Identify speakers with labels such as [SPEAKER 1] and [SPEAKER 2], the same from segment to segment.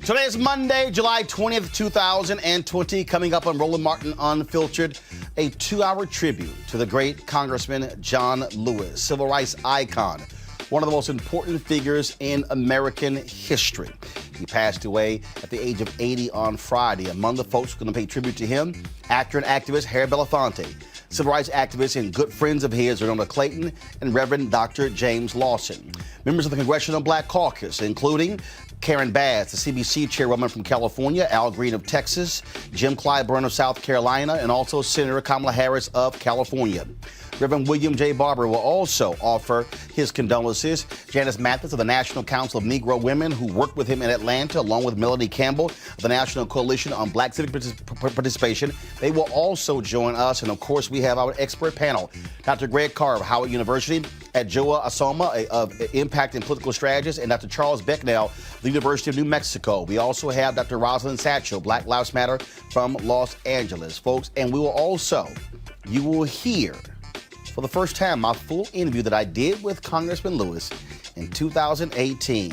[SPEAKER 1] Today is Monday, July 20th, 2020. Coming up on Roland Martin Unfiltered, a 2-hour tribute to the great Congressman John Lewis, civil rights icon, one of the most important figures in American history. He passed away at the age of 80 on Friday. Among the folks who are going to pay tribute to him, actor and activist Belafonte, civil rights activists and good friends of his, Xernona Clayton and Reverend Dr. James Lawson. Members of the Congressional Black Caucus, including Karen Bass, the CBC chairwoman from California, Al Green of Texas, Jim Clyburn of South Carolina, and also Senator Kamala Harris of California. Reverend William J. Barber will also offer his condolences. Janice Mathis of the National Council of Negro Women, who worked with him in Atlanta, along with Melanie Campbell of the National Coalition on Black Civic Participation. They will also join us. And of course, we have our expert panel, Dr. Greg Carr of Howard University, Adjoa Asamoah of Impact and Political Strategist, and Dr. Charles Becknell, the University of New Mexico. We also have Dr. Roslyn Satchel, Black Lives Matter from Los Angeles, folks. And we will also, you will hear for the first time my full interview that I did with Congressman Lewis in 2018.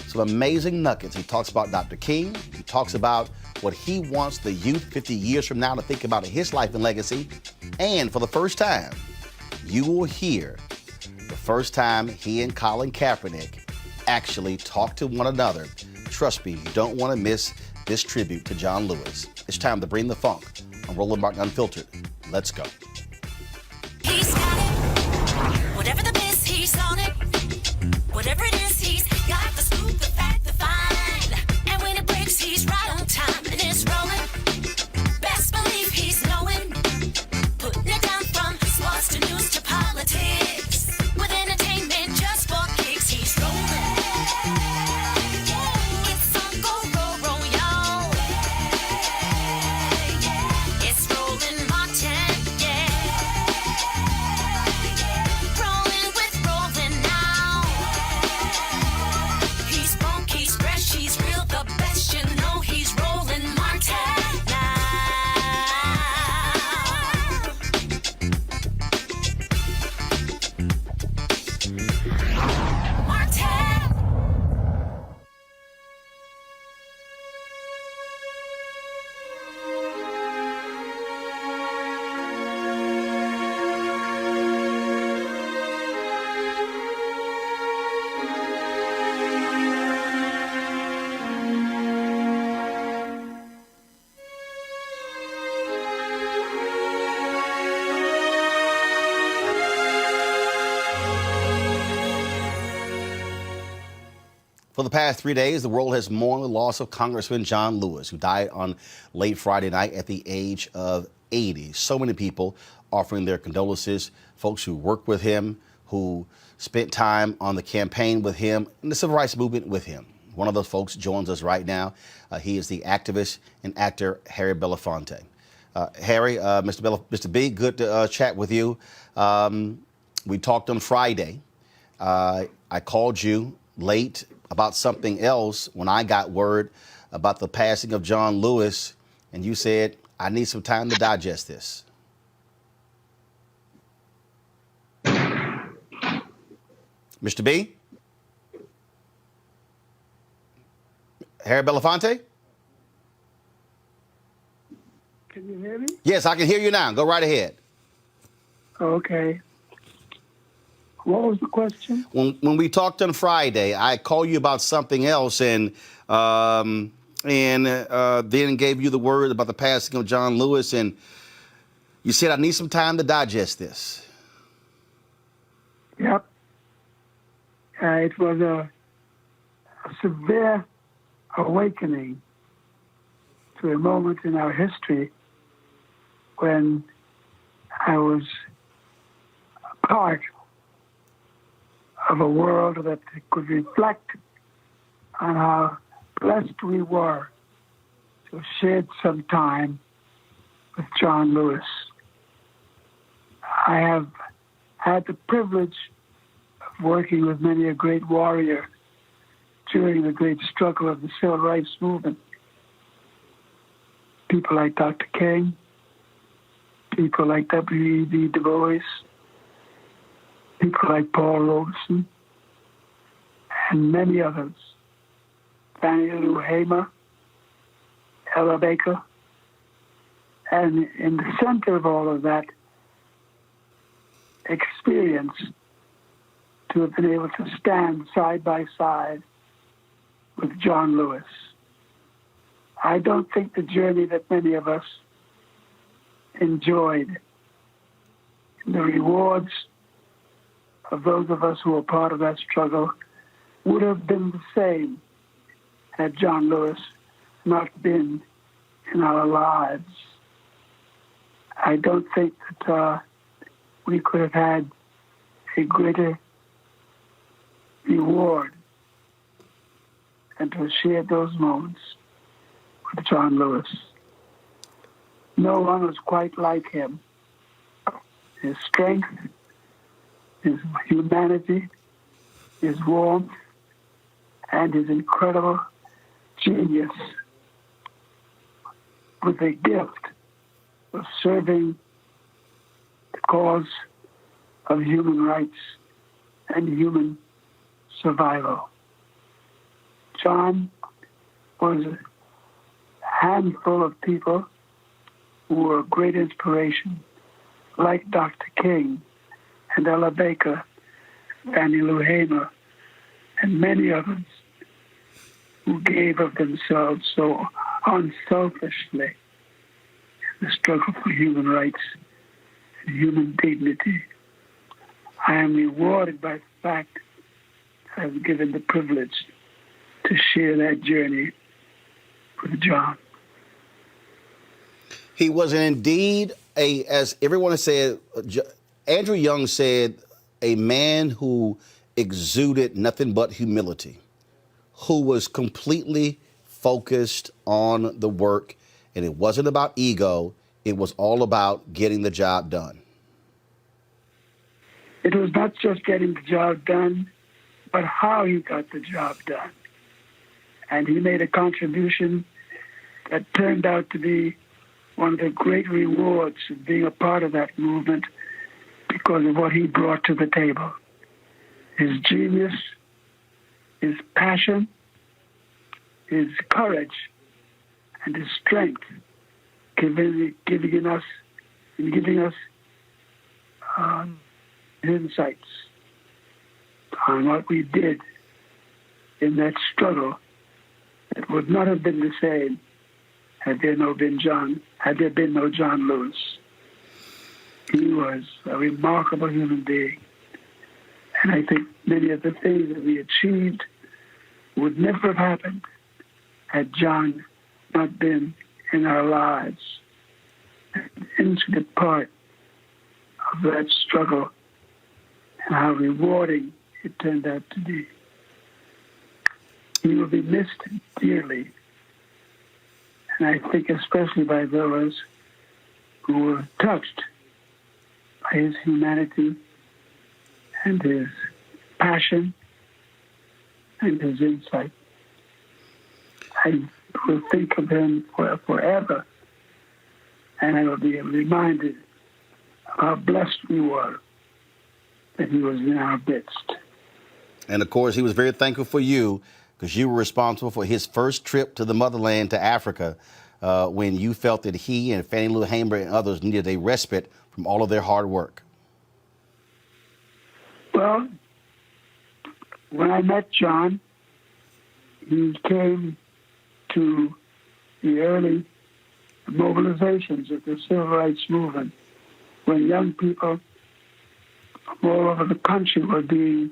[SPEAKER 1] Some amazing nuggets. He talks about Dr. King. He talks about what he wants the youth 50 years from now to think about in his life and legacy. And for the first time, you will hear the first time he and Colin Kaepernick actually talk to one another. Trust me, you don't want to miss this tribute to John Lewis. It's time to bring the funk on Roland Martin Unfiltered. Let's go.
[SPEAKER 2] He's got it. Whatever the biz, he's on it. Whatever it is, he's got the scoop, the fact, the find. And when it breaks, he's right on time and it's rolling. Best believe he's knowing. Putting it down from sports to news to politics. With entertainment just for kicks, he's rolling. It's on go, roll, y'all. It's Roland Martin, rolling with Roland now. He's funky, he's fresh, he's real, the best, you know he's Roland Martin now. Martin.
[SPEAKER 1] For the past 3 days, the world has mourned the loss of Congressman John Lewis, who died on late Friday night at the age of 80. So many people offering their condolences, folks who worked with him, who spent time on the campaign with him, and the civil rights movement with him. One of those folks joins us right now. He is the activist and actor Harry Belafonte. Harry, Mr. B, good to chat with you. We talked on Friday. I called you late about something else when I got word about the passing of John Lewis, and you said, I need some time to digest this. Mr. B? Harry Belafonte?
[SPEAKER 3] Can you hear me?
[SPEAKER 1] Yes, I can hear you now. Go right ahead.
[SPEAKER 3] Okay. What was the question?
[SPEAKER 1] When we talked on Friday, I called you about something else and then gave you the word about the passing of John Lewis, and you said, I need some time to digest this.
[SPEAKER 3] Yep. It was a severe awakening to a moment in our history when I was a part of a world that could reflect on how blessed we were to have shared some time with John Lewis. I have had the privilege of working with many a great warrior during the great struggle of the civil rights movement. People like Dr. King, people like W.E.B. Du Bois, people like Paul Robeson, and many others. Daniel Hamer, Ella Baker. And in the center of all of that experience, to have been able to stand side by side with John Lewis. I don't think the journey that many of us enjoyed, the rewards of those of us who were part of that struggle, would have been the same had John Lewis not been in our lives. I don't think that we could have had a greater reward than to share those moments with John Lewis. No one was quite like him. His strength, his humanity, his warmth, and his incredible genius with a gift of serving the cause of human rights and human survival. John was a handful of people who were a great inspiration, like Dr. King and Ella Baker, Fannie Lou Hamer, and many others who gave of themselves so unselfishly in the struggle for human rights and human dignity. I am rewarded by the fact that I was given the privilege to share that journey with John.
[SPEAKER 1] He was indeed as everyone has said, Andrew Young said, a man who exuded nothing but humility, who was completely focused on the work, and it wasn't about ego, it was all about getting the job done.
[SPEAKER 3] It was not just getting the job done, but how he got the job done. And he made a contribution that turned out to be one of the great rewards of being a part of that movement because of what he brought to the table. His genius, his passion, his courage, and his strength, giving us insights on what we did in that struggle that would not have been the same had there been no John Lewis. He was a remarkable human being. And I think many of the things that we achieved would never have happened had John not been in our lives, an intricate part of that struggle and how rewarding it turned out to be. He will be missed dearly, and I think especially by those who were touched by his humanity and his passion and his insight. I will think of him forever, and I will be reminded of how blessed we were that he was in our midst.
[SPEAKER 1] And of course, he was very thankful for you because you were responsible for his first trip to the motherland, to Africa, when you felt that he and Fannie Lou Hamer and others needed a respite from all of their hard work.
[SPEAKER 3] Well, when I met John, he came to the early mobilizations of the civil rights movement when young people from all over the country were being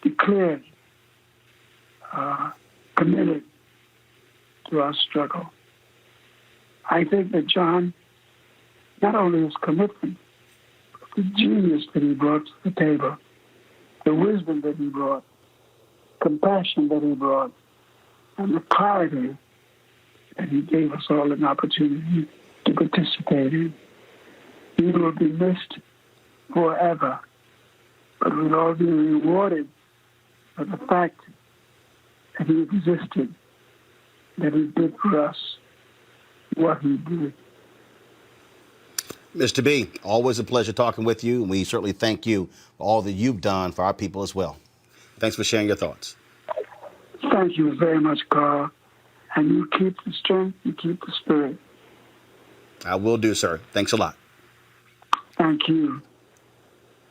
[SPEAKER 3] declared committed to our struggle. I think that John, not only his commitment, but the genius that he brought to the table, the wisdom that he brought, compassion that he brought, and the clarity that he gave us all an opportunity to participate in. He will be missed forever, but we'll all be rewarded for the fact that he existed, that he did for us what he did.
[SPEAKER 1] Mr. B, always a pleasure talking with you, and we certainly thank you for all that you've done for our people as well. Thanks for sharing your thoughts.
[SPEAKER 3] Thank you very much, Carr. And you keep the strength, you keep the spirit.
[SPEAKER 1] I will do, sir. Thanks a lot.
[SPEAKER 3] Thank you.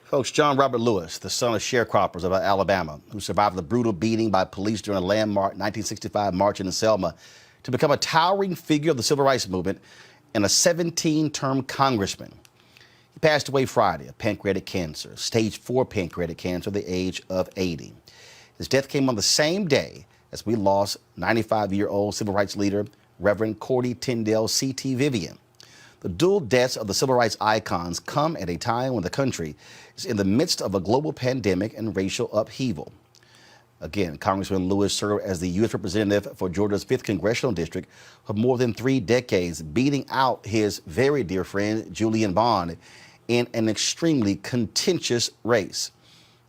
[SPEAKER 1] Folks, John Robert Lewis, the son of sharecroppers of Alabama, who survived the brutal beating by police during a landmark 1965 march in Selma, to become a towering figure of the civil rights movement and a 17-term congressman. He passed away Friday of pancreatic cancer, stage 4 pancreatic cancer at the age of 80. His death came on the same day as we lost 95-year-old civil rights leader Reverend Cordy Tyndale C.T. Vivian. The dual deaths of the civil rights icons come at a time when the country is in the midst of a global pandemic and racial upheaval. Again, Congressman Lewis served as the U.S. representative for Georgia's 5th Congressional District for more than 3 decades, beating out his very dear friend Julian Bond in an extremely contentious race.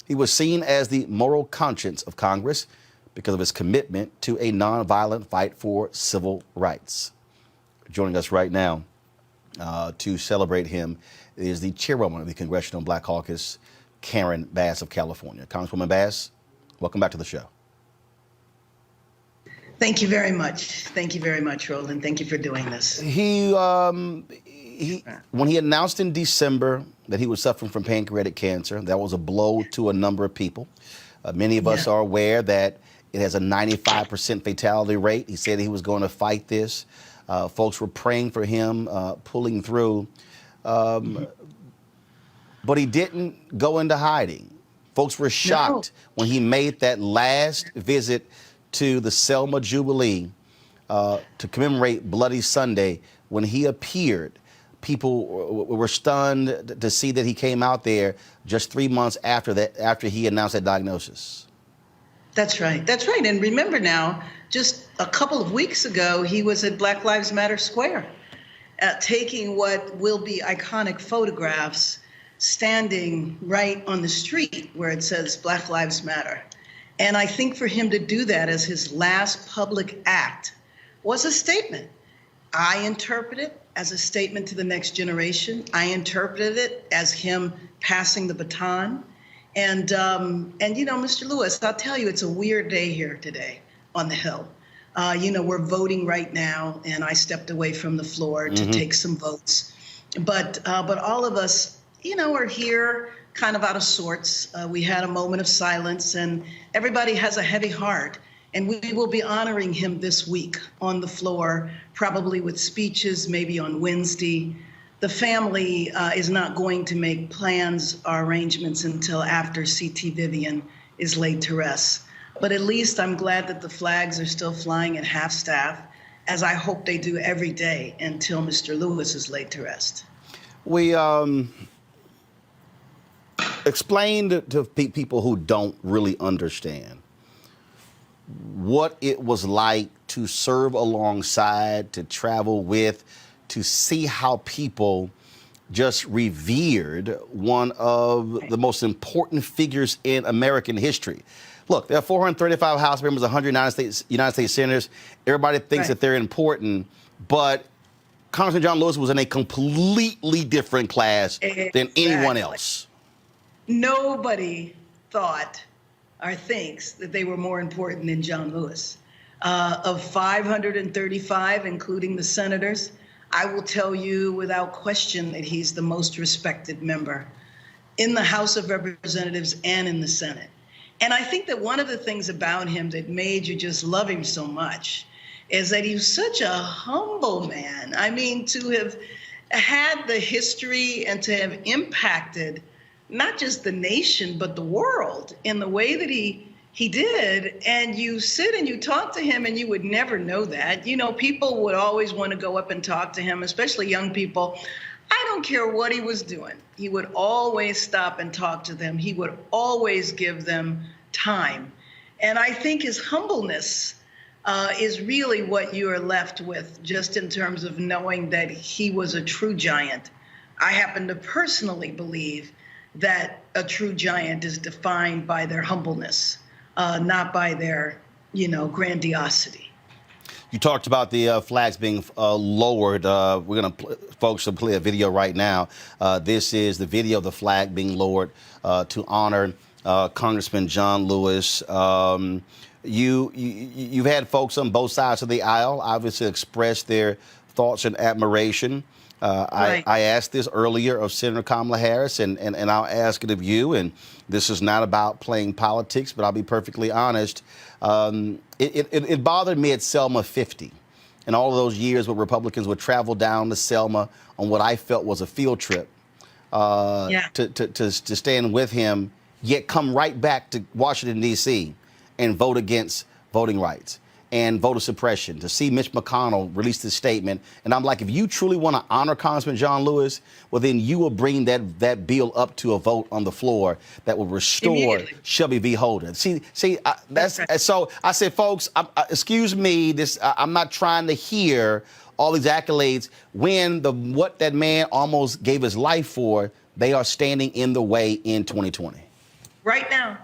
[SPEAKER 1] He was seen as the moral conscience of Congress because of his commitment to a nonviolent fight for civil rights. Joining us right now to celebrate him is the chairwoman of the Congressional Black Caucus, Karen Bass of California. Congresswoman Bass, welcome back to the show.
[SPEAKER 4] Thank you very much. Thank you very much, Roland. Thank you for doing this.
[SPEAKER 1] When he announced in December that he was suffering from pancreatic cancer, that was a blow to a number of people. Many of us are aware that it has a 95% fatality rate. He said he was going to fight this. Folks were praying for him, pulling through. But he didn't go into hiding. Folks were shocked when he made that last visit to the Selma Jubilee to commemorate Bloody Sunday. When he appeared, people were stunned to see that he came out there just 3 months after that, after he announced that diagnosis.
[SPEAKER 4] That's right. That's right. And remember now, just a couple of weeks ago, he was at Black Lives Matter Square, taking what will be iconic photographs, standing right on the street where it says Black Lives Matter. And I think for him to do that as his last public act was a statement. I interpret it as a statement to the next generation. I interpreted it as him passing the baton. And you know, Mr. Lewis, I'll tell you, it's a weird day here today on the Hill. You know, we're voting right now, and I stepped away from the floor to take some votes. But all of us, you know, are here kind of out of sorts. We had a moment of silence, and everybody has a heavy heart. And we will be honoring him this week on the floor, probably with speeches, maybe on Wednesday. The family is not going to make plans or arrangements until after C.T. Vivian is laid to rest. But at least I'm glad that the flags are still flying at half-staff, as I hope they do every day until Mr. Lewis is laid to rest.
[SPEAKER 1] We explained to people who don't really understand what it was like to serve alongside, to travel with, to see how people just revered one of the most important figures in American history. Look, there are 435 House members, 100 United States senators. Everybody thinks that they're important, but Congressman John Lewis was in a completely different class than anyone else.
[SPEAKER 4] Nobody thought or thinks that they were more important than John Lewis. Of 535, including the senators, I will tell you without question that he's the most respected member in the House of Representatives and in the Senate. And I think that one of the things about him that made you just love him so much is that he was such a humble man. I mean, to have had the history and to have impacted not just the nation, but the world in the way that he did, and you sit and you talk to him and you would never know that. You know, people would always want to go up and talk to him, especially young people. I don't care what he was doing. He would always stop and talk to them. He would always give them time. And I think his humbleness is really what you are left with, just in terms of knowing that he was a true giant. I happen to personally believe that a true giant is defined by their humbleness, not by their, you know, grandiosity.
[SPEAKER 1] You talked about the flags being lowered. We're going to, folks, will play a video right now. This is the video of the flag being lowered to honor Congressman John Lewis. You've had folks on both sides of the aisle obviously express their thoughts and admiration. I asked this earlier of Senator Kamala Harris, and I'll ask it of you. And this is not about playing politics, but I'll be perfectly honest. It bothered me at Selma 50 and all of those years where Republicans would travel down to Selma on what I felt was a field trip to stand with him, yet come right back to Washington, D.C. and vote against voting rights and voter suppression, to see Mitch McConnell release this statement. And I'm like, if you truly want to honor Congressman John Lewis, well, then you will bring that bill up to a vote on the floor that will restore Shelby v. Holden. That's right. So I said, folks, excuse me, I'm not trying to hear all these accolades when what that man almost gave his life for, they are standing in the way in 2020.
[SPEAKER 4] Right now.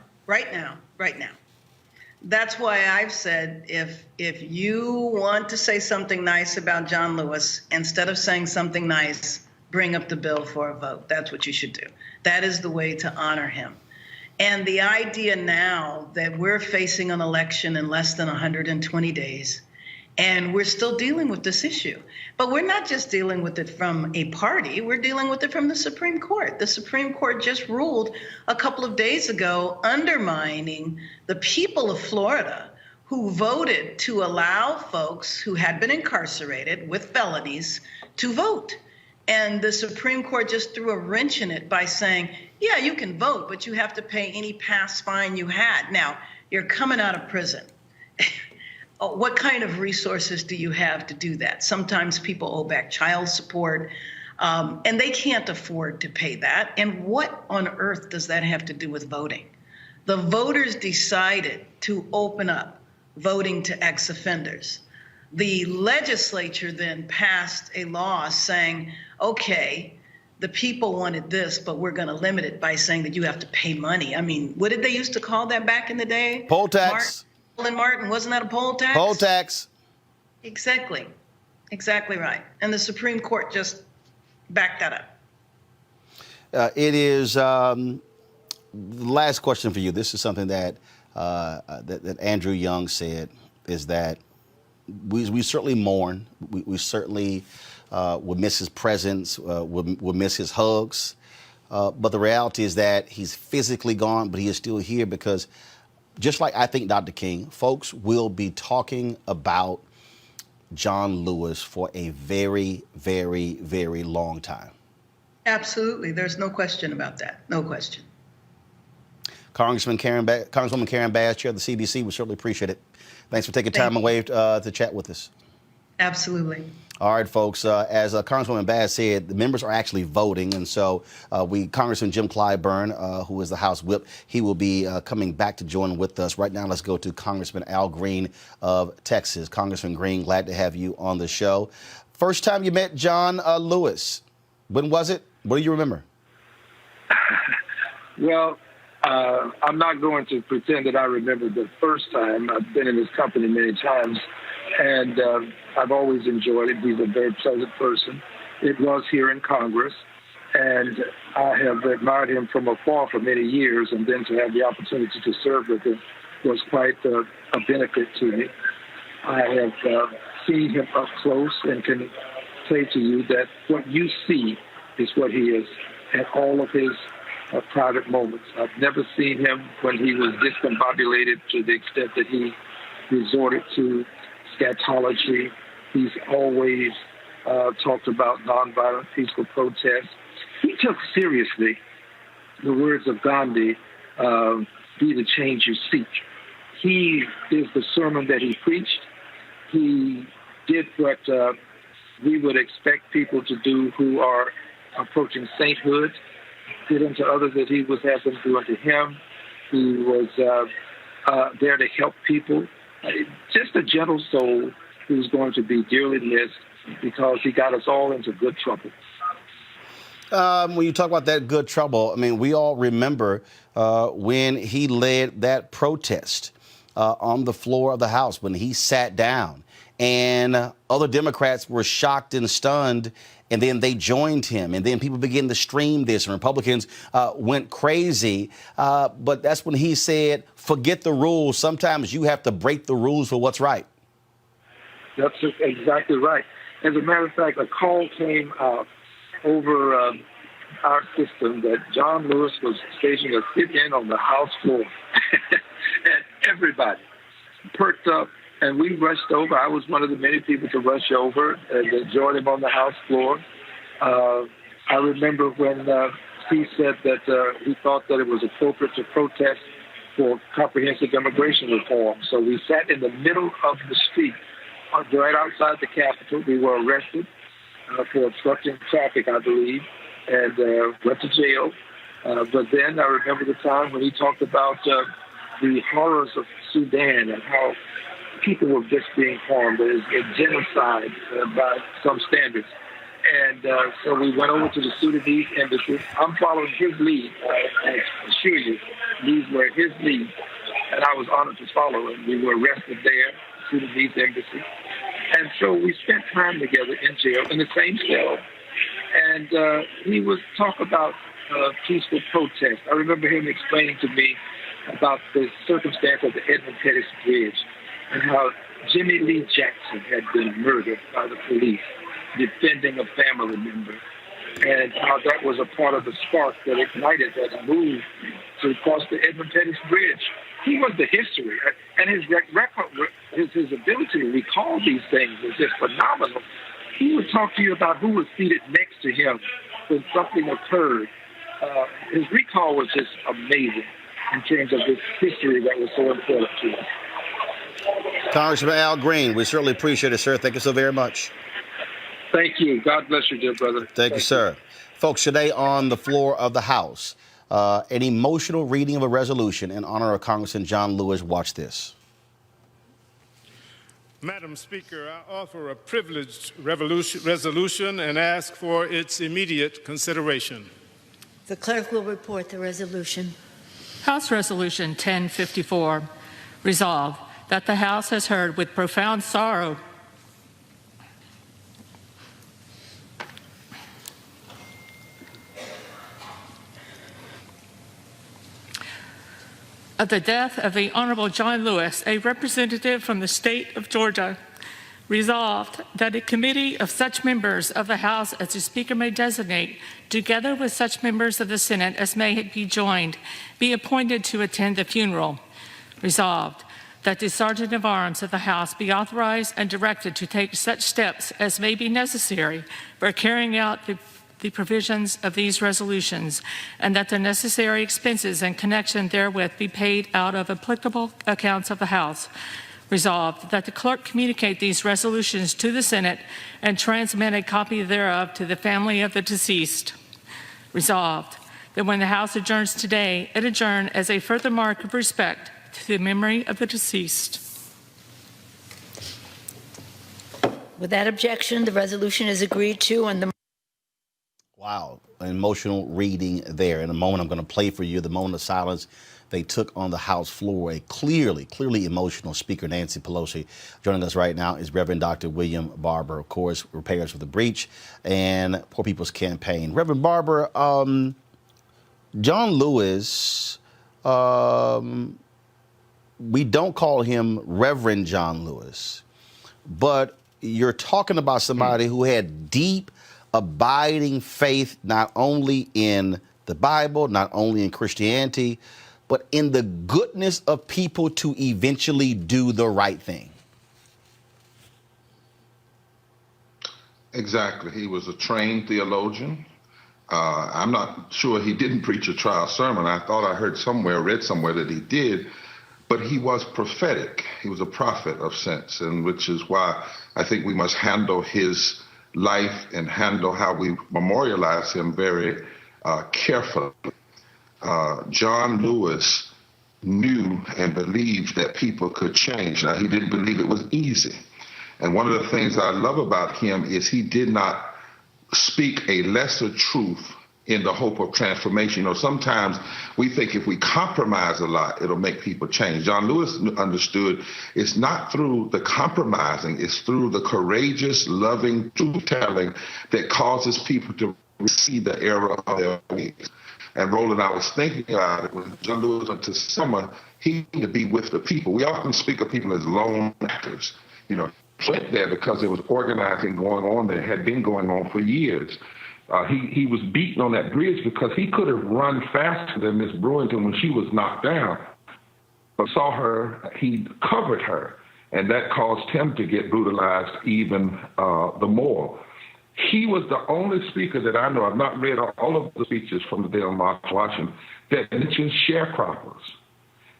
[SPEAKER 4] That's why I've said if you want to say something nice about John Lewis, instead of saying something nice, bring up the bill for a vote. That's what you should do. That is the way to honor him. And the idea now that we're facing an election in less than 120 days, and we're still dealing with this issue. But we're not just dealing with it from a party, we're dealing with it from the Supreme Court. The Supreme Court just ruled a couple of days ago undermining the people of Florida who voted to allow folks who had been incarcerated with felonies to vote. And the Supreme Court just threw a wrench in it by saying, yeah, you can vote, but you have to pay any past fine you had. Now, you're coming out of prison. What kind of resources do you have to do that? Sometimes people owe back child support, and they can't afford to pay that. And what on earth does that have to do with voting? The voters decided to open up voting to ex-offenders. The legislature then passed a law saying, okay, the people wanted this, but we're going to limit it by saying that you have to pay money. I mean, what did they used to call that back in the day?
[SPEAKER 1] Poll tax.
[SPEAKER 4] Martin, wasn't that a poll tax?
[SPEAKER 1] Poll tax.
[SPEAKER 4] Exactly right. And the Supreme Court just backed that up.
[SPEAKER 1] It is the last question for you. This is something that that Andrew Young said, is that we certainly mourn. We certainly will miss his presence. We'll miss his hugs. But the reality is that he's physically gone, but he is still here because, just like I think Dr. King, folks will be talking about John Lewis for a very, very, very long time.
[SPEAKER 4] Absolutely. There's no question about that. No question.
[SPEAKER 1] Congresswoman Karen Bass, Chair of the CBC, we certainly appreciate it. Thanks for taking time away to chat with us.
[SPEAKER 4] Absolutely.
[SPEAKER 1] All right, folks. As Congresswoman Bass said, the members are actually voting, and so Congressman Jim Clyburn, who is the House Whip, he will be coming back to join with us. Right now, let's go to Congressman Al Green of Texas. Congressman Green, glad to have you on the show. First time you met John Lewis, when was it? What do you remember?
[SPEAKER 5] Well, I'm not going to pretend that I remember the first time. I've been in his company many times, and I've always enjoyed it. He's a very pleasant person. It was here in Congress, and I have admired him from afar for many years, and then to have the opportunity to serve with him was quite a benefit to me. I have seen him up close and can say to you that what you see is what he is at all of his private moments. I've never seen him when he was discombobulated to the extent that he resorted to scatology. He's always talked about nonviolent peaceful protests. He took seriously the words of Gandhi, be the change you seek. He is the sermon that he preached. He did what we would expect people to do who are approaching sainthood, did unto others that he would have them do unto him. He was there to help people. Just a gentle soul who's going to be dearly missed because he got us all into good trouble.
[SPEAKER 1] When you talk about that good trouble, I mean, we all remember when he led that protest on the floor of the House, when he sat down and other Democrats were shocked and stunned, and then they joined him, and then people began to stream this, and Republicans went crazy. But that's when he said, forget the rules. Sometimes you have to break the rules for what's right.
[SPEAKER 5] That's exactly right. As a matter of fact, a call came over our system that John Lewis was staging a sit-in on the House floor. And everybody perked up, and we rushed over. I was one of the many people to rush over and join him on the House floor. I remember when he said that he thought that it was appropriate to protest for comprehensive immigration reform. So we sat in the middle of the street, right outside the Capitol. We were arrested for obstructing traffic, I believe, and went to jail. But then I remember the time when he talked about the horrors of Sudan and how people were just being harmed. There's a genocide by some standards. And so we went over to the Sudanese embassy. I'm following his lead. I assure you, these were his lead. And I was honored to follow him. We were arrested there, Sudanese embassy. And so we spent time together in jail in the same cell. And he would talk about peaceful protest. I remember him explaining to me about the circumstance of the Edmund Pettus Bridge and how Jimmy Lee Jackson had been murdered by the police defending a family member, and how that was a part of the spark that ignited that move to cross the Edmund Pettus Bridge. He was the history, and his record, his ability to recall these things is just phenomenal. He would talk to you about who was seated next to him when something occurred. His recall was just amazing in terms of this history that was so important to us.
[SPEAKER 1] Congressman Al Green, we certainly appreciate it, sir. Thank you so very much.
[SPEAKER 5] Thank you. God bless you, dear brother.
[SPEAKER 1] Thank you, sir. Folks, today on the floor of the House, an emotional reading of a resolution in honor of Congressman John Lewis. Watch this.
[SPEAKER 6] Madam Speaker, I offer a privileged resolution and ask for its immediate consideration.
[SPEAKER 7] The clerk will report the resolution.
[SPEAKER 8] House Resolution 1054, resolved that the House has heard with profound sorrow of the death of the Honorable John Lewis, a representative from the state of Georgia. Resolved that a committee of such members of the House as the Speaker may designate, together with such members of the Senate as may be joined, be appointed to attend the funeral. Resolved that the Sergeant of Arms of the House be authorized and directed to take such steps as may be necessary for carrying out the provisions of these resolutions, and that the necessary expenses in connection therewith be paid out of applicable accounts of the House. Resolved that the clerk communicate these resolutions to the Senate and transmit a copy thereof to the family of the deceased. Resolved that when the House adjourns today, it adjourn as a further mark of respect to the memory of the deceased.
[SPEAKER 7] Without objection, the resolution is agreed to and the
[SPEAKER 1] Wow, an emotional reading there. In a moment, I'm going to play for you the moment of silence they took on the House floor. A clearly emotional Speaker Nancy Pelosi. Joining us right now is Reverend Dr. William Barber, of course, Repairs for the Breach and Poor People's Campaign. Reverend Barber, John Lewis, we don't call him Reverend John Lewis, but you're talking about somebody who had deep, abiding faith not only in the Bible, not only in Christianity, but in the goodness of people to eventually do the right thing.
[SPEAKER 9] Exactly. He was a trained theologian. I'm not sure he didn't preach a trial sermon. I thought I heard somewhere, read somewhere that he did, but he was prophetic. He was a prophet of sense, and which is why I think we must handle his life and handle how we memorialize him very carefully. John Lewis knew and believed that people could change. Now, he didn't believe it was easy. And one of the things I love about him is he did not speak a lesser truth in the hope of transformation. You know, sometimes we think if we compromise a lot, it'll make people change. John Lewis understood it's not through the compromising, it's through the courageous, loving truth-telling that causes people to see the error of their ways. And Roland, I was thinking about it, when John Lewis went to summer, he needed to be with the people. We often speak of people as lone actors. You know, went there because there was organizing going on that had been going on for years. He was beaten on that bridge because he could have run faster than Miss Brewington when she was knocked down. But saw her, he covered her, and that caused him to get brutalized even the more. He was the only speaker that I know, I've not read all of the speeches from the day on March Washington, that mentions sharecroppers.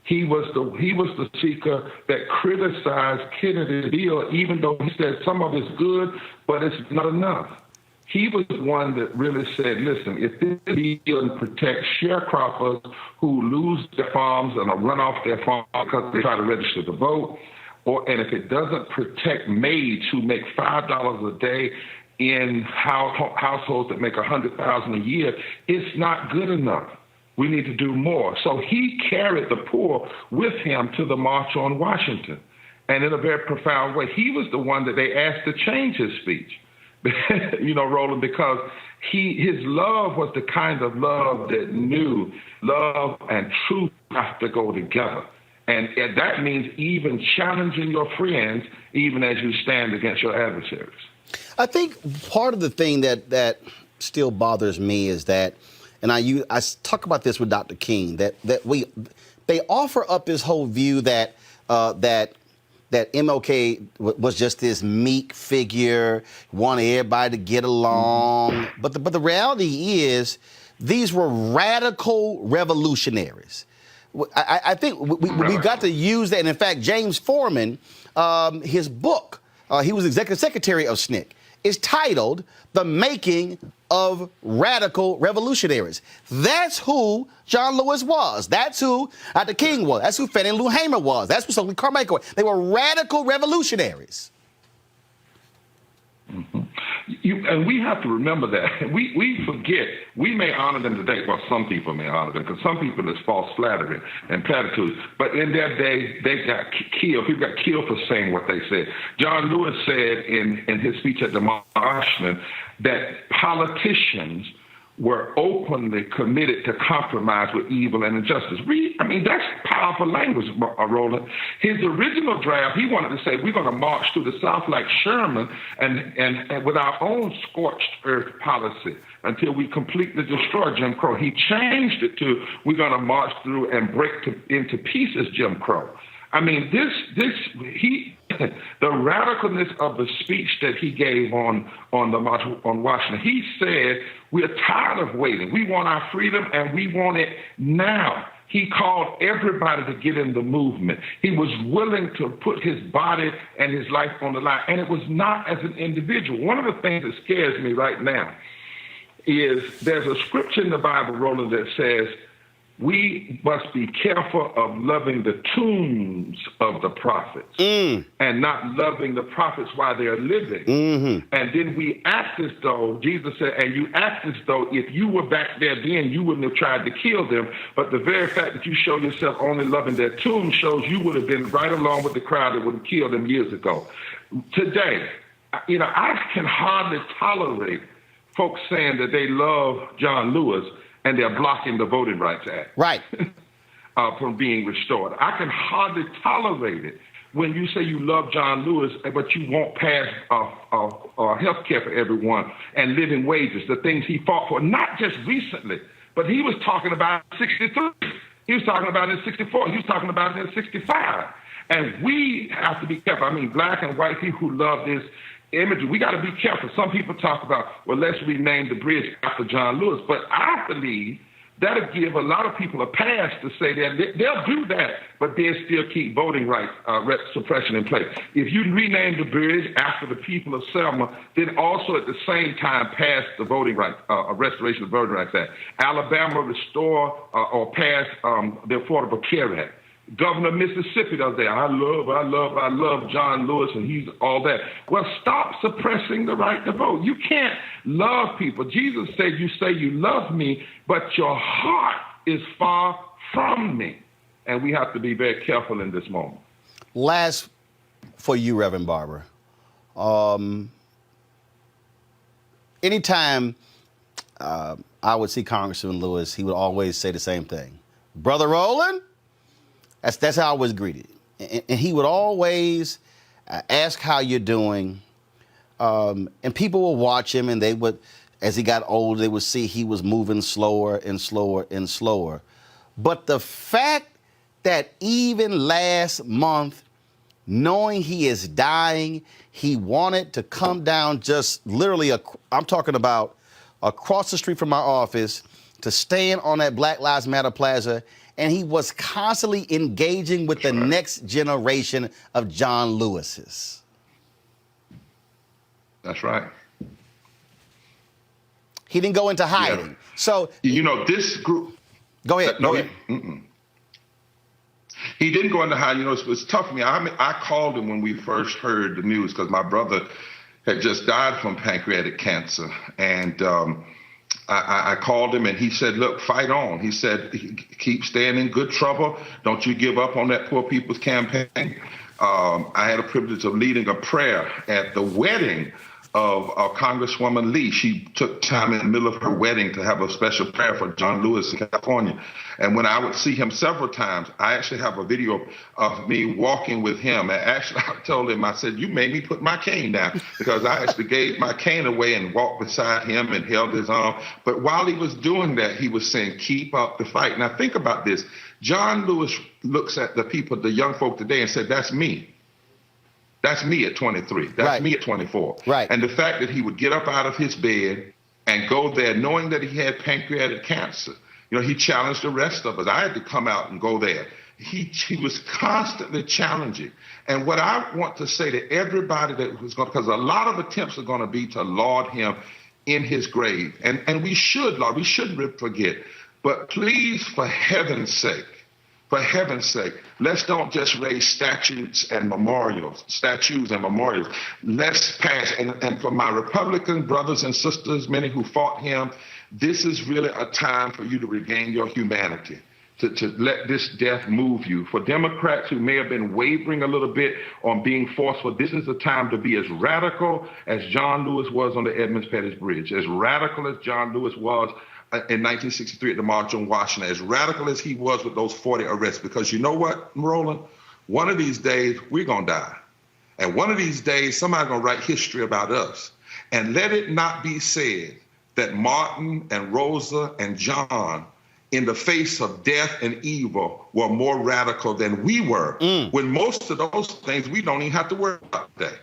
[SPEAKER 9] He was the speaker that criticized Kennedy's bill, even though he said some of it's good, but it's not enough. He was the one that really said, listen, if this bill protects sharecroppers who lose their farms and are run off their farm because they try to register to vote, and if it doesn't protect maids who make $5 a day in households that make $100,000 a year, it's not good enough. We need to do more. So he carried the poor with him to the March on Washington. And in a very profound way, he was the one that they asked to change his speech, Roland, because his love was the kind of love that knew love and truth have to go together. And that means even challenging your friends, even as you stand against your adversaries. I think part of the thing that still bothers me is that, and I talk about this with Dr. King, that they offer up this whole view that MLK was just this meek figure, wanted everybody to get along. But the reality is, these were radical revolutionaries. I think we've got to use that. And in fact, James Foreman, his book, he was executive secretary of SNCC, is titled The Making of Radical Revolutionaries. That's who John Lewis was. That's who Dr. King was. That's who Fannie Lou Hamer was. That's who Stokely Carmichael was. They were radical revolutionaries. Mm-hmm. And we have to remember that. We forget. We may honor them today. Well, some people may honor them, because some people is false flattery and platitudes. But in their day, they got killed. People got killed for saying what they said. John Lewis said in his speech at the March that politicians were openly committed to compromise with evil and injustice. That's powerful language, Roland. His original draft, he wanted to say, we're going to march through the South like Sherman and with our own scorched earth policy until we completely destroy Jim Crow. He changed it to, we're going to march through and break into pieces Jim Crow. The radicalness of the speech that he gave on the March on Washington, he said, we're tired of waiting. We want our freedom, and we want it now. He called everybody to get in the movement. He was willing to put his body and his life on the line, and it was not as an individual. One of the things that scares me right now is there's a scripture in the Bible, Roland, that says, we must be careful of loving the tombs of the prophets and not loving the prophets while they're living. Mm-hmm. And then we act as though, Jesus said, and you act as though if you were back there then, you wouldn't have tried to kill them. But the very fact that you show yourself only loving their tombs shows you would have been right along with the crowd that would have killed them years ago. Today, I can hardly tolerate folks saying that they love John Lewis and they're blocking the Voting Rights Act from being restored. I can hardly tolerate it when you say you love John Lewis, but you won't pass health care for everyone and living wages, the things he fought for, not just recently, but he was talking about in 63. He was talking about it in 64. He was talking about it in 65. And we have to be careful. Black and white people who love this imagery, we got to be careful. Some people talk about, well, let's rename the bridge after John Lewis. But I believe that'll give a lot of people a pass to say that they'll do that, but they'll still keep voting rights suppression in place. If you rename the bridge after the people of Selma, then also at the same time pass the Voting Rights, Restoration of the Voting Rights Act. Alabama restore or pass the Affordable Care Act. Governor of Mississippi does that. I love John Lewis, and he's all that. Well, stop suppressing the right to vote. You can't love people. Jesus said, you say you love me, but your heart is far from me. And we have to be very careful in this moment.
[SPEAKER 1] Last for you, Reverend Barber. Anytime I would see Congressman Lewis, he would always say the same thing. Brother Roland? That's how I was greeted. And he would always ask how you're doing. And people would watch him, and they would, as he got older, they would see he was moving slower and slower and slower. But the fact that even last month, knowing he is dying, he wanted to come down just literally, I'm talking about across the street from my office, to stand on that Black Lives Matter plaza and he was constantly engaging with the next generation of John Lewises.
[SPEAKER 9] That's right.
[SPEAKER 1] He didn't go into hiding.
[SPEAKER 9] Yeah.
[SPEAKER 1] So,
[SPEAKER 9] this group.
[SPEAKER 1] Go ahead.
[SPEAKER 9] No,
[SPEAKER 1] go ahead.
[SPEAKER 9] He didn't go into hiding. It's tough for me. I called him when we first heard the news because my brother had just died from pancreatic cancer. And I called him and he said, look, fight on. He said, keep staying in good trouble. Don't you give up on that Poor People's Campaign. I had a privilege of leading a prayer at the wedding of Congresswoman Lee. She took time in the middle of her wedding to have a special prayer for John Lewis in California. And when I would see him several times, I actually have a video of me walking with him. And actually, I told him, I said, you made me put my cane down, because I actually gave my cane away and walked beside him and held his arm. But while he was doing that, he was saying, keep up the fight. Now think about this. John Lewis looks at the people, the young folk today, and said, that's me. That's me at 23. That's me at 24.
[SPEAKER 1] Right.
[SPEAKER 9] And the fact that he would get up out of his bed and go there knowing that he had pancreatic cancer. He challenged the rest of us. I had to come out and go there. He was constantly challenging. And what I want to say to everybody that was going, because a lot of attempts are going to be to laud him in his grave. And we should, Lord, we shouldn't forget. But please, for heaven's sake, let's don't just raise statues and memorials. Let's pass. And for my Republican brothers and sisters, many who fought him, this is really a time for you to regain your humanity, to let this death move you. For Democrats who may have been wavering a little bit on being forceful, this is a time to be as radical as John Lewis was on the Edmonds-Pettus Bridge, as radical as John Lewis was in 1963 at the March on Washington, as radical as he was with those 40 arrests. Because you know what, Roland? One of these days, we're going to die. And one of these days, somebody's going to write history about us. And let it not be said that Martin and Rosa and John, in the face of death and evil, were more radical than we were. When most of those things we don't even have to worry about today.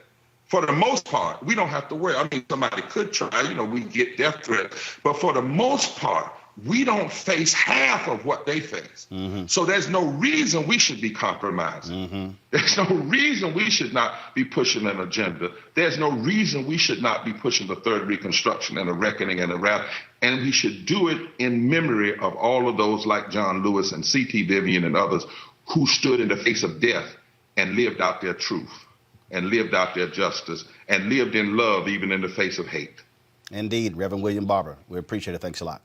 [SPEAKER 9] For the most part, we don't have to worry. I mean, somebody could try, we get death threats. But for the most part, we don't face half of what they face. So there's no reason we should be compromising. There's no reason we should not be pushing an agenda. There's no reason we should not be pushing the third Reconstruction and a reckoning and a rally. And we should do it in memory of all of those like John Lewis and C.T. Vivian and others who stood in the face of death and lived out their truth and lived out their justice and lived in love even in the face of hate.
[SPEAKER 1] Indeed, Reverend William Barber. We appreciate it. Thanks a lot.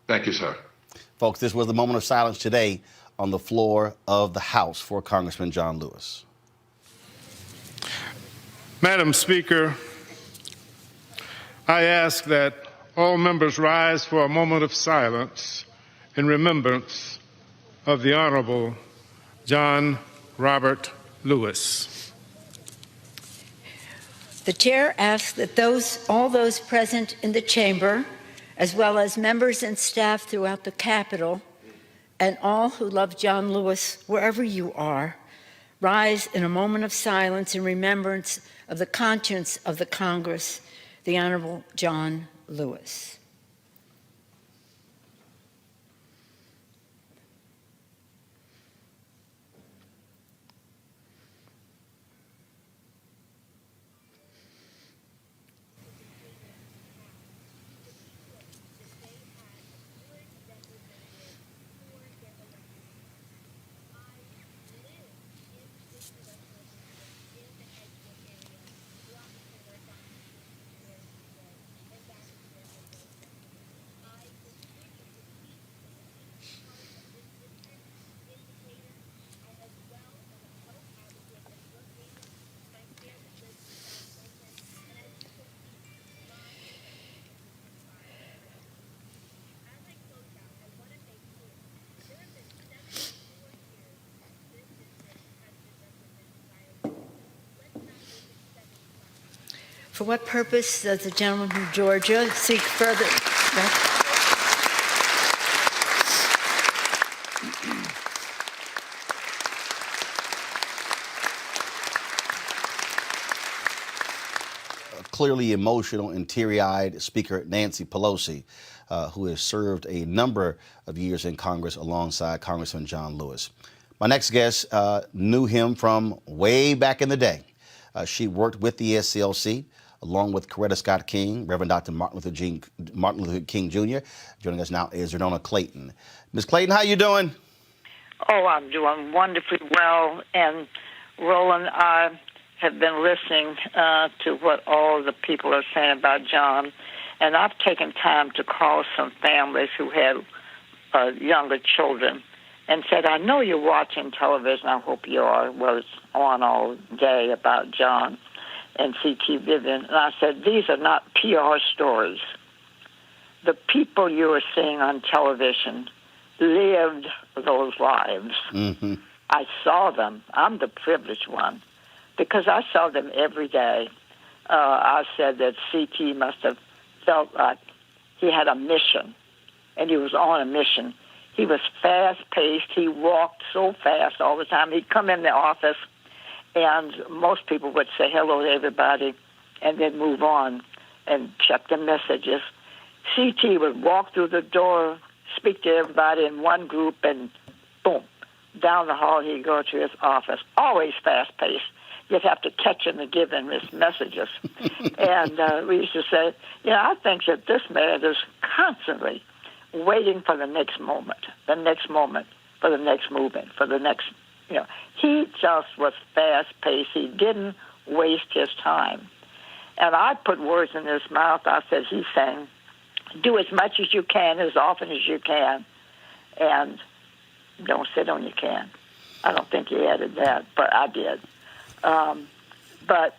[SPEAKER 9] Thank you, sir.
[SPEAKER 1] Folks, this was the moment of silence today on the floor of the House for Congressman John Lewis.
[SPEAKER 6] Madam Speaker, I ask that all members rise for a moment of silence in remembrance of the Honorable John Robert Lewis.
[SPEAKER 7] The chair asks that all those present in the chamber, as well as members and staff throughout the Capitol, and all who love John Lewis, wherever you are, rise in a moment of silence in remembrance of the conscience of the Congress, the Honorable John Lewis. For what purpose does the gentleman from Georgia seek further?
[SPEAKER 1] clearly emotional and teary-eyed Speaker Nancy Pelosi, who has served a number of years in Congress alongside Congressman John Lewis. My next guest knew him from way back in the day. She worked with the SCLC along with Coretta Scott King, Reverend Dr. Martin Luther King Jr. Joining us now is Xernona Clayton. Ms. Clayton, how you doing?
[SPEAKER 10] Oh, I'm doing wonderfully well. And Roland, I have been listening to what all the people are saying about John, and I've taken time to call some families who had younger children and said, I know you're watching television. I hope you are. Well, it's on all day about John and C.T. Vivian. And I said, these are not PR stories. The people you are seeing on television lived those lives.
[SPEAKER 1] Mm-hmm.
[SPEAKER 10] I saw them. I'm the privileged one because I saw them every day. I said that C.T. must have felt like he had a mission, and he was on a mission. He was fast-paced. He walked so fast all the time. He'd come in the office, and most people would say hello to everybody and then move on and check the messages. C.T. would walk through the door, speak to everybody in one group, and boom, down the hall he'd go to his office. Always fast-paced. You'd have to catch him and give him his messages. And we used to say, I think that this man is constantly waiting for the next moment, for the next movement, for the next, He just was fast-paced. He didn't waste his time. And I put words in his mouth. I said, he's saying, do as much as you can, as often as you can, and don't sit on your can. I don't think he added that, but I did. But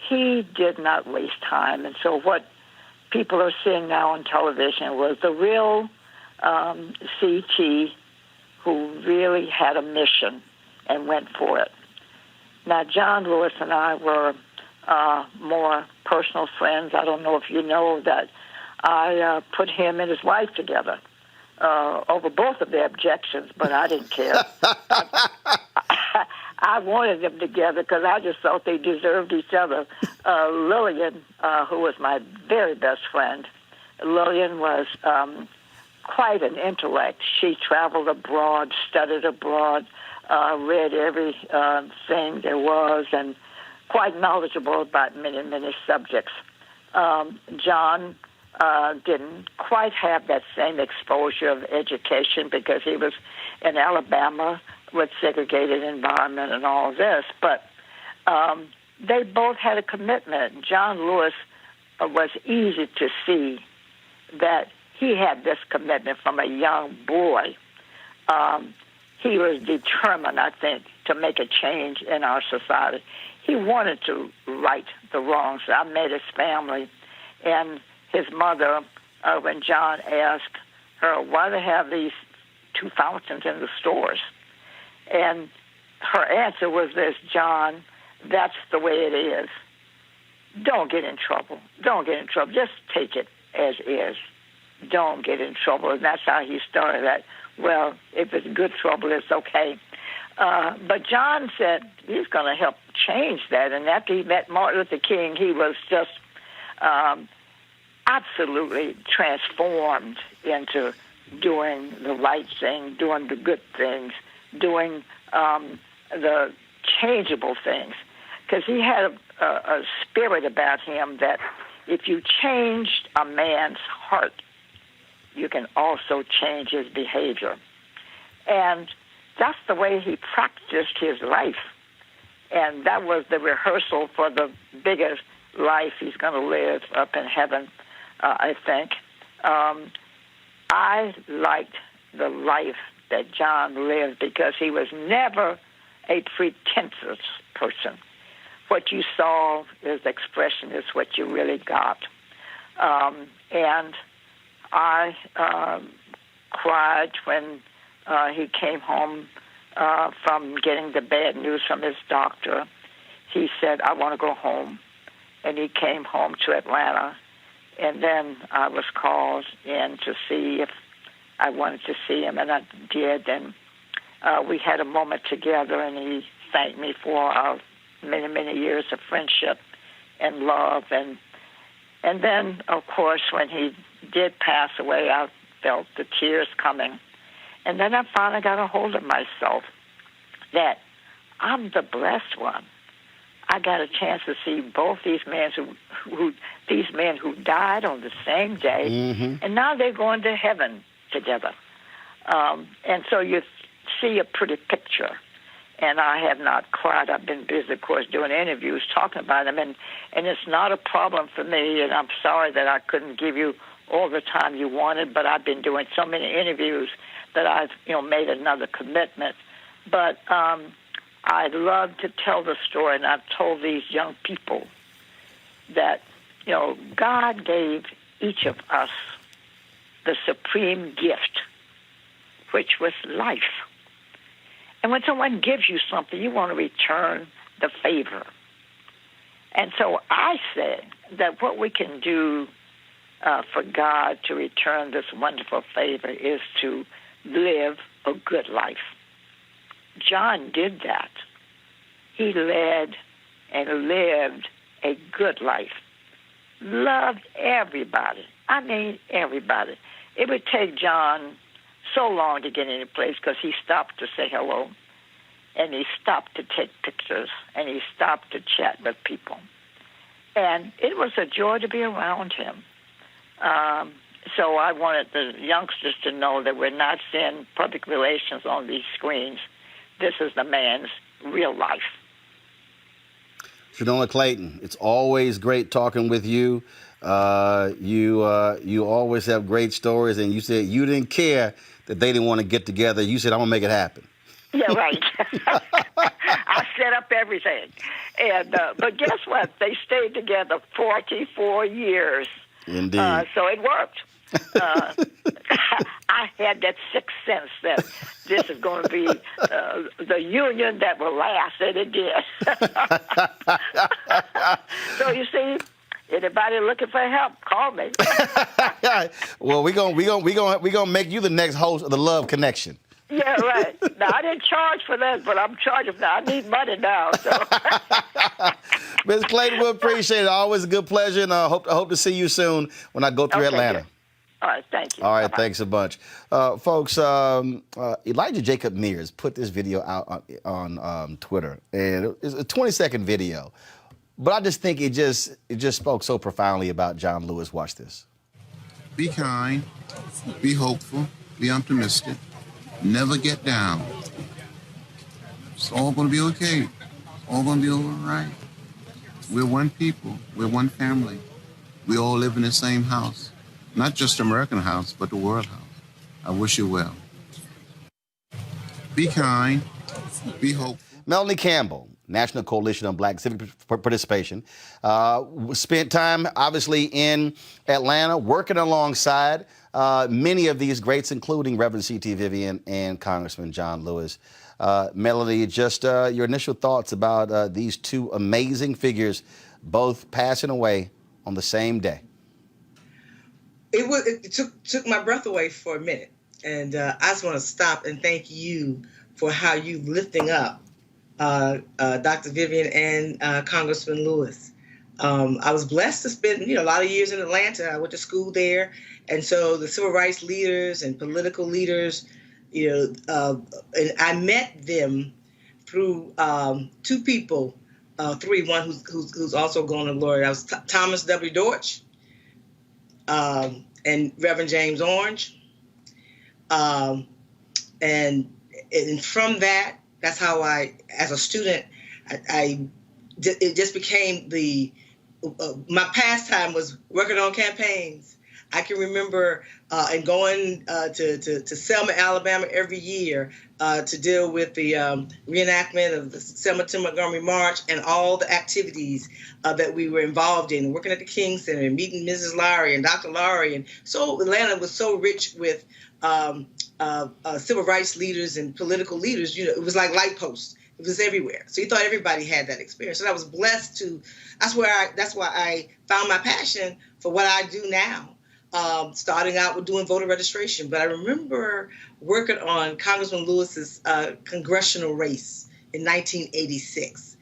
[SPEAKER 10] he did not waste time. And so what people are seeing now on television was the real CT who really had a mission and went for it. Now, John Lewis and I were more personal friends. I don't know if you know that I put him and his wife together over both of their objections, but I didn't care. I wanted them together because I just thought they deserved each other. Lillian, who was my very best friend, Lillian was quite an intellect. She traveled abroad, studied abroad, read every thing there was, and quite knowledgeable about many, many subjects. John didn't quite have that same exposure of education because he was in Alabama with segregated environment and all this, but they both had a commitment. John Lewis was easy to see that he had this commitment from a young boy. He was determined, I think, to make a change in our society. He wanted to right the wrongs. I met his family, and his mother, when John asked her, why do they have these two fountains in the stores? And her answer was this, John, that's the way it is. Don't get in trouble. Don't get in trouble. Just take it as is. Don't get in trouble. And that's how he started that. Well, if it's good trouble, it's okay. But John said he's going to help change that. And after he met Martin Luther King, he was just absolutely transformed into doing the right thing, doing the good things, doing the changeable things. Because he had a spirit about him that if you changed a man's heart, you can also change his behavior. And that's the way he practiced his life. And that was the rehearsal for the biggest life he's going to live up in heaven, I think. I liked the life that John lived because he was never a pretentious person. What you saw, his expression is what you really got. And I cried when he came home from getting the bad news from his doctor. He said, I want to go home. And he came home to Atlanta. And then I was called in to see if I wanted to see him, and I did. And we had a moment together, and he thanked me for our many, many years of friendship. and love. And then, of course, when he did pass away, I felt the tears coming. And then I finally got a hold of myself that I'm the blessed one. I got a chance to see both these men who died on the same day, and now they're going to heaven together. And so you see a pretty picture. And I have not cried. I've been busy, of course, doing interviews, talking about them, and it's not a problem for me. And I'm sorry that I couldn't give you all the time you wanted, but I've been doing so many interviews that I've, made another commitment. But I love to tell the story, and I've told these young people that, God gave each of us the supreme gift, which was life. And when someone gives you something, you want to return the favor. And so I say that what we can do for God to return this wonderful favor is to live a good life. John did that. He led and lived a good life. Loved everybody. I mean, everybody. It would take John so long to get any place because he stopped to say hello, and he stopped to take pictures, and he stopped to chat with people. And it was a joy to be around him. So I wanted the youngsters to know that we're not seeing public relations on these screens. This is the man's real life.
[SPEAKER 1] Xernona Clayton, it's always great talking with you. You always have great stories, and you said you didn't care that they didn't want to get together. You said, I'm going to make it happen.
[SPEAKER 10] Yeah, right. I set up everything. And but guess what? They stayed together 44 years.
[SPEAKER 1] Indeed.
[SPEAKER 10] So it worked. I had that sixth sense that this is going to be the union that will last, and it did. So you see, anybody looking for help, call me.
[SPEAKER 1] Well, we gonna make you the next host of the Love Connection.
[SPEAKER 10] Yeah, right. Now, I didn't charge for that, but I'm charging now. I need money now. So.
[SPEAKER 1] Ms. Clayton, we appreciate it. Always a good pleasure, and I hope to see you soon when I go through Atlanta.
[SPEAKER 10] Good. All right, thank you.
[SPEAKER 1] All right,
[SPEAKER 10] Bye-bye.
[SPEAKER 1] Thanks a bunch. Folks, Elijah Jacob Mears put this video out on Twitter, and it's a 20-second video. But I just think it just spoke so profoundly about John Lewis. Watch this.
[SPEAKER 11] Be kind, be hopeful, be optimistic, never get down. It's all going to be okay. All going to be all right. We're one people. We're one family. We all live in the same house. Not just the American house, but the world house. I wish you well. Be kind, be hopeful.
[SPEAKER 1] Melanie Campbell, National Coalition on Black Civic Participation, spent time, obviously, in Atlanta, working alongside many of these greats, including Reverend C.T. Vivian and Congressman John Lewis. Melanie, just your initial thoughts about these two amazing figures, both passing away on the same day.
[SPEAKER 12] It took my breath away for a minute. And I just want to stop and thank you for how you lifting up Dr. Vivian and Congressman Lewis. I was blessed to spend, a lot of years in Atlanta. I went to school there. And so the civil rights leaders and political leaders, and I met them through two people, one who's also going to Lord. I was Thomas W. Dortch and Reverend James Orange. And from that's how as a student, it just became my pastime was working on campaigns. I can remember and going to Selma, Alabama every year to deal with the reenactment of the Selma to Montgomery March and all the activities that we were involved in, working at the King Center and meeting Mrs. Lowry and Dr. Lowry. And so Atlanta was so rich with civil rights leaders and political leaders. It was like light posts. It was everywhere. So you thought everybody had that experience. And I was blessed to, that's why I found my passion for what I do now. Starting out with doing voter registration. But I remember working on Congressman Lewis's congressional race in 1986.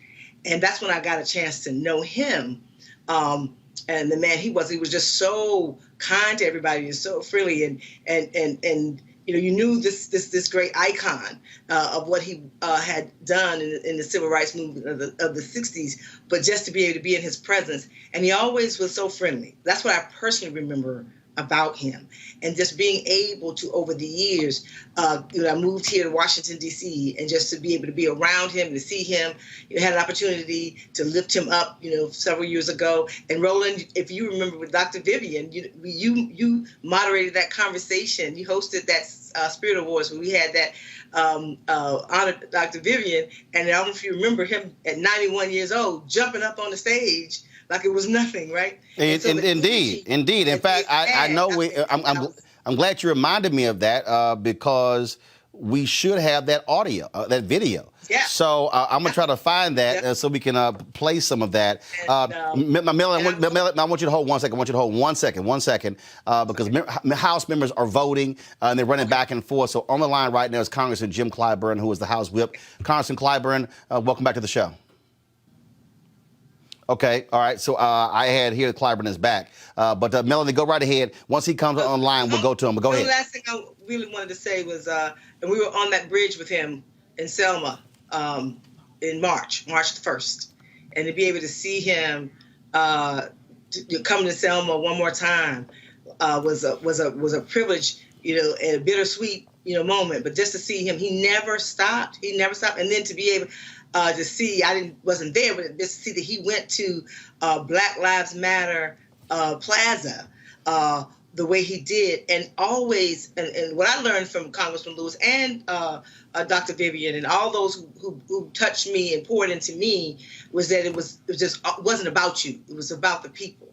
[SPEAKER 12] And that's when I got a chance to know him And the man he was just so kind to everybody and so friendly, and you knew this great icon of what he had done in the civil rights movement of the 60s, but just to be able to be in his presence. And he always was so friendly. That's what I personally remember about him. And just being able to, over the years, I moved here to Washington, D.C., and just to be able to be around him, to see him, had an opportunity to lift him up, several years ago. And Roland, if you remember with Dr. Vivian, you moderated that conversation. You hosted that Spirit Awards when we had that honored Dr. Vivian. And I don't know if you remember him at 91 years old, jumping up on the stage like it was nothing, right?
[SPEAKER 1] Indeed. In fact, I know I'm glad you reminded me of that because we should have that audio, that video.
[SPEAKER 12] Yeah.
[SPEAKER 1] So I'm gonna try to find that so we can play some of that. Melanie, I want you to hold 1 second. I want you to hold 1 second, because House members are voting and they're running back and forth. So on the line right now is Congressman Jim Clyburn, who is the House Whip. Congressman Clyburn, welcome back to the show. Okay, all right. So I had here Clyburn is back. But Melanie, go right ahead. Once he comes online, we'll go to him. But go ahead.
[SPEAKER 12] The last thing I really wanted to say was, and we were on that bridge with him in Selma in March the 1st. And to be able to see him come to Selma one more time was a privilege, and a bittersweet, moment. But just to see him, he never stopped. And then to be able to see, wasn't there, but just to see that he went to Black Lives Matter Plaza the way he did, and always, and what I learned from Congressman Lewis and Dr. Vivian and all those who touched me and poured into me was that it wasn't about you, it was about the people.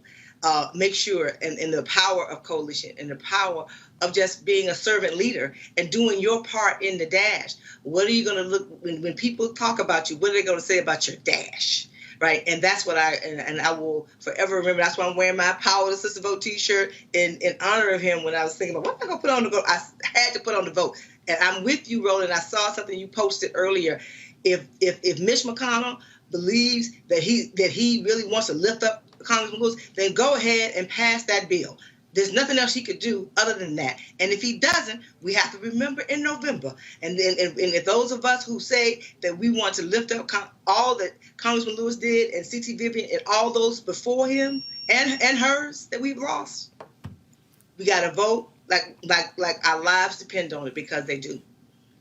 [SPEAKER 12] Make sure, and the power of coalition and the power of just being a servant leader and doing your part in the dash. What are you going to look, when people talk about you, what are they going to say about your dash? Right. And that's what I will forever remember. That's why I'm wearing my Power to Sister Vote t-shirt in honor of him. When I was thinking about what am I going to put on the vote, I had to put on the vote. And I'm with you, Roland. I saw something you posted earlier. If Mitch McConnell believes that he really wants to lift up Congressman Lewis, then go ahead and pass that bill. There's nothing else he could do other than that. And if he doesn't, we have to remember in November. And then, and if those of us who say that we want to lift up all that Congressman Lewis did and C.T. Vivian and all those before him and hers that we've lost, we got to vote like our lives depend on it, because they do.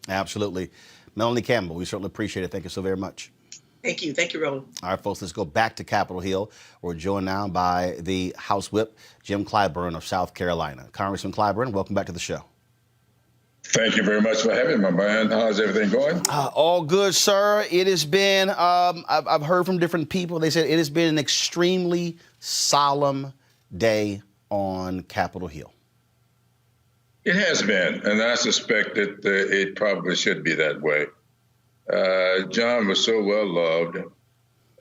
[SPEAKER 12] Absolutely.
[SPEAKER 1] Melanie Campbell, we certainly appreciate it. Thank you so very much.
[SPEAKER 12] Thank you. Thank you, Roland.
[SPEAKER 1] All right, folks, let's go back to Capitol Hill. We're joined now by the House Whip, Jim Clyburn of South Carolina. Congressman Clyburn, welcome back to the show.
[SPEAKER 13] Thank you very much for having me, man. How's everything going?
[SPEAKER 1] All good, sir. It has been, I've heard from different people. They said it has been an extremely solemn day on Capitol Hill.
[SPEAKER 13] It has been, and I suspect that it probably should be that way. John was so well loved.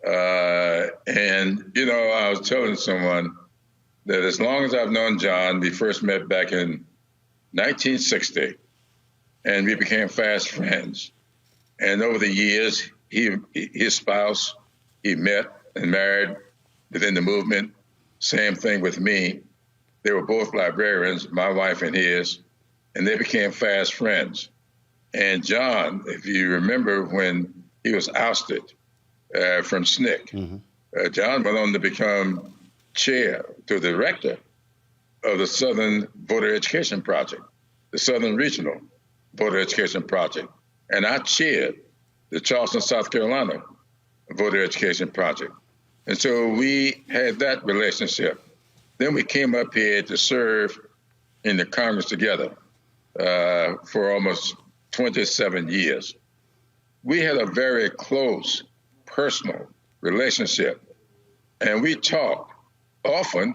[SPEAKER 13] And, I was telling someone that as long as I've known John, we first met back in 1960, and we became fast friends. And over the years, his spouse, he met and married within the movement. Same thing with me. They were both librarians, my wife and his, and they became fast friends. And John, if you remember when he was ousted from SNCC, John went on to become chair to the director of the Southern Voter Education Project, the Southern Regional Voter Education Project. And I chaired the Charleston, South Carolina Voter Education Project. And so we had that relationship. Then we came up here to serve in the Congress together for almost 27 years. We had a very close, personal relationship, and we talked often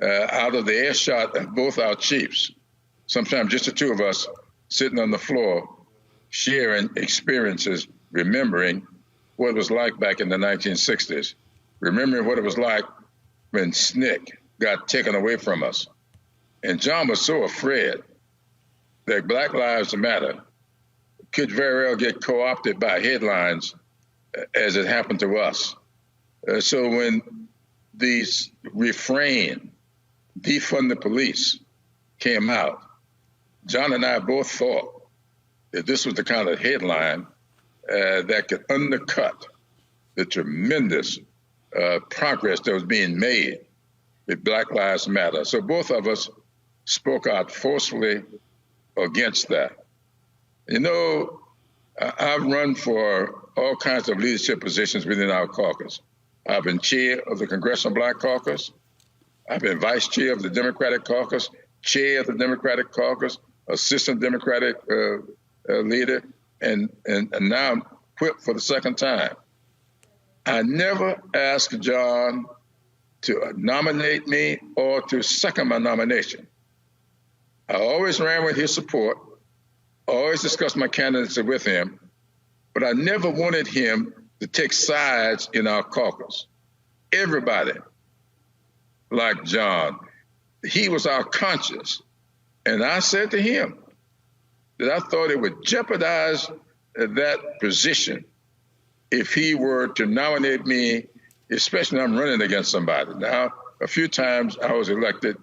[SPEAKER 13] out of the earshot of both our chiefs, sometimes just the two of us sitting on the floor, sharing experiences, remembering what it was like back in the 1960s, remembering what it was like when SNCC got taken away from us. And John was so afraid that Black Lives Matter could very well get co-opted by headlines as it happened to us. So when these refrain, defund the police, came out, John and I both thought that this was the kind of headline that could undercut the tremendous progress that was being made with Black Lives Matter. So both of us spoke out forcefully against that. You know, I've run for all kinds of leadership positions within our caucus. I've been chair of the Congressional Black Caucus. I've been vice chair of the Democratic Caucus, chair of the Democratic Caucus, assistant Democratic leader, and now I'm whip for the second time. I never asked John to nominate me or to second my nomination. I always ran with his support, always discussed my candidacy with him, but I never wanted him to take sides in our caucus. Everybody liked John. He was our conscience. And I said to him that I thought it would jeopardize that position if he were to nominate me, especially when I'm running against somebody. Now, a few times I was elected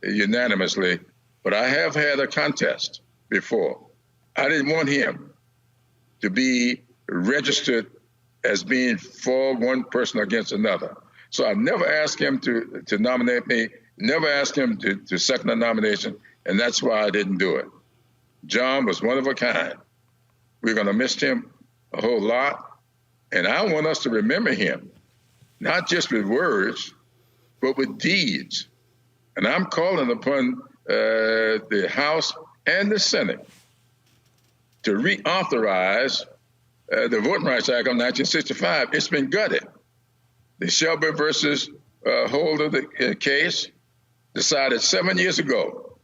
[SPEAKER 13] unanimously, but I have had a contest before. I didn't want him to be registered as being for one person against another. So I never asked him to nominate me, never asked him to second the nomination, and that's why I didn't do it. John was one of a kind. We're going to miss him a whole lot, and I want us to remember him, not just with words, but with deeds. And I'm calling upon the House and the Senate to reauthorize the Voting Rights Act of 1965. It's been gutted. The Shelby versus Holder case, decided 7 years ago,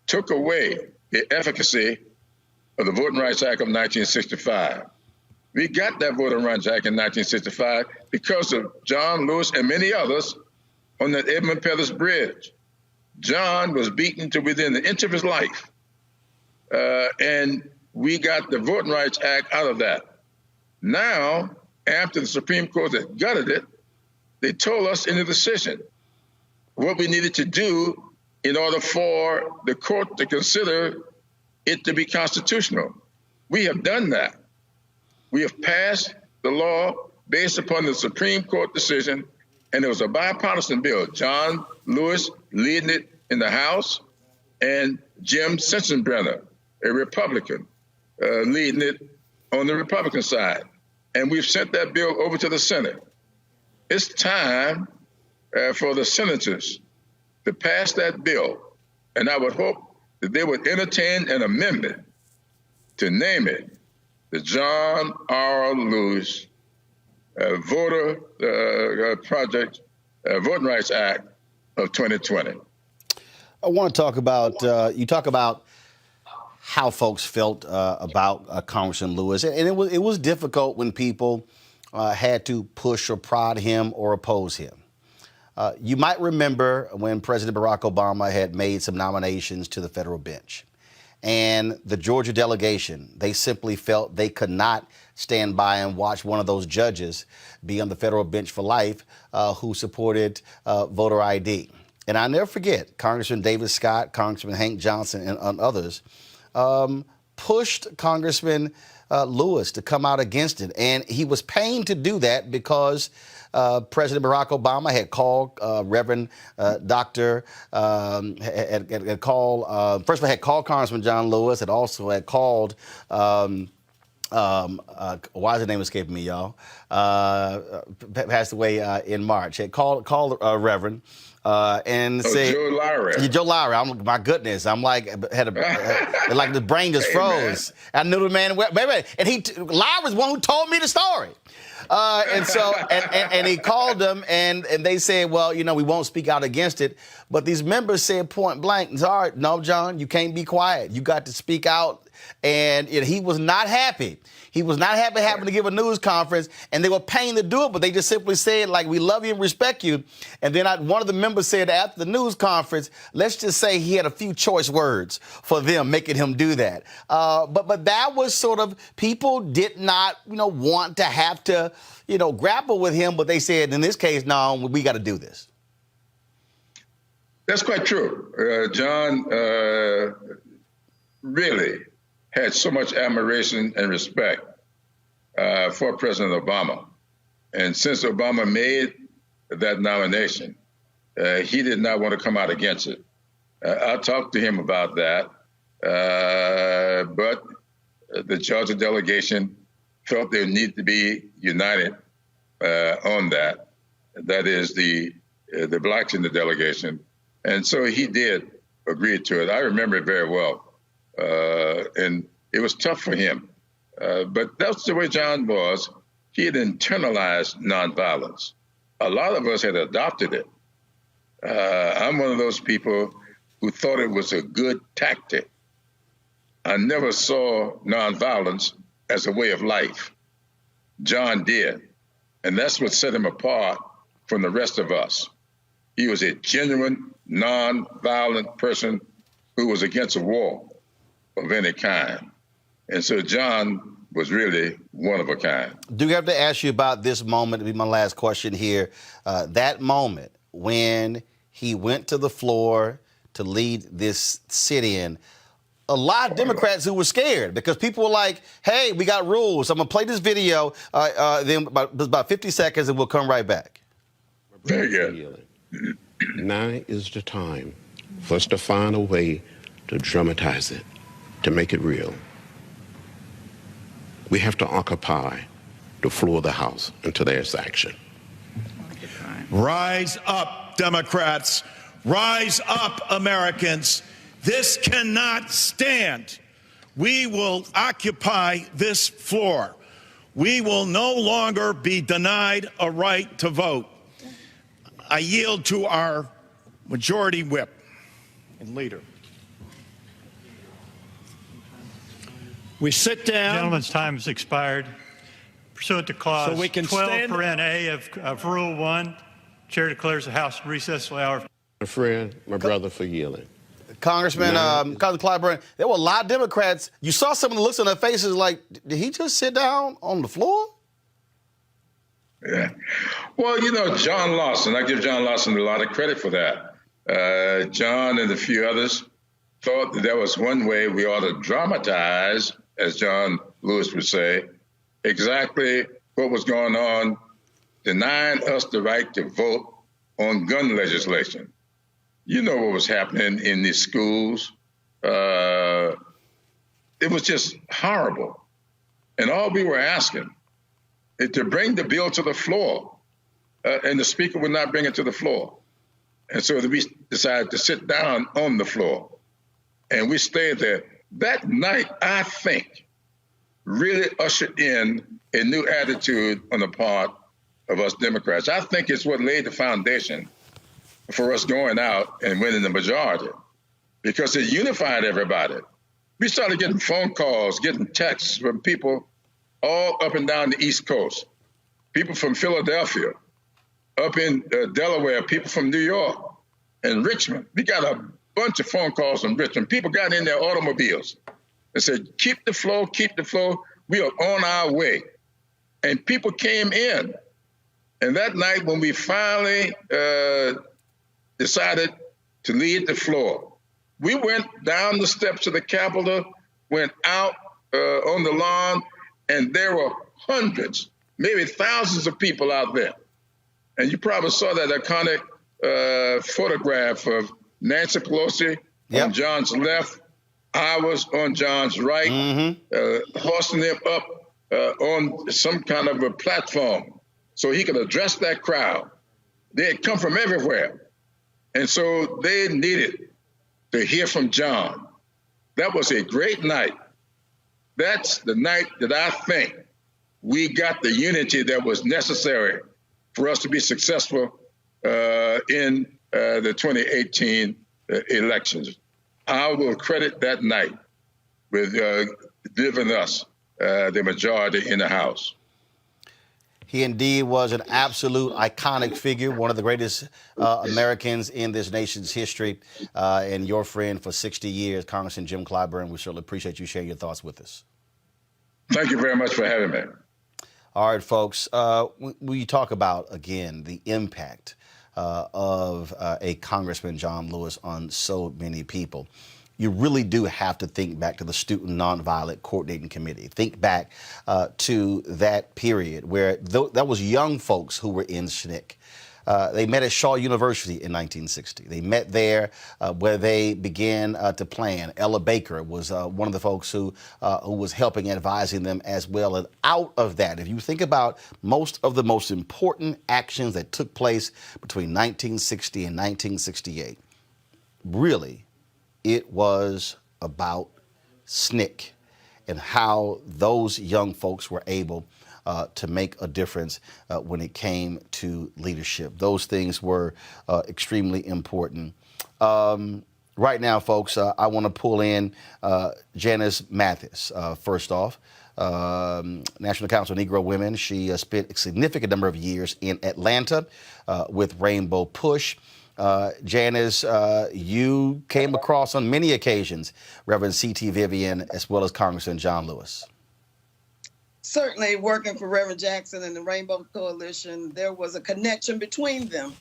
[SPEAKER 13] took away the efficacy of the Voting Rights Act of 1965. We got that Voting Rights Act in 1965 because of John Lewis and many others on that Edmund Pettus Bridge. John was beaten to within an inch of his life, and we got the Voting Rights Act out of that. Now, after the Supreme Court had gutted it, they told us in the decision what we needed to do in order for the court to consider it to be constitutional. We have done that. We have passed the law based upon the Supreme Court decision, and it was a bipartisan bill. John Lewis leading it in the House, and Jim Sensenbrenner, a Republican, leading it on the Republican side. And we've sent that bill over to the Senate. It's time for the senators to pass that bill, and I would hope that they would entertain an amendment to name it the John R. Lewis Voting Rights Act of 2020.
[SPEAKER 1] I want to talk about, you talk about how folks felt about Congressman Lewis. And it was difficult when people had to push or prod him or oppose him. You might remember when President Barack Obama had made some nominations to the federal bench. And the Georgia delegation, they simply felt they could not stand by and watch one of those judges be on the federal bench for life who supported voter ID. And I'll never forget, Congressman David Scott, Congressman Hank Johnson, and others pushed Congressman Lewis to come out against it. And he was pained to do that because President Barack Obama had called Reverend Dr. Had called, first of all, had called Congressman John Lewis, had also had called, why is the name escaping me, y'all? Passed away in March. Had called Reverend. And say,
[SPEAKER 13] Joe Lowry.
[SPEAKER 1] Joe Lowry. My goodness. I'm like, like the brain just froze. I knew the man. Baby, and Lowry's the one who told me the story. And so, and he called them, and they said, well, you know, we won't speak out against it. But these members said point blank, sorry, no, John, you can't be quiet. You got to speak out And he was not happy. He was not happy having to give a news conference, and they were paying to do it, but they just simply said, like, we love you and respect you. And then one of the members said after the news conference, let's just say he had a few choice words for them, making him do that. But that was sort of, people did not, want to have to, grapple with him, but they said, in this case, no, we got to do this.
[SPEAKER 13] That's quite true. John really had so much admiration and respect for President Obama. And since Obama made that nomination, he did not want to come out against it. I talked to him about that, but the Georgia delegation felt there needed to be united on that. That is the blacks in the delegation. And so he did agree to it. I remember it very well. And it was tough for him. But that's the way John was. He had internalized nonviolence. A lot of us had adopted it. I'm one of those people who thought it was a good tactic. I never saw nonviolence as a way of life. John did. And that's what set him apart from the rest of us. He was a genuine, nonviolent person who was against a war of any kind. And so John was really one of a kind.
[SPEAKER 1] Do you have to ask you about this moment? It'll be my last question here. That moment when he went to the floor to lead this sit-in, a lot of Democrats who were scared because people were like, hey, we got rules. I'm going to play this video, then about 50 seconds, and we'll come right back.
[SPEAKER 13] Very good.
[SPEAKER 14] Now is the time for us to find a way to dramatize it, to make it real. We have to occupy the floor of the House until there's action.
[SPEAKER 15] Rise up, Democrats. Rise up, Americans. This cannot stand. We will occupy this floor. We will no longer be denied a right to vote. I yield to our majority whip and leader. We sit down.
[SPEAKER 16] Gentleman's time has expired. Pursuant to clause
[SPEAKER 15] So we can
[SPEAKER 16] 12
[SPEAKER 15] stand-
[SPEAKER 16] for NA of Rule 1, Chair declares the House in recess till the hour.
[SPEAKER 14] My friend, my brother, for yielding.
[SPEAKER 1] Congressman Clyburn, there were a lot of Democrats. You saw some of the looks on their faces like, did he just sit down on the floor?
[SPEAKER 13] Yeah. Well, John Lawson, I give John Lawson a lot of credit for that. John and a few others thought that there was one way we ought to dramatize, as John Lewis would say, exactly what was going on, denying us the right to vote on gun legislation. You know what was happening in these schools. It was just horrible. And all we were asking is to bring the bill to the floor, and the speaker would not bring it to the floor. And so we decided to sit down on the floor, and we stayed there. That night, I think, really ushered in a new attitude on the part of us Democrats. I think it's what laid the foundation for us going out and winning the majority, because it unified everybody. We started getting phone calls, getting texts from people all up and down the East Coast, people from Philadelphia, up in Delaware, people from New York and Richmond. We got a bunch of phone calls from Richmond. People got in their automobiles and said, keep the flow, keep the flow. We are on our way. And people came in. And that night when we finally decided to lead the floor, we went down the steps of the Capitol, went out on the lawn, and there were hundreds, maybe thousands of people out there. And you probably saw that iconic photograph of Nancy Pelosi on John's left, I was on John's right, hoisting him up on some kind of a platform so he could address that crowd. They had come from everywhere. And so they needed to hear from John. That was a great night. That's the night that I think we got the unity that was necessary for us to be successful in the 2018 elections. I will credit that night with giving us the majority in the House.
[SPEAKER 1] He indeed was an absolute iconic figure, one of the greatest Americans in this nation's history, and your friend for 60 years, Congressman Jim Clyburn. We certainly appreciate you sharing your thoughts with us.
[SPEAKER 13] Thank you very much for having me.
[SPEAKER 1] All right, folks, we talk about, again, the impact of a Congressman John Lewis on so many people. You really do have to think back to the Student Nonviolent Coordinating Committee. Think back to that period where that was young folks who were in SNCC. They met at Shaw University in 1960. They met there where they began to plan. Ella Baker was one of the folks who was helping, advising them as well. And out of that, if you think about most of the most important actions that took place between 1960 and 1968, really, it was about SNCC and how those young folks were able to make a difference when it came to leadership. Those things were extremely important. Right now, folks, I want to pull in Janice Mathis. First off, National Council of Negro Women. She spent a significant number of years in Atlanta with Rainbow Push. Janice, you came across on many occasions Reverend C.T. Vivian as well as Congressman John Lewis.
[SPEAKER 17] Certainly, working for Reverend Jackson and the Rainbow Coalition, there was a connection between them.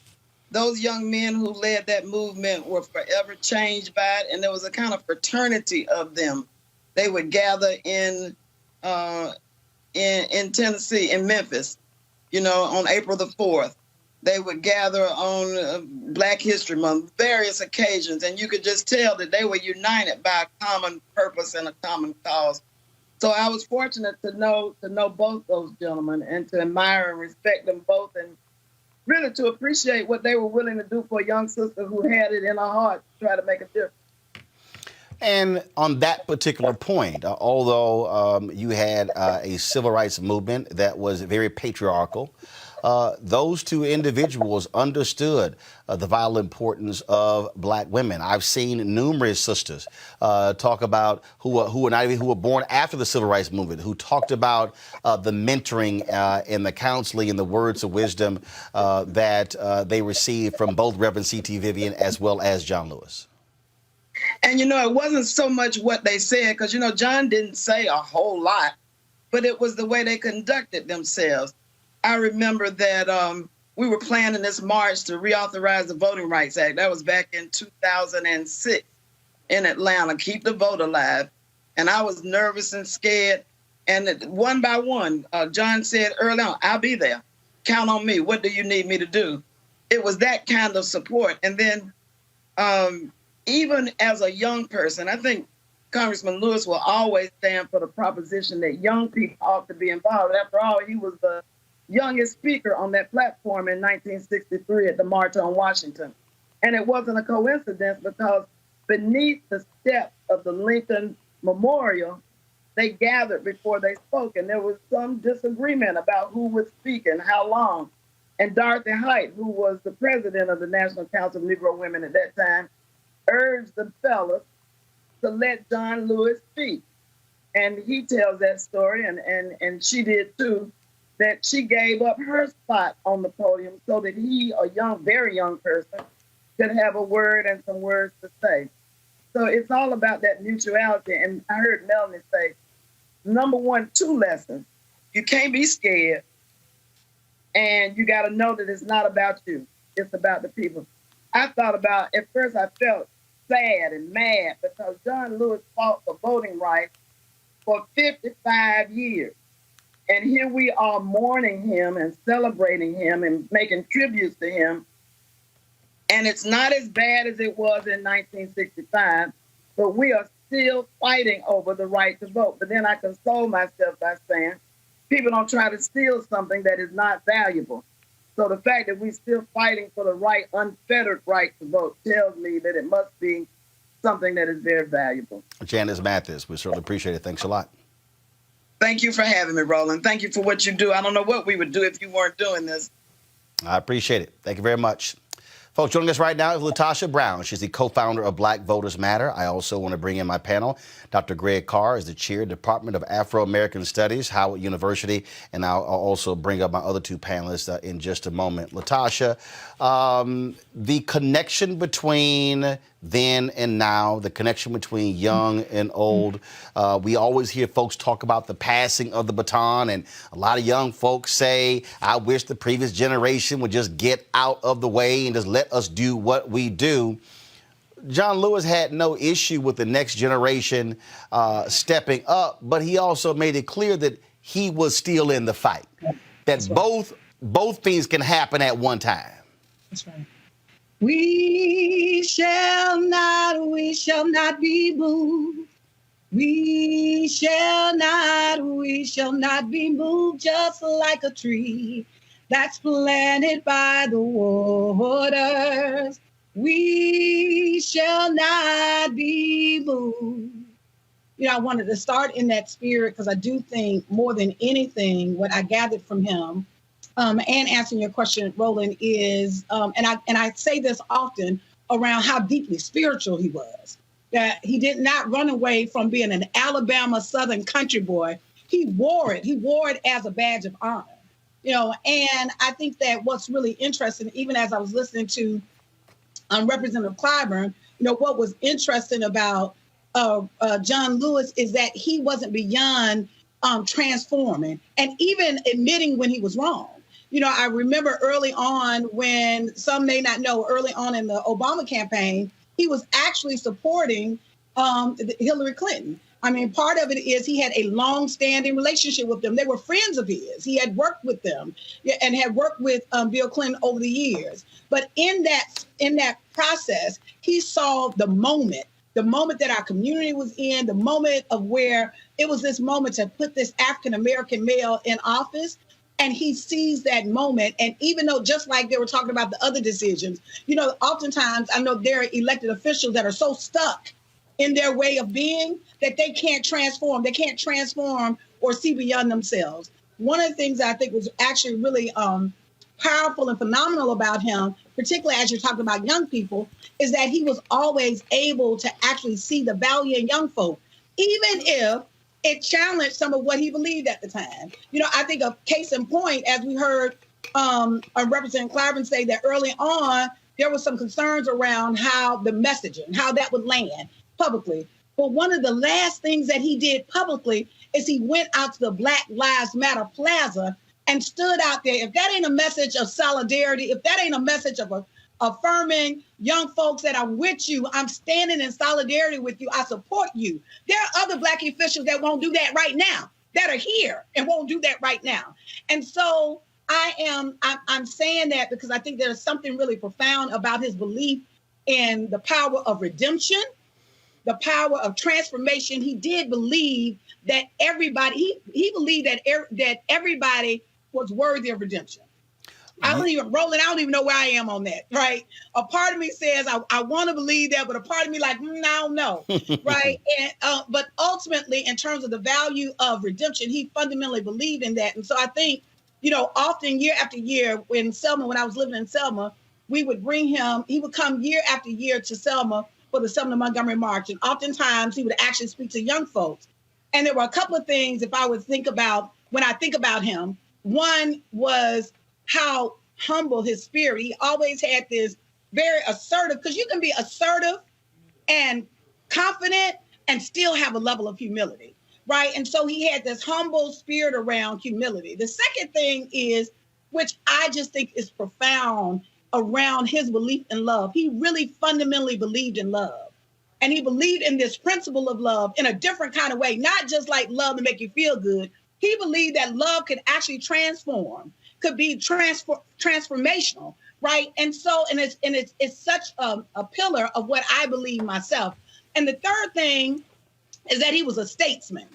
[SPEAKER 17] Those young men who led that movement were forever changed by it, and there was a kind of fraternity of them. They would gather in Tennessee, in Memphis, on April the 4th. They would gather on Black History Month, various occasions, and you could just tell that they were united by a common purpose and a common cause. So I was fortunate to know both those gentlemen and to admire and respect them both, and really to appreciate what they were willing to do for a young sister who had it in her heart to try to make a difference.
[SPEAKER 1] And on that particular point, although you had a civil rights movement that was very patriarchal, those two individuals understood the vital importance of Black women. I've seen numerous sisters talk about who were born after the civil rights movement, who talked about the mentoring and the counseling and the words of wisdom that they received from both Reverend C.T. Vivian as well as John Lewis.
[SPEAKER 17] And, it wasn't so much what they said, because, John didn't say a whole lot, but it was the way they conducted themselves. I remember that we were planning this march to reauthorize the Voting Rights Act. That was back in 2006 in Atlanta, keep the vote alive. And I was nervous and scared. And one by one, John said early on, I'll be there. Count on me. What do you need me to do? It was that kind of support. And then even as a young person, I think Congressman Lewis will always stand for the proposition that young people ought to be involved. After all, he was the youngest speaker on that platform in 1963 at the March on Washington. And it wasn't a coincidence, because beneath the steps of the Lincoln Memorial, they gathered before they spoke, and there was some disagreement about who would speak and how long. And Dorothy Height, who was the president of the National Council of Negro Women at that time, urged the fellas to let John Lewis speak. And he tells that story, and she did too, that she gave up her spot on the podium so that he, a young, very young person, could have a word and some words to say. So it's all about that mutuality. And I heard Melanie say, number one, 2 lessons. You can't be scared, and you got to know that it's not about you. It's about the people. I thought about, at first I felt sad and mad because John Lewis fought for voting rights for 55 years. And here we are mourning him and celebrating him and making tributes to him. And it's not as bad as it was in 1965, but we are still fighting over the right to vote. But then I console myself by saying, people don't try to steal something that is not valuable. So the fact that we're still fighting for the right, unfettered right to vote tells me that it must be something that is very valuable.
[SPEAKER 1] Janice Mathis, we certainly appreciate it. Thanks a lot.
[SPEAKER 17] Thank you for having me, Roland. Thank you for what you do. I don't know what we would do if you weren't doing this.
[SPEAKER 1] I appreciate it. Thank you very much. Folks, joining us right now is LaTosha Brown. She's the co-founder of Black Voters Matter. I also want to bring in my panel. Dr. Greg Carr is the chair of the Department of Afro-American Studies, Howard University. And I'll also bring up my other two panelists in just a moment. LaTosha, the connection between then and now, the connection between young and old. We always hear folks talk about the passing of the baton, and a lot of young folks say, I wish the previous generation would just get out of the way and just let us do what we do. John Lewis had no issue with the next generation stepping up, but he also made it clear that he was still in the fight, that both things can happen at one time.
[SPEAKER 18] That's right. We shall not be moved. We shall not be moved, just like a tree that's planted by the waters. We shall not be moved. You know, I wanted to start in that spirit because I do think more than anything, what I gathered from him, and answering your question, Roland, is, and I say this often around how deeply spiritual he was, that he did not run away from being an Alabama Southern country boy. He wore it. He wore it as a badge of honor, you know, and I think that what's really interesting, even as I was listening to Representative Clyburn, you know, what was interesting about John Lewis is that he wasn't beyond transforming and even admitting when he was wrong. You know, I remember early on when some may not know, early on in the Obama campaign, he was actually supporting Hillary Clinton. I mean, part of it is he had a long-standing relationship with them. They were friends of his. He had worked with them and had worked with Bill Clinton over the years. But in that process, he saw the moment that our community was in, the moment of where it was this moment to put this African-American male in office. And he sees that moment. And even though, just like they were talking about the other decisions, you know, oftentimes I know there are elected officials that are so stuck in their way of being that they can't transform. They can't transform or see beyond themselves. One of the things I think was actually really powerful and phenomenal about him, particularly as you're talking about young people, is that he was always able to actually see the value in young folk, even if it challenged some of what he believed at the time. You know, I think a case in point, as we heard Representative Clyburn say that early on, there was some concerns around how the messaging, how that would land publicly. But one of the last things that he did publicly is he went out to the Black Lives Matter Plaza and stood out there. If that ain't a message of solidarity, if that ain't a message of affirming young folks that I'm with you, I'm standing in solidarity with you, I support you. There are other Black officials that won't do that right now, that are here and won't do that right now. And so I'm saying that because I think there's something really profound about his belief in the power of redemption, the power of transformation. He did believe that everybody, he believed that everybody was worthy of redemption. Roland, I don't even know where I am on that, right? A part of me says I want to believe that, but a part of me like, I don't know, right? And but ultimately, in terms of the value of redemption, he fundamentally believed in that. And so I think, you know, often year after year in Selma, when I was living in Selma, we would bring him, he would come year after year to Selma for the Selma to Montgomery March. And oftentimes he would actually speak to young folks. And there were a couple of things, if I would think about, when I think about him, one was how humble his spirit. He always had this very assertive, because you can be assertive and confident and still have a level of humility, right? And so he had this humble spirit around humility. The second thing is, which I just think is profound around his belief in love. He really fundamentally believed in love. And he believed in this principle of love in a different kind of way, not just like love to make you feel good. He believed that love could actually transform, could be transformational, right? And so, and it's such a pillar of what I believe myself. And the third thing is that he was a statesman.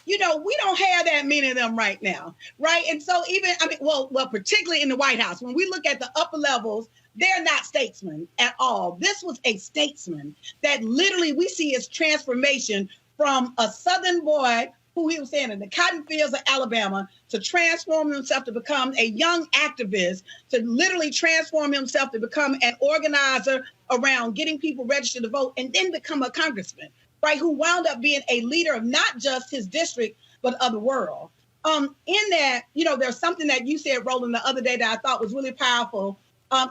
[SPEAKER 18] You know, we don't have that many of them right now, right? And so even, I mean, well, particularly in the White House, when we look at the upper levels, they're not statesmen at all. This was a statesman that literally we see his transformation from a Southern boy who he was saying in the cotton fields of Alabama to transform himself to become a young activist, to literally transform himself to become an organizer around getting people registered to vote, and then become a congressman, right? Who wound up being a leader of not just his district, but of the world. In that, there's something that you said, Roland, the other day that I thought was really powerful.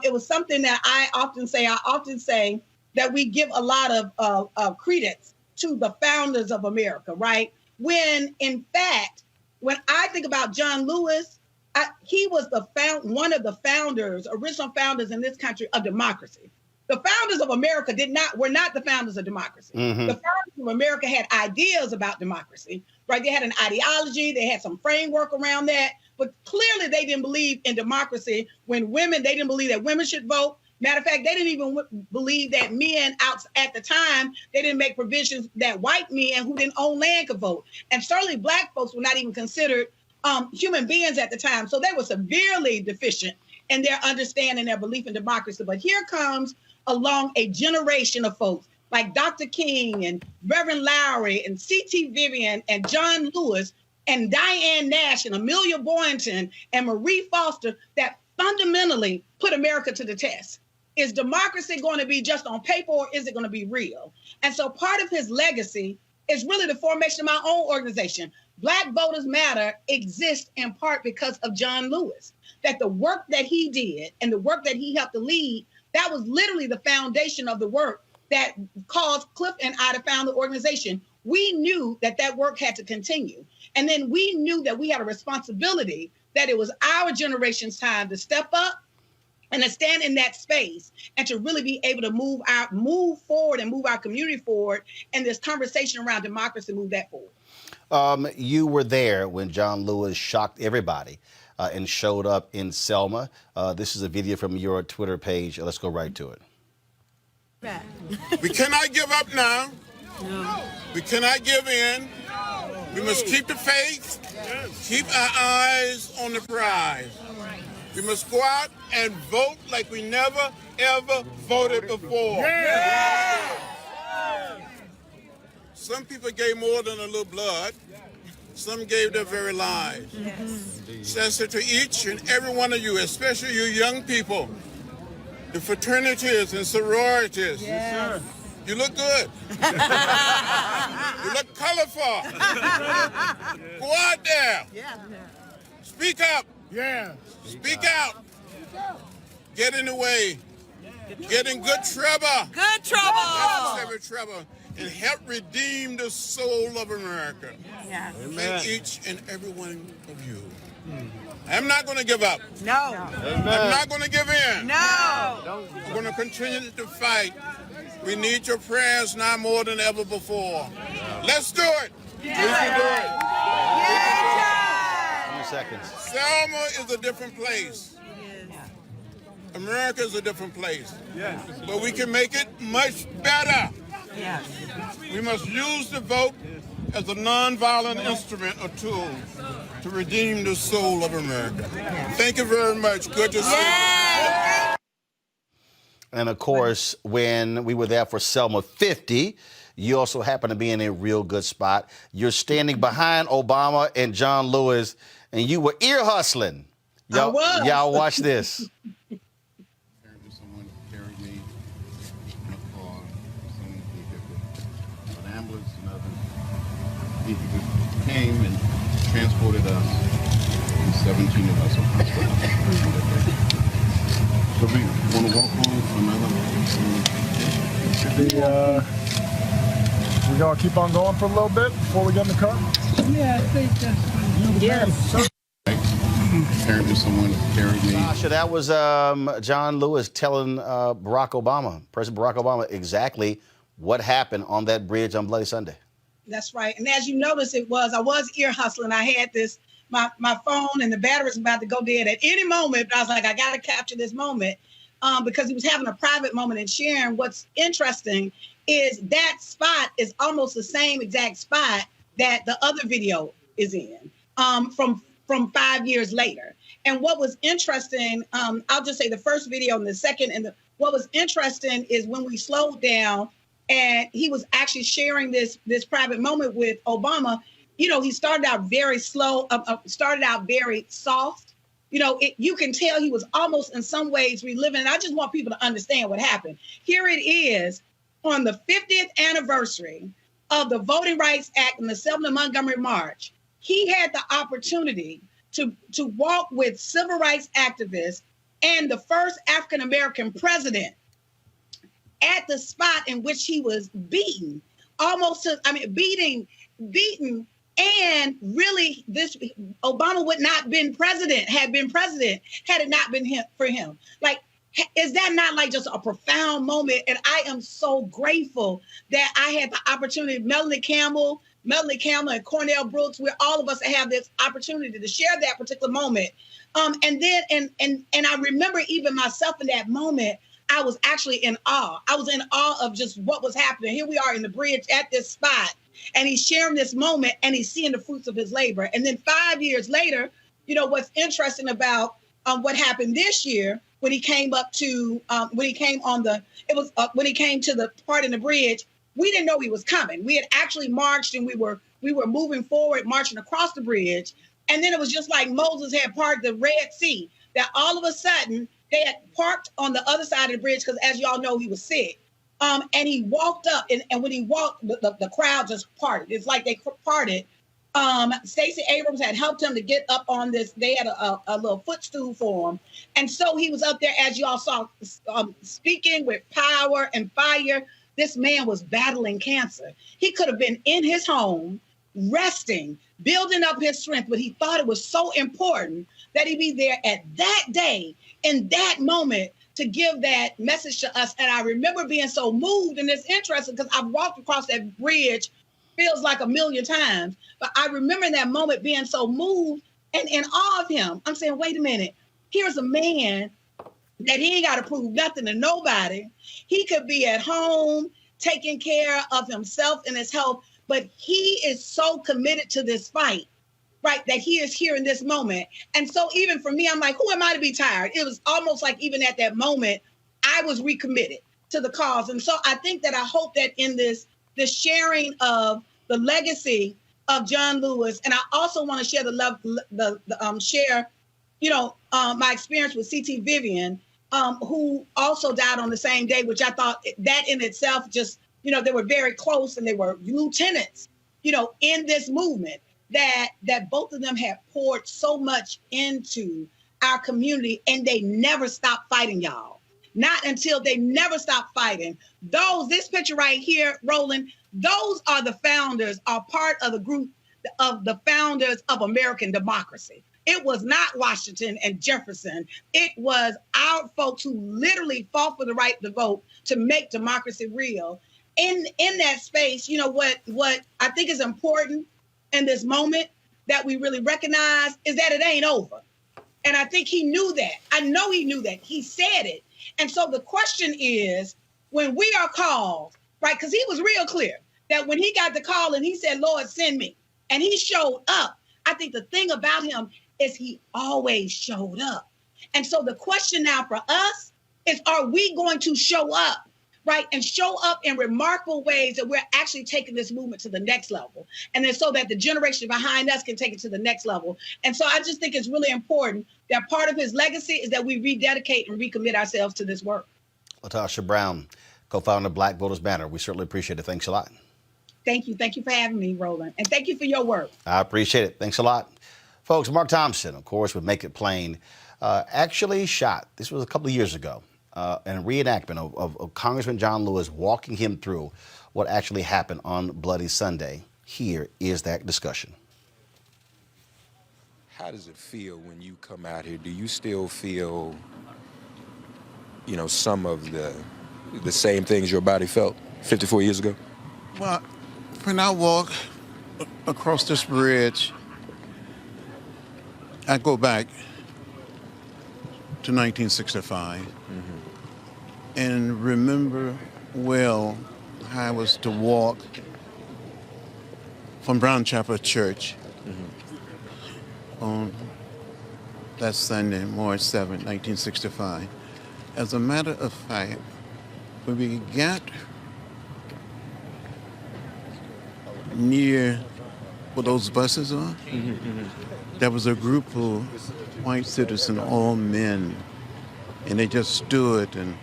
[SPEAKER 18] It was something that I often say that we give a lot of credence to the founders of America, right? When, in fact, when I think about John Lewis, he was one of the original founders in this country of democracy. The founders of America were not the founders of democracy. Mm-hmm. The founders of America had ideas about democracy, right? They had an ideology, they had some framework around that, but clearly they didn't believe in democracy they didn't believe that women should vote. Matter of fact, they didn't even believe that men at the time, they didn't make provisions that white men who didn't own land could vote. And certainly black folks were not even considered human beings at the time. So they were severely deficient in their understanding, their belief in democracy. But here comes along a generation of folks like Dr. King and Reverend Lowry and C.T. Vivian and John Lewis and Diane Nash and Amelia Boynton and Marie Foster that fundamentally put America to the test. Is democracy going to be just on paper, or is it going to be real? And so part of his legacy is really the formation of my own organization. Black Voters Matter exists in part because of John Lewis, that the work that he did and the work that he helped to lead, that was literally the foundation of the work that caused Cliff and I to found the organization. We knew that work had to continue. And then we knew that we had a responsibility, that it was our generation's time to step up and to stand in that space and to really be able to move forward and move our community forward, and this conversation around democracy, move that forward.
[SPEAKER 1] You were there when John Lewis shocked everybody and showed up in Selma. This is a video from your Twitter page. Let's go right to it.
[SPEAKER 19] We cannot give up now. No. We cannot give in. We must keep the faith, keep our eyes on the prize. We must go out and vote like we never, ever voted before. Yeah. Some people gave more than a little blood. Some gave their very lives. Yes. So I say to each and every one of you, especially you young people, the fraternities and sororities, yes. You look good. You look colorful. Go out there. Yeah. Speak up. Yeah. Speak out. Get in the way. Get in good trouble. Good trouble. Every trouble. And help redeem the soul of America. Yeah. Thank each and every one of you. I'm not going to give up. No. I'm not going to give in. No. I'm going to continue to fight. We need your prayers now more than ever before. Let's do it. Yeah. We can do it. Yeah.
[SPEAKER 1] Seconds.
[SPEAKER 19] Selma is a different place. America is a different place. Yes. But we can make it much better. Yes. We must use the vote as a nonviolent instrument or tool to redeem the soul of America. Thank you very much. Good to see you.
[SPEAKER 1] And of course, when we were there for Selma 50, you also happen to be in a real good spot. You're standing behind Obama and John Lewis, and you were ear hustling. Y'all watch this.
[SPEAKER 11] Apparently someone carried me in a car, an ambulance and other vehicles came and transported us, and 17 of us are hospitalized. So we want to walk on another.
[SPEAKER 20] We gonna keep on going for a little bit before we get in the car?
[SPEAKER 18] Yeah, I think that's fine. Yes.
[SPEAKER 11] Apparently someone carried me.
[SPEAKER 1] Sasha, that was John Lewis telling President Barack Obama, exactly what happened on that bridge on Bloody Sunday.
[SPEAKER 18] That's right. And as you notice, I was ear hustling. I had my phone and the battery was about to go dead at any moment, but I was like, I got to capture this moment because he was having a private moment and sharing. What's interesting is that spot is almost the same exact spot that the other video is in from 5 years later. And what was interesting, I'll just say the first video and the second, what was interesting is when we slowed down and he was actually sharing this private moment with Obama, he started out very slow, started out very soft. You can tell he was almost in some ways reliving. And I just want people to understand what happened. Here it is on the 50th anniversary of the Voting Rights Act and the Selma Montgomery March. He had the opportunity to walk with civil rights activists and the first African-American president at the spot in which he was beaten, beaten, and really Obama would not have been president had it not been for him. Like, is that not like just a profound moment? And I am so grateful that I had the opportunity, Melanie Campbell and Cornell Brooks, where all of us have this opportunity to share that particular moment. And I remember even myself in that moment, I was actually in awe. I was in awe of just what was happening. Here we are in the bridge at this spot, and he's sharing this moment, and he's seeing the fruits of his labor. And then 5 years later, what's interesting about what happened this year when he came up to when he came to the part in the bridge, we didn't know he was coming. We had actually marched, and we were moving forward, marching across the bridge, and then it was just like Moses had parted the Red Sea. That all of a sudden they had parked on the other side of the bridge because, as y'all know, he was sick. And he walked up, and when he walked, the crowd just parted. It's like they parted. Stacey Abrams had helped him to get up on this. They had a little footstool for him. And so he was up there, as you all saw, speaking with power and fire. This man was battling cancer. He could have been in his home, resting, building up his strength, but he thought it was so important that he be there at that day, in that moment, to give that message to us. And I remember being so moved, and it's interesting because I've walked across that bridge, feels like a million times, but I remember in that moment being so moved and in awe of him. I'm saying, wait a minute, here's a man that he ain't got to prove nothing to nobody. He could be at home taking care of himself and his health, but he is so committed to this fight, right, that he is here in this moment. And so even for me, I'm like, who am I to be tired? It was almost like even at that moment, I was recommitted to the cause. And so I think that I hope that in this sharing of the legacy of John Lewis, and I also want to share my experience with C.T. Vivian, who also died on the same day, which I thought that in itself just, they were very close, and they were lieutenants, in this movement that both of them had poured so much into our community, and they never stopped fighting, y'all. Not until they never stopped fighting. This picture right here, Roland, those are the founders, are part of the group of the founders of American democracy. It was not Washington and Jefferson. It was our folks who literally fought for the right to vote to make democracy real. In that space, what I think is important in this moment that we really recognize is that it ain't over. And I think he knew that. I know he knew that. He said it. And so the question is, when we are called, right, because he was real clear that when he got the call and he said, Lord, send me, and he showed up, I think the thing about him is he always showed up. And so the question now for us is, are we going to show up, right, and show up in remarkable ways that we're actually taking this movement to the next level, and then so that the generation behind us can take it to the next level. And so I just think it's really important that part of his legacy is that we rededicate and recommit ourselves to this work.
[SPEAKER 1] Latasha Brown, co-founder of Black Voters Matter. We certainly appreciate it. Thanks a lot.
[SPEAKER 18] Thank you. Thank you for having me, Roland. And thank you for your work.
[SPEAKER 1] I appreciate it. Thanks a lot. Folks, Mark Thompson, of course, would Make It Plain, actually shot, this was a couple of years ago, and a reenactment of Congressman John Lewis walking him through what actually happened on Bloody Sunday. Here is that discussion.
[SPEAKER 21] How does it feel when you come out here? Do you still feel, some of the same things your body felt 54 years ago?
[SPEAKER 11] Well, when I walk across this bridge, I go back to 1965 and remember well how I was to walk from Brown Chapel Church on that Sunday, March 7, 1965. As a matter of fact, when we got near where those buses are, there was a group of white citizens, all men, and they just stood and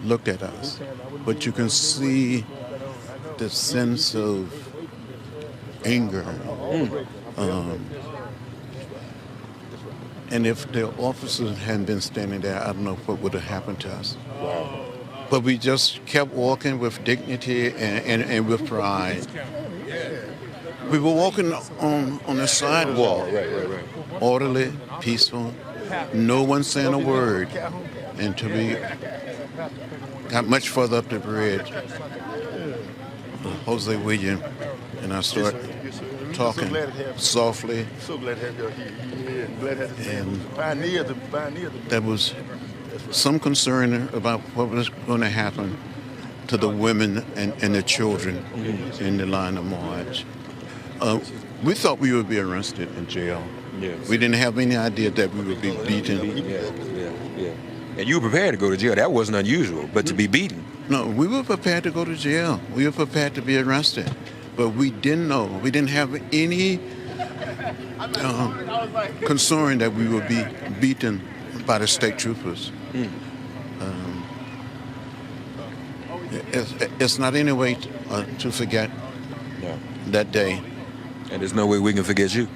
[SPEAKER 11] looked at us. But you can see the sense of anger. And if the officers hadn't been standing there, I don't know what would have happened to us.
[SPEAKER 21] Wow.
[SPEAKER 11] But we just kept walking with dignity and with pride. We were walking on the sidewalk, orderly, peaceful, no one saying a word until we got much further up the bridge. Jose William and I started talking softly, and there was some concern about what was going to happen to the women and the children in the line of march. We thought we would be arrested in jail. Yes. We didn't have any idea that we would be beaten.
[SPEAKER 21] Yeah. And you were prepared to go to jail. That wasn't unusual, but to be beaten.
[SPEAKER 11] No, we were prepared to go to jail. We were prepared to be arrested. But we didn't know. We didn't have any concern that we would be beaten by the state troopers. It's not any way to forget that day.
[SPEAKER 21] And there's no way we can forget you.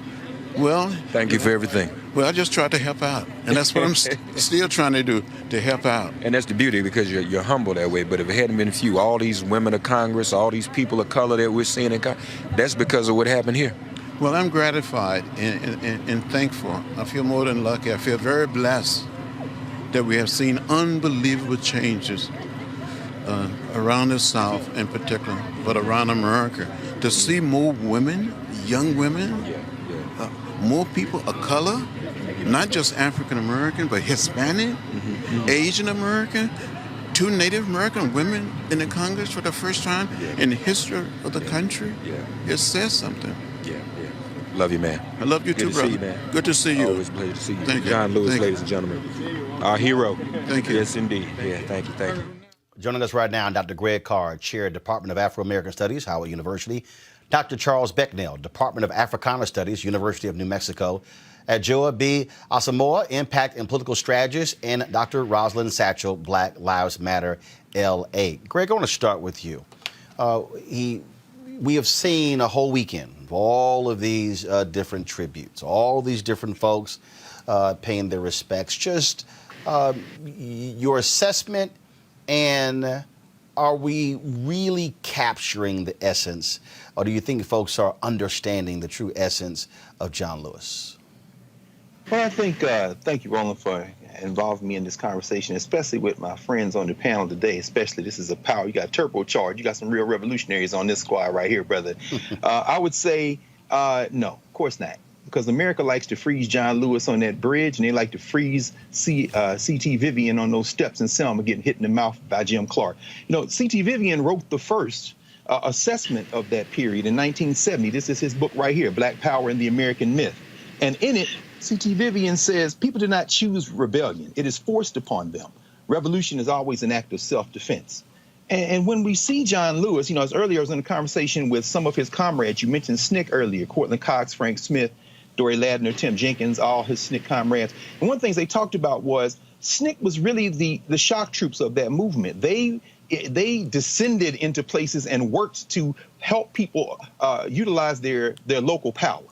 [SPEAKER 11] Well,
[SPEAKER 21] thank you for everything.
[SPEAKER 11] Well, I just tried to help out, and that's what I'm still trying to do, to help out.
[SPEAKER 21] And that's the beauty, because you're humble that way. But if it hadn't been for you, all these women of Congress, all these people of color that we're seeing in Congress, that's because of what happened here.
[SPEAKER 11] Well, I'm gratified and thankful. I feel more than lucky. I feel very blessed that we have seen unbelievable changes around the South in particular, but around America. To see more women, young women, more people of color, not just African American, but Hispanic, Asian American, 2 Native American women in the Congress for the first time in the history of the country. It says something.
[SPEAKER 21] Love you, man.
[SPEAKER 11] I love you too, brother.
[SPEAKER 21] See you, man.
[SPEAKER 11] Good to see you.
[SPEAKER 21] Always a pleasure to see you.
[SPEAKER 11] Thank you.
[SPEAKER 21] John Lewis, ladies and gentlemen. Our hero.
[SPEAKER 11] Thank you.
[SPEAKER 21] Yes, indeed. Yeah, thank you.
[SPEAKER 1] Joining us right now, Dr. Greg Carr, Chair, Department of Afro-American Studies, Howard University. Dr. Charles Becknell, Department of Africana Studies, University of New Mexico. Adjoa B. Asamoah, Impact and Political Strategist. And Dr. Roslyn Satchel, Black Lives Matter, LA. Greg, I want to start with you. We have seen a whole weekend of all of these different tributes, all these different folks paying their respects. Just your assessment, and are we really capturing the essence, or do you think folks are understanding the true essence of John Lewis?
[SPEAKER 2] Well, I think, thank you, Roland, for involving me in this conversation, especially with my friends on the panel today. Especially, this is a power. You got turbocharged. You got some real revolutionaries on this squad right here, brother. I would say no, of course not. Because America likes to freeze John Lewis on that bridge, and they like to freeze C.T. Vivian on those steps in Selma getting hit in the mouth by Jim Clark. You know, C.T. Vivian wrote the first assessment of that period in 1970. This is his book right here, Black Power and the American Myth. And in it, C.T. Vivian says, people do not choose rebellion. It is forced upon them. Revolution is always an act of self-defense. And when we see John Lewis, you know, as earlier I was in a conversation with some of his comrades. You mentioned SNCC earlier, Cortland Cox, Frank Smith, Dory Ladner, Tim Jenkins, all his SNCC comrades. And one of the things they talked about was SNCC was really the shock troops of that movement. They descended into places and worked to help people utilize their local power.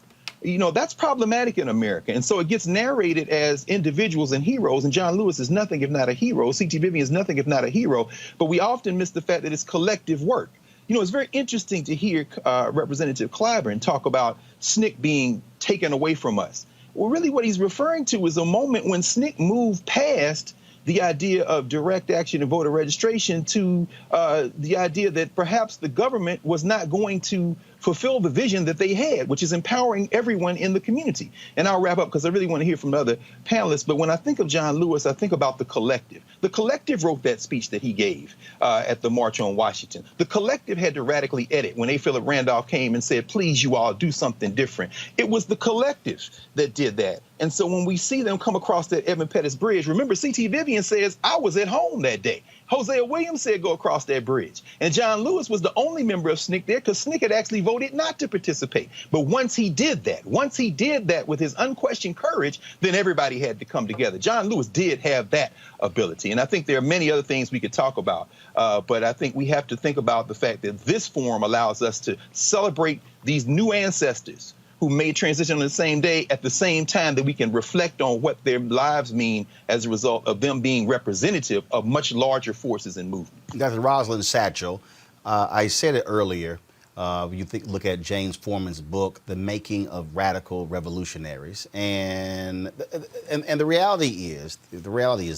[SPEAKER 2] You know, that's problematic in America. And so it gets narrated as individuals and heroes. And John Lewis is nothing if not a hero. C.T. Vivian is nothing if not a hero. But we often miss the fact that it's collective work. You know, it's very interesting to hear Representative Clyburn talk about SNCC being taken away from us. Well, really what he's referring to is a moment when SNCC moved past the idea of direct action and voter registration to the idea that perhaps the government was not going to fulfill the vision that they had, which is empowering everyone in the community. And I'll wrap up because I really want to hear from the other panelists. But when I think of John Lewis, I think about the collective. The collective wrote that speech that he gave at the March on Washington. The collective had to radically edit when A. Philip Randolph came and said, please, you all do something different. It was the collective that did that. And so when we see them come across that Edmund Pettus Bridge, remember, C.T. Vivian says, I was at home that day. Hosea Williams said go across that bridge. And John Lewis was the only member of SNCC there because SNCC had actually voted not to participate. But once he did that with his unquestioned courage, then everybody had to come together. John Lewis did have that ability. And I think there are many other things we could talk about. But I think we have to think about the fact that this forum allows us to celebrate these new ancestors who made transition on the same day at the same time that we can reflect on what their lives mean as a result of them being representative of much larger forces and movements.
[SPEAKER 1] Dr. Roslyn, Satchel, I said it earlier, look at James Forman's book, The Making of Radical Revolutionaries. And the reality is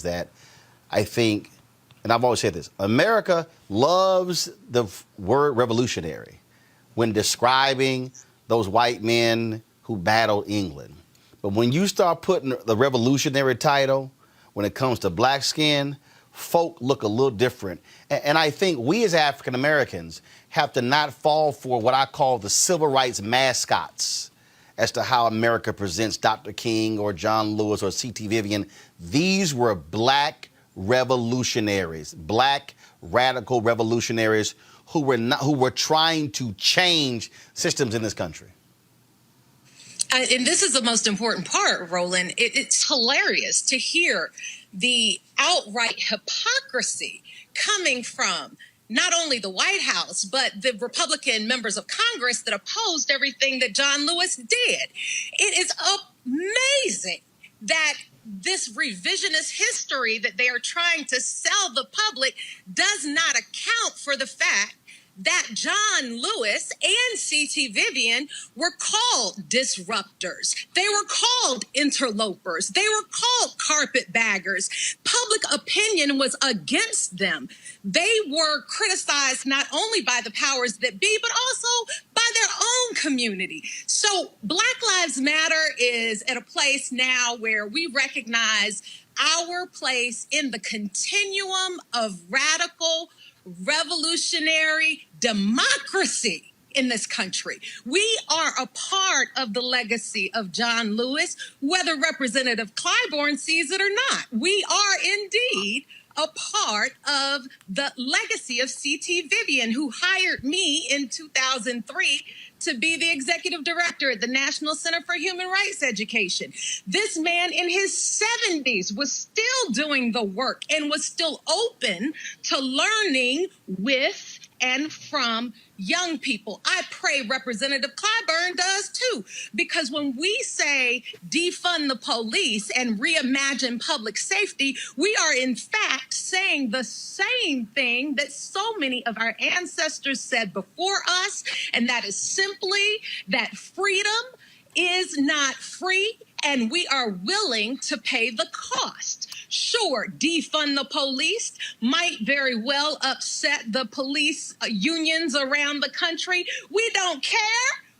[SPEAKER 1] that I think, and I've always said this, America loves the word revolutionary when describing those white men who battled England. But when you start putting the revolutionary title, when it comes to black skin, folk look a little different. And I think we as African Americans have to not fall for what I call the civil rights mascots as to how America presents Dr. King or John Lewis or C.T. Vivian. These were black revolutionaries, black radical revolutionaries who were trying to change systems in this country.
[SPEAKER 3] And this is the most important part, Roland. It's hilarious to hear the outright hypocrisy coming from not only the White House, but the Republican members of Congress that opposed everything that John Lewis did. It is amazing that this revisionist history that they are trying to sell the public does not account for the fact that John Lewis and C.T. Vivian were called disruptors. They were called interlopers. They were called carpetbaggers. Public opinion was against them. They were criticized not only by the powers that be, but also by their own community. So Black Lives Matter is at a place now where we recognize our place in the continuum of radical revolutionary democracy in this country. We are a part of the legacy of John Lewis, whether Representative Clyburn sees it or not. We are indeed a part of the legacy of C.T. Vivian, who hired me in 2003 to be the executive director at the National Center for Human Rights Education. This man in his 70s was still doing the work and was still open to learning with and from young people. I pray Representative Clyburn does too, because when we say defund the police and reimagine public safety, we are in fact saying the same thing that so many of our ancestors said before us, and that is simply that freedom is not free, and we are willing to pay the cost. Sure, defund the police might very well upset the police unions around the country. We don't care.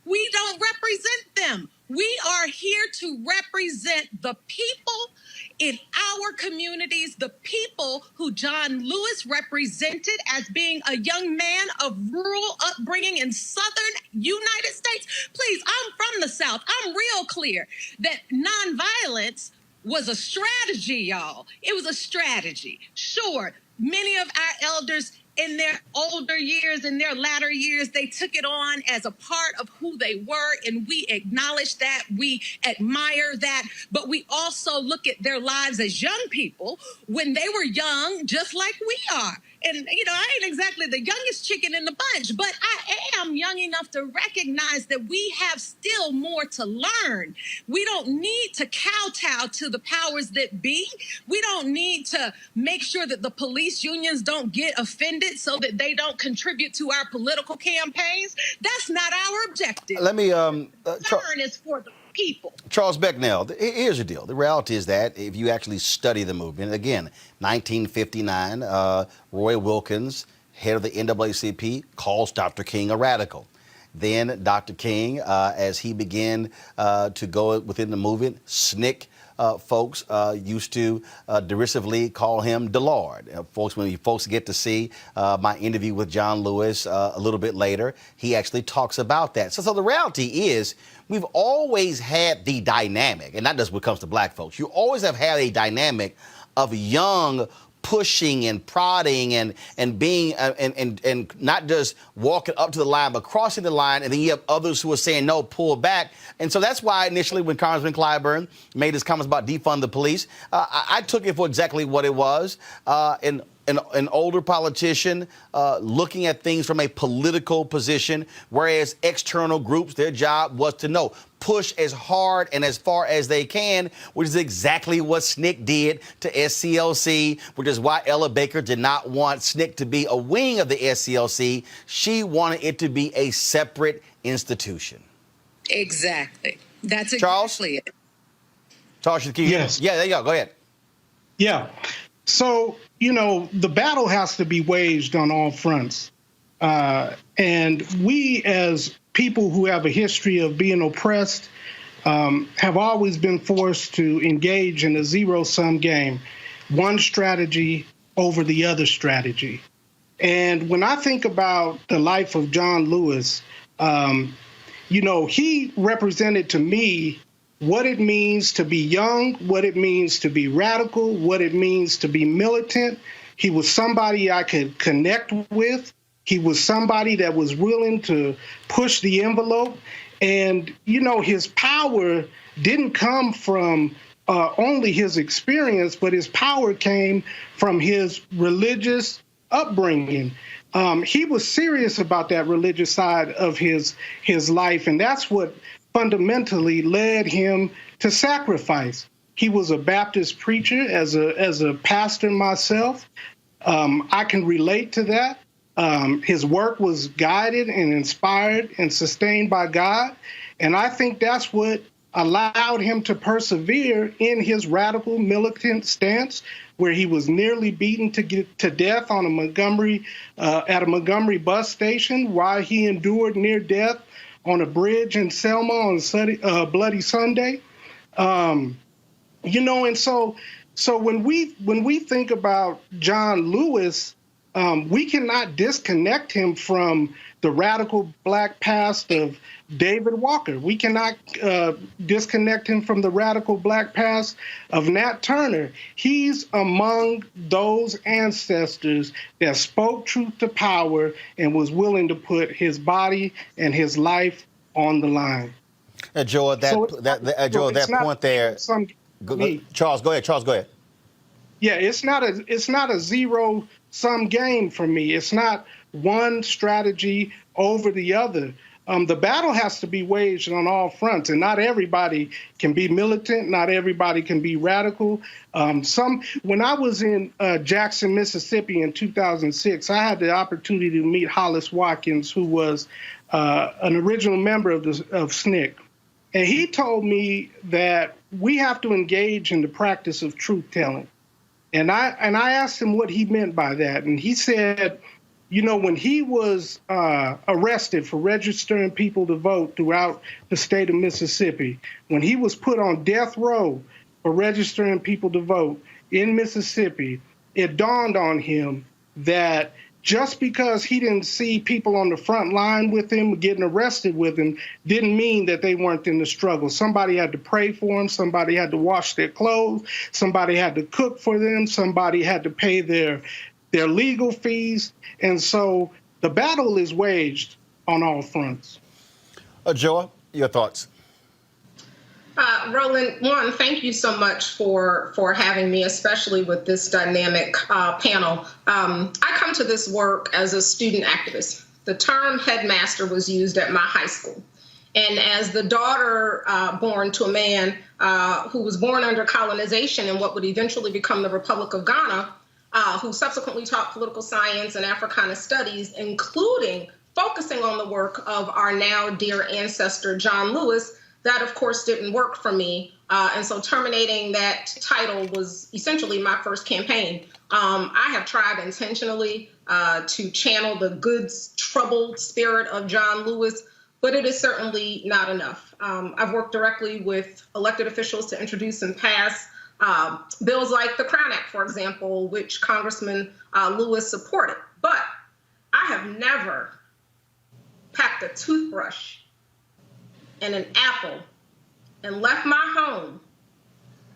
[SPEAKER 3] We don't represent them. We are here to represent the people in our communities, the people who John Lewis represented as being a young man of rural upbringing in southern United States. Please, I'm from the South. I'm real clear that nonviolence was a strategy, y'all. It was a strategy. Sure, many of our elders in their older years, in their latter years, they took it on as a part of who they were, and we acknowledge that, we admire that, but we also look at their lives as young people when they were young, just like we are. And, you know, I ain't exactly the youngest chicken in the bunch, but I am young enough to recognize that we have still more to learn. We don't need to kowtow to the powers that be. We don't need to make sure that the police unions don't get offended so that they don't contribute to our political campaigns. That's not our objective.
[SPEAKER 1] Let me,
[SPEAKER 3] learn is for the people.
[SPEAKER 1] Charles Becknell, here's the deal. The reality is that if you actually study the movement, again, 1959, Roy Wilkins, head of the NAACP, calls Dr. King a radical. Then Dr. King, as he began to go within the movement, SNCC folks used to derisively call him DeLord. When folks get to see my interview with John Lewis a little bit later, he actually talks about that. So the reality is we've always had the dynamic, and not just when it comes to black folks. You always have had a dynamic of young pushing and prodding and being and not just walking up to the line, but crossing the line. And then you have others who are saying, no, pull back. And so that's why initially when Congressman Clyburn made his comments about defund the police, I took it for exactly what it was. An older politician looking at things from a political position, whereas external groups, their job was to know, push as hard and as far as they can, which is exactly what SNCC did to SCLC, which is why Ella Baker did not want SNCC to be a wing of the SCLC. She wanted it to be a separate institution.
[SPEAKER 3] Exactly. That's
[SPEAKER 1] Charles?
[SPEAKER 3] exactly it.
[SPEAKER 1] Charles,
[SPEAKER 4] yes.
[SPEAKER 1] Yeah, there you go. Go ahead.
[SPEAKER 4] Yeah. So, the battle has to be waged on all fronts. And we, as people who have a history of being oppressed, have always been forced to engage in a zero-sum game, one strategy over the other strategy. And when I think about the life of John Lewis, he represented to me what it means to be young, what it means to be radical, what it means to be militant. He was somebody I could connect with. He was somebody that was willing to push the envelope. And, his power didn't come from only his experience, but his power came from his religious upbringing. He was serious about that religious side of his life, and that's what fundamentally led him to sacrifice. He was a Baptist preacher. As a pastor myself, I can relate to that. His work was guided and inspired and sustained by God, and I think that's what allowed him to persevere in his radical militant stance, where he was nearly beaten to death on at a Montgomery bus station, while he endured near death on a bridge in Selma on Bloody Sunday. And so when we think about John Lewis, we cannot disconnect him from the radical black past of David Walker. We cannot disconnect him from the radical black past of Nat Turner. He's among those ancestors that spoke truth to power and was willing to put his body and his life on the line.
[SPEAKER 1] Adjoa, that point there. Charles, go ahead.
[SPEAKER 4] Yeah, it's not a zero-sum game for me. It's not one strategy over the other. The battle has to be waged on all fronts, and not everybody can be militant. Not everybody can be radical. When I was in Jackson, Mississippi in 2006, I had the opportunity to meet Hollis Watkins, who was an original member of SNCC. And he told me that we have to engage in the practice of truth-telling. And I asked him what he meant by that. And he said, when he was arrested for registering people to vote throughout the state of Mississippi, when he was put on death row for registering people to vote in Mississippi, it dawned on him that just because he didn't see people on the front line with him getting arrested with him didn't mean that they weren't in the struggle. Somebody had to pray for them. Somebody had to wash their clothes. Somebody had to cook for them. Somebody had to pay their legal fees. And so the battle is waged on all fronts.
[SPEAKER 1] Adjoa, your thoughts?
[SPEAKER 22] Roland, one, thank you so much for having me, especially with this dynamic panel. I come to this work as a student activist. The term headmaster was used at my high school. And as the daughter born to a man who was born under colonization in what would eventually become the Republic of Ghana, who subsequently taught political science and Africana studies, including focusing on the work of our now dear ancestor, John Lewis, that, of course, didn't work for me. And so terminating that title was essentially my first campaign. I have tried intentionally to channel the good, troubled spirit of John Lewis, but it is certainly not enough. I've worked directly with elected officials to introduce and pass bills like the Crown Act, for example, which Congressman Lewis supported. But I have never packed a toothbrush and an apple and left my home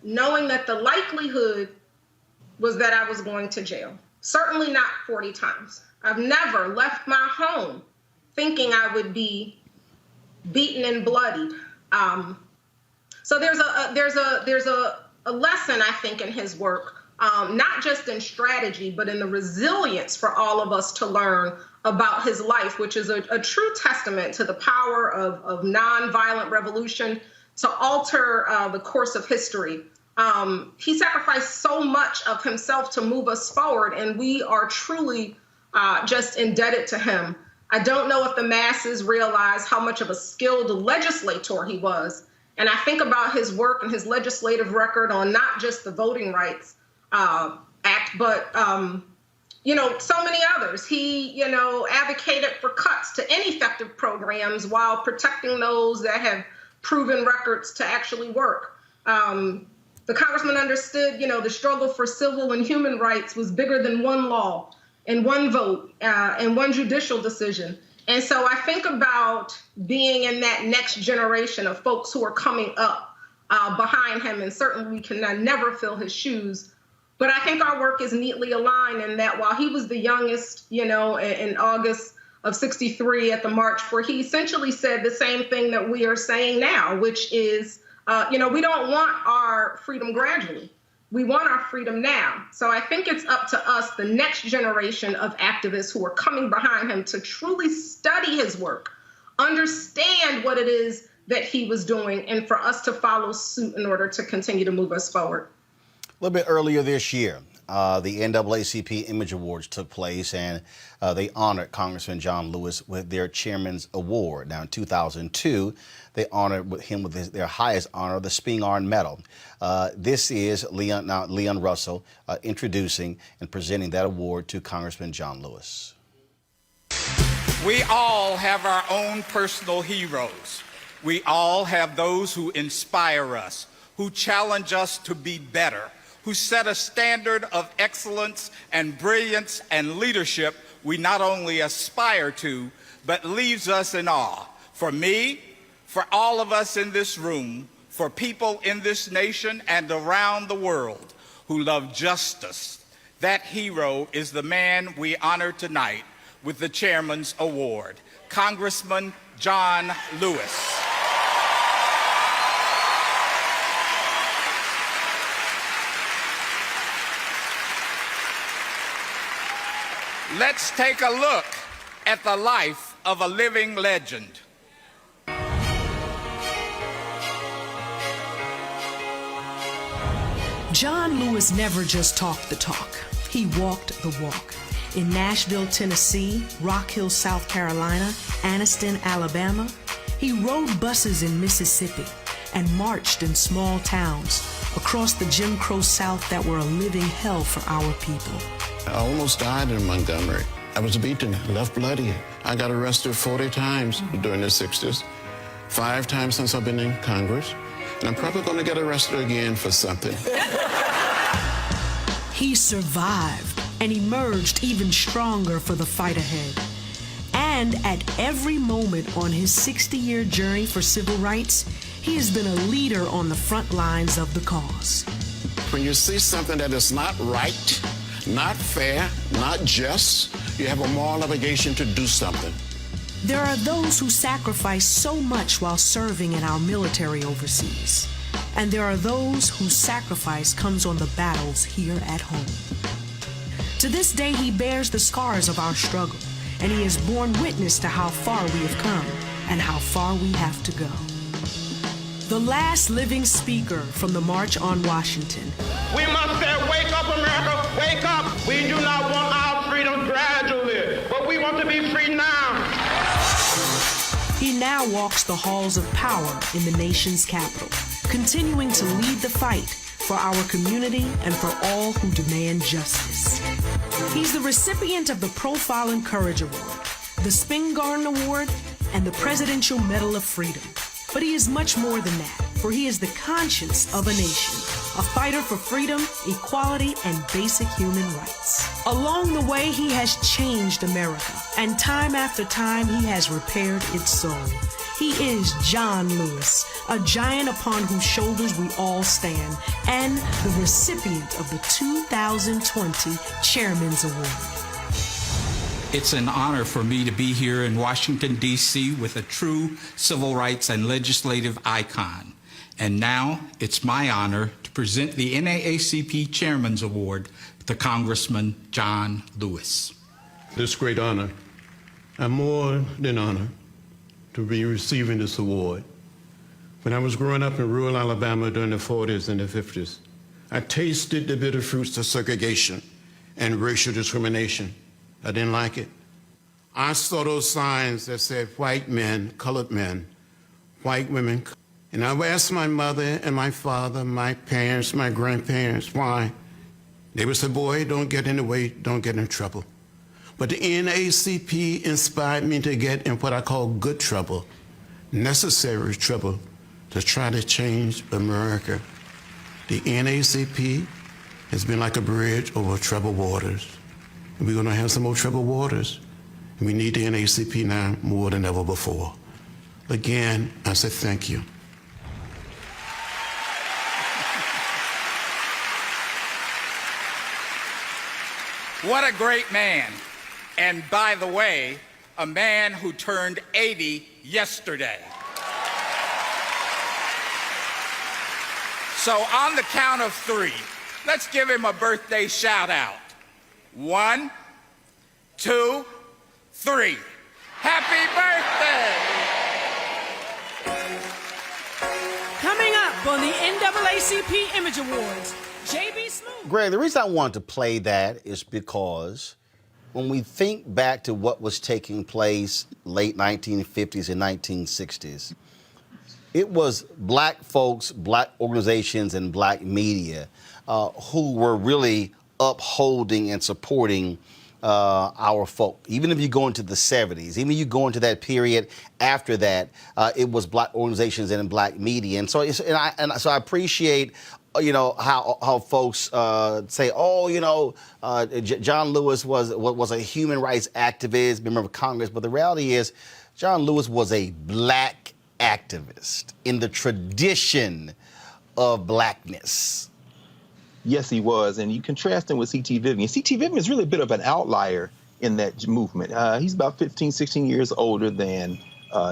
[SPEAKER 22] knowing that the likelihood was that I was going to jail. Certainly not 40 times. I've never left my home thinking I would be beaten and bloodied. So there's a lesson, I think, in his work, not just in strategy, but in the resilience for all of us to learn about his life, which is a true testament to the power of nonviolent revolution to alter the course of history. He sacrificed so much of himself to move us forward, and we are truly just indebted to him. I don't know if the masses realize how much of a skilled legislator he was. And I think about his work and his legislative record on not just the Voting Rights Act, but, so many others. He, advocated for cuts to ineffective programs while protecting those that have proven records to actually work. The congressman understood, the struggle for civil and human rights was bigger than one law and one vote and one judicial decision. And so I think about being in that next generation of folks who are coming up behind him, and certainly we can never fill his shoes. But I think our work is neatly aligned in that while he was the youngest, in August of '63 at the march, where he essentially said the same thing that we are saying now, which is, we don't want our freedom gradually. We want our freedom now. So I think it's up to us, the next generation of activists who are coming behind him, to truly study his work, understand what it is that he was doing, and for us to follow suit in order to continue to move us forward.
[SPEAKER 1] A little bit earlier this year, the NAACP Image Awards took place, and they honored Congressman John Lewis with their Chairman's Award. Now, in 2002, they honored him with their highest honor, the Spingarn Medal. This is Leon Russell introducing and presenting that award to Congressman John Lewis.
[SPEAKER 5] We all have our own personal heroes. We all have those who inspire us, who challenge us to be better, who set a standard of excellence and brilliance and leadership we not only aspire to, but leaves us in awe. For me, for all of us in this room, for people in this nation and around the world who love justice, that hero is the man we honor tonight with the Chairman's Award, Congressman John Lewis. Let's take a look at the life of a living legend.
[SPEAKER 8] John Lewis never just talked the talk. He walked the walk. In Nashville, Tennessee, Rock Hill, South Carolina, Anniston, Alabama, he rode buses in Mississippi and marched in small towns across the Jim Crow South that were a living hell for our people.
[SPEAKER 14] I almost died in Montgomery. I was beaten, left bloody. I got arrested 40 times during the 60s, 5 times since I've been in Congress, and I'm probably going to get arrested again for something.
[SPEAKER 8] He survived and emerged even stronger for the fight ahead. And at every moment on his 60-year journey for civil rights, he has been a leader on the front lines of the cause.
[SPEAKER 14] When you see something that is not right, not fair, not just, you have a moral obligation to do something.
[SPEAKER 8] There are those who sacrifice so much while serving in our military overseas. And there are those whose sacrifice comes on the battles here at home. To this day, he bears the scars of our struggle, and he has borne witness to how far we have come and how far we have to go. The last living speaker from the March on Washington.
[SPEAKER 23] We must say, wake up, America, wake up. We do not want our freedom gradually, but we want to be free now.
[SPEAKER 8] He now walks the halls of power in the nation's capital, continuing to lead the fight for our community and for all who demand justice. He's the recipient of the Profile and Courage Award, the Spingarn Award, and the Presidential Medal of Freedom. But he is much more than that, for he is the conscience of a nation, a fighter for freedom, equality, and basic human rights. Along the way, he has changed America, and time after time, he has repaired its soul. He is John Lewis, a giant upon whose shoulders we all stand, and the recipient of the 2020 Chairman's Award.
[SPEAKER 5] It's an honor for me to be here in Washington, D.C. with a true civil rights and legislative icon. And now it's my honor to present the NAACP Chairman's Award to Congressman John Lewis.
[SPEAKER 14] This great honor, I'm more than honored to be receiving this award. When I was growing up in rural Alabama during the 40s and the 50s, I tasted the bitter fruits of segregation and racial discrimination. I didn't like it. I saw those signs that said white men, colored men, white women. And I would ask my mother and my father, my parents, my grandparents, why? They would say, boy, don't get in the way, don't get in trouble. But the NAACP inspired me to get in what I call good trouble, necessary trouble, to try to change America. The NAACP has been like a bridge over troubled waters. And we're gonna have some more troubled waters. And we need the NAACP now more than ever before. Again, I say thank you.
[SPEAKER 5] What a great man. And by the way, a man who turned 80 yesterday. So on the count of 3, let's give him a birthday shout out. 1, 2, 3. Happy birthday!
[SPEAKER 8] Coming up on the NAACP Image Awards, J.B. Smoove.
[SPEAKER 1] Greg, the reason I wanted to play that is because when we think back to what was taking place late 1950s and 1960s, it was black folks, black organizations, and black media who were really upholding and supporting our folk. Even if you go into the 70s, even if you go into that period after that, it was black organizations and black media. And so, so I appreciate, you know, how folks say, oh, you know, John Lewis was a human rights activist, member of Congress. But the reality is, John Lewis was a black activist in the tradition of blackness.
[SPEAKER 2] Yes, he was. And you contrast him with C.T. Vivian. C.T. Vivian is really a bit of an outlier in that movement. He's about 15, 16 years older than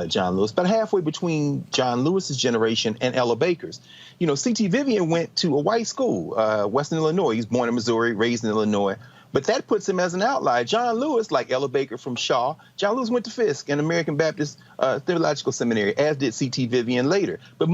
[SPEAKER 2] John Lewis, about halfway between John Lewis's generation and Ella Baker's. You know, C.T. Vivian went to a white school, Western Illinois. He was born in Missouri, raised in Illinois. But that puts him as an outlier. John Lewis, like Ella Baker from Shaw, John Lewis went to Fisk, an American Baptist Theological Seminary, as did C.T. Vivian later. But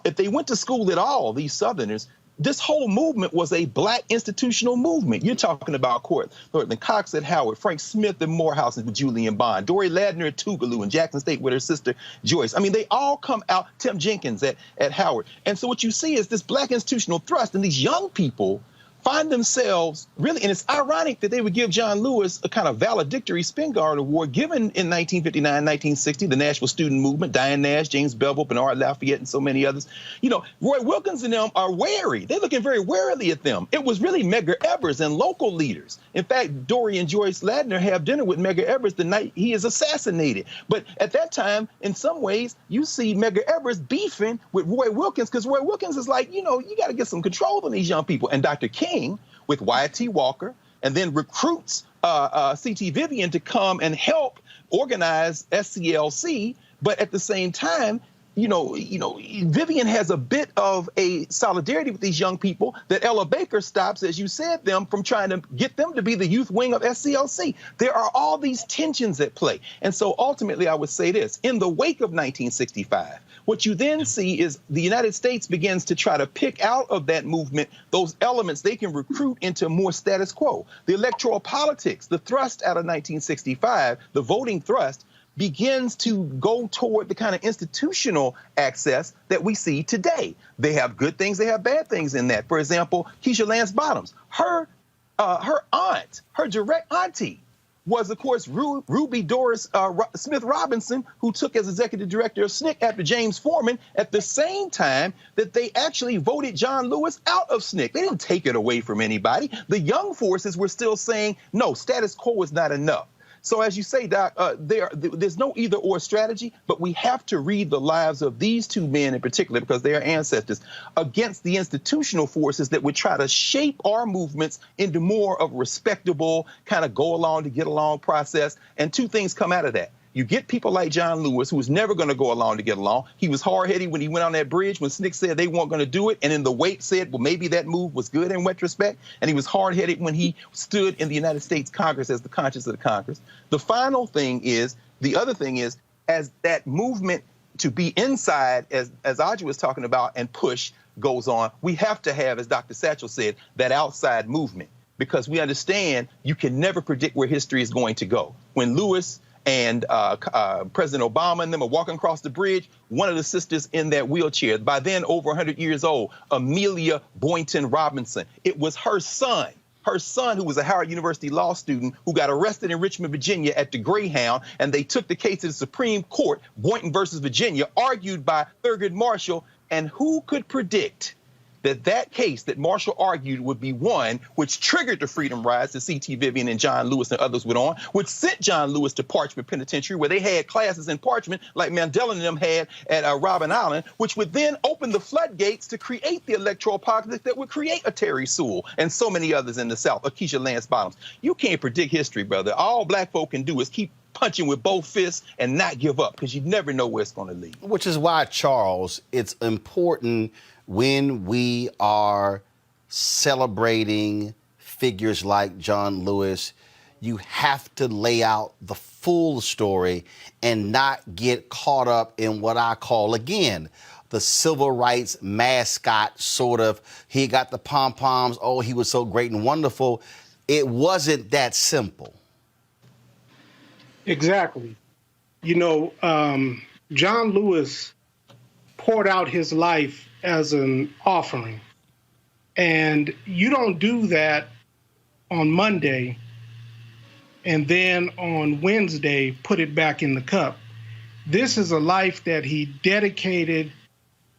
[SPEAKER 2] if they went to school at all, these Southerners, this whole movement was a black institutional movement. You're talking about Courtland Cox at Howard, Frank Smith at Morehouse with Julian Bond, Dory Ladner at Tougaloo and Jackson State with her sister Joyce. I mean, they all come out, Tim Jenkins at Howard. And so what you see is this black institutional thrust, and these young people find themselves really, and it's ironic that they would give John Lewis a kind of valedictory Spingarn Award given in 1959, 1960, the Nashville Student Movement, Diane Nash, James Bevel, Bernard Lafayette, and so many others. You know, Roy Wilkins and them are wary. They're looking very warily at them. It was really Medgar Evers and local leaders. In fact, Dory and Joyce Ladner have dinner with Medgar Evers the night he is assassinated. But at that time, in some ways, you see Medgar Evers beefing with Roy Wilkins because Roy Wilkins is like, you know, you got to get some control on these young people. And Dr. King with Wyatt T. Walker, and then recruits C.T. Vivian to come and help organize SCLC. But at the same time, you know, Vivian has a bit of a solidarity with these young people that Ella Baker stops, as you said, them from trying to get them to be the youth wing of SCLC. There are all these tensions at play. And so ultimately, I would say this, in the wake of 1965, what you then see is the United States begins to try to pick out of that movement those elements they can recruit into more status quo. The electoral politics, the thrust out of 1965, the voting thrust, begins to go toward the kind of institutional access that we see today. They have good things, they have bad things in that. For example, Keisha Lance Bottoms, her aunt, her direct auntie, was, of course, Ruby Doris Smith Robinson, who took as executive director of SNCC after James Foreman at the same time that they actually voted John Lewis out of SNCC. They didn't take it away from anybody. The young forces were still saying, no, status quo is not enough. So as you say, Doc, there's no either or strategy, but we have to read the lives of these two men in particular, because they are ancestors, against the institutional forces that would try to shape our movements into more of a respectable kind of go along to get along process. And two things come out of that. You get people like John Lewis, who was never going to go along to get along. He was hard-headed when he went on that bridge when SNCC said they weren't going to do it, and then the wait said, well, maybe that move was good in retrospect. And he was hard-headed when he stood in the United States Congress as the conscience of the Congress. The final thing is, the other thing is, as that movement to be inside, as Adjoa was talking about, and push goes on, we have to have, as Dr. Satchel said, that outside movement, because we understand you can never predict where history is going to go. When Lewis and President Obama and them are walking across the bridge, one of the sisters in that wheelchair, by then over 100 years old, Amelia Boynton Robinson, it was her son, who was a Howard University law student, who got arrested in Richmond, Virginia at the Greyhound, and they took the case to the Supreme Court, Boynton versus Virginia, argued by Thurgood Marshall. And who could predict that case that Marshall argued would be one which triggered the freedom rides that C.T. Vivian and John Lewis and others went on, which sent John Lewis to Parchment Penitentiary, where they had classes in Parchment like Mandela and them had at Robben Island, which would then open the floodgates to create the electoral politics that would create a Terry Sewell and so many others in the South, Akeisha Lance Bottoms. You can't predict history, brother. All black folk can do is keep punching with both fists and not give up, because you never know where it's going to lead.
[SPEAKER 1] Which is why, Charles, it's important when we are celebrating figures like John Lewis, you have to lay out the full story and not get caught up in what I call, again, the civil rights mascot sort of, he got the pom-poms, oh, he was so great and wonderful. It wasn't that simple.
[SPEAKER 4] Exactly. You know, John Lewis poured out his life as an offering. And you don't do that on Monday and then on Wednesday put it back in the cup. This is a life that he dedicated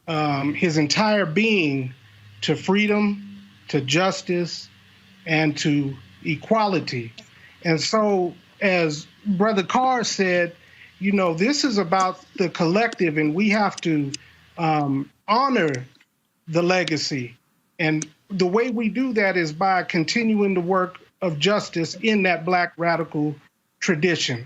[SPEAKER 4] his entire being to freedom, to justice, and to equality. And so, as Brother Carr said, you know, this is about the collective, and we have to honor the legacy. And the way we do that is by continuing the work of justice in that Black radical tradition.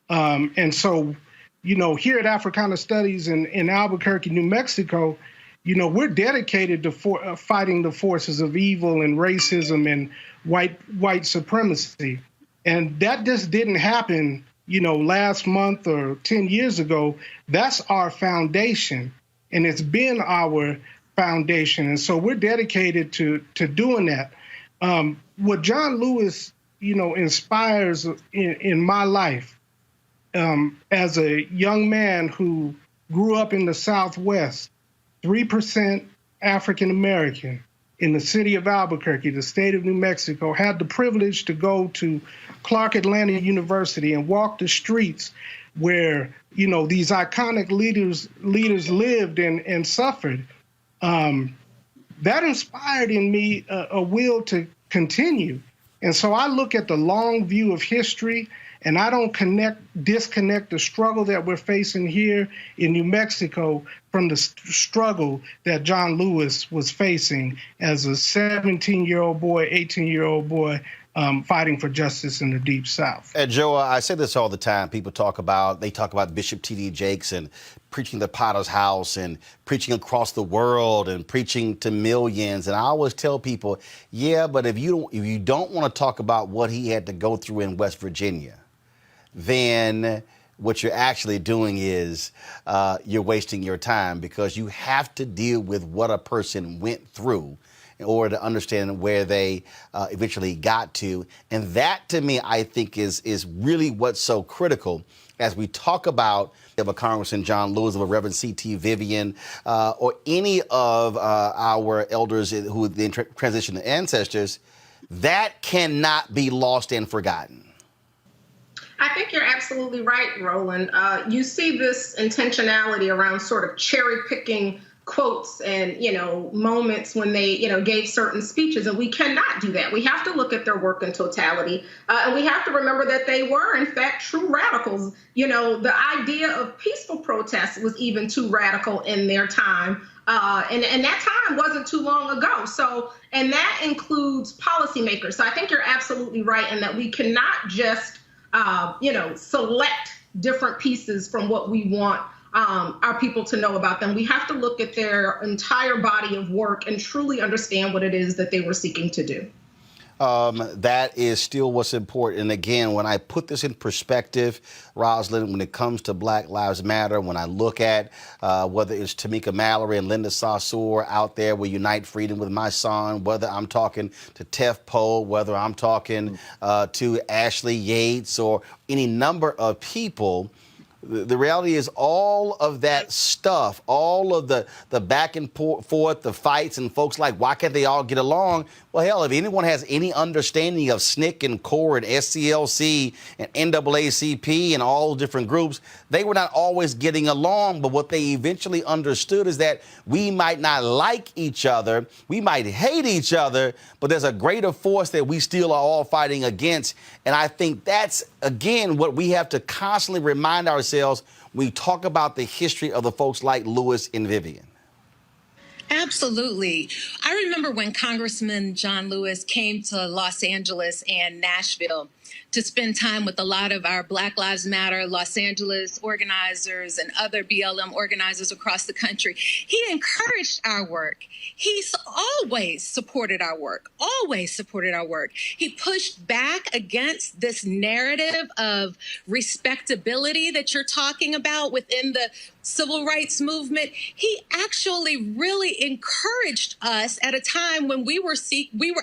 [SPEAKER 4] And so, you know, here at Africana Studies in Albuquerque, New Mexico, you know, we're dedicated to fighting the forces of evil and racism and white supremacy. And that just didn't happen, you know, last month or 10 years ago. That's our foundation, and it's been our foundation. And so we're dedicated to doing that. What John Lewis, you know, inspires in my life as a young man who grew up in the Southwest, 3% African American, in the city of Albuquerque, the state of New Mexico, had the privilege to go to Clark Atlanta University and walk the streets where, you know, these iconic leaders lived and suffered. That inspired in me a will to continue. And so I look at the long view of history, and I don't disconnect the struggle that we're facing here in New Mexico from the struggle that John Lewis was facing as a 17-year-old boy, 18-year-old boy, fighting for justice in the Deep South.
[SPEAKER 1] Adjoa, I say this all the time. People talk about Bishop T.D. Jakes and preaching the Potter's House and preaching across the world and preaching to millions. And I always tell people, yeah, but if you don't want to talk about what he had to go through in West Virginia, then what you're actually doing is you're wasting your time, because you have to deal with what a person went through in order to understand where they eventually got to. And that, to me, I think is really what's so critical as we talk about of a Congressman John Lewis, of a Reverend C.T. Vivian, or any of our elders who then transition to ancestors. That cannot be lost and forgotten.
[SPEAKER 22] I think you're absolutely right, Roland. You see this intentionality around sort of cherry picking quotes and, moments when they, gave certain speeches. And we cannot do that. We have to look at their work in totality. And we have to remember that they were, in fact, true radicals. The idea of peaceful protests was even too radical in their time. And that time wasn't too long ago. So, and that includes policymakers. So I think you're absolutely right in that we cannot just, select different pieces from what we want our people to know about them. We have to look at their entire body of work and truly understand what it is that they were seeking to do.
[SPEAKER 1] That is still what's important. And again, when I put this in perspective, Roslyn, when it comes to Black Lives Matter, when I look at whether it's Tamika Mallory and Linda Sarsour out there with Unite Freedom with My Son, whether I'm talking to Tef Poe, whether I'm talking to Ashley Yates or any number of people, the reality is all of that stuff, all of the back and forth, the fights, and folks like, why can't they all get along? Well, hell, if anyone has any understanding of SNCC and CORE and SCLC and NAACP and all different groups, they were not always getting along. But what they eventually understood is that we might not like each other, we might hate each other, but there's a greater force that we still are all fighting against. And I think that's, again, what we have to constantly remind ourselves when we talk about the history of the folks like Lewis and Vivian.
[SPEAKER 3] Absolutely. I remember when Congressman John Lewis came to Los Angeles and Nashville to spend time with a lot of our Black Lives Matter Los Angeles organizers and other BLM organizers across the country. He encouraged our work. He's always supported our work, He pushed back against this narrative of respectability that you're talking about within the civil rights movement. He actually really encouraged us at a time when we were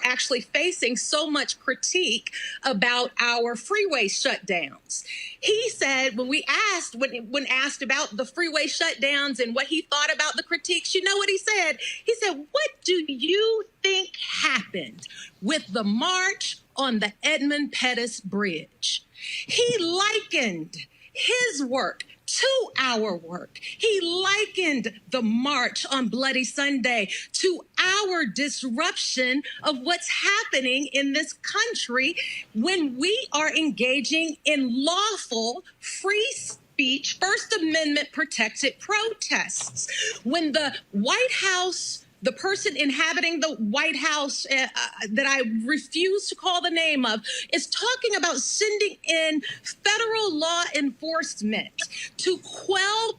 [SPEAKER 3] actually facing so much critique about our freeway shutdowns. He said, when asked about the freeway shutdowns and what he thought about the critiques, you know what he said? He said, what do you think happened with the march on the Edmund Pettus Bridge? He likened his work to our work. He likened the march on Bloody Sunday to our disruption of what's happening in this country when we are engaging in lawful free speech, First Amendment protected protests. When the White House, the person inhabiting the White House that I refuse to call the name of, is talking about sending in federal law enforcement to quell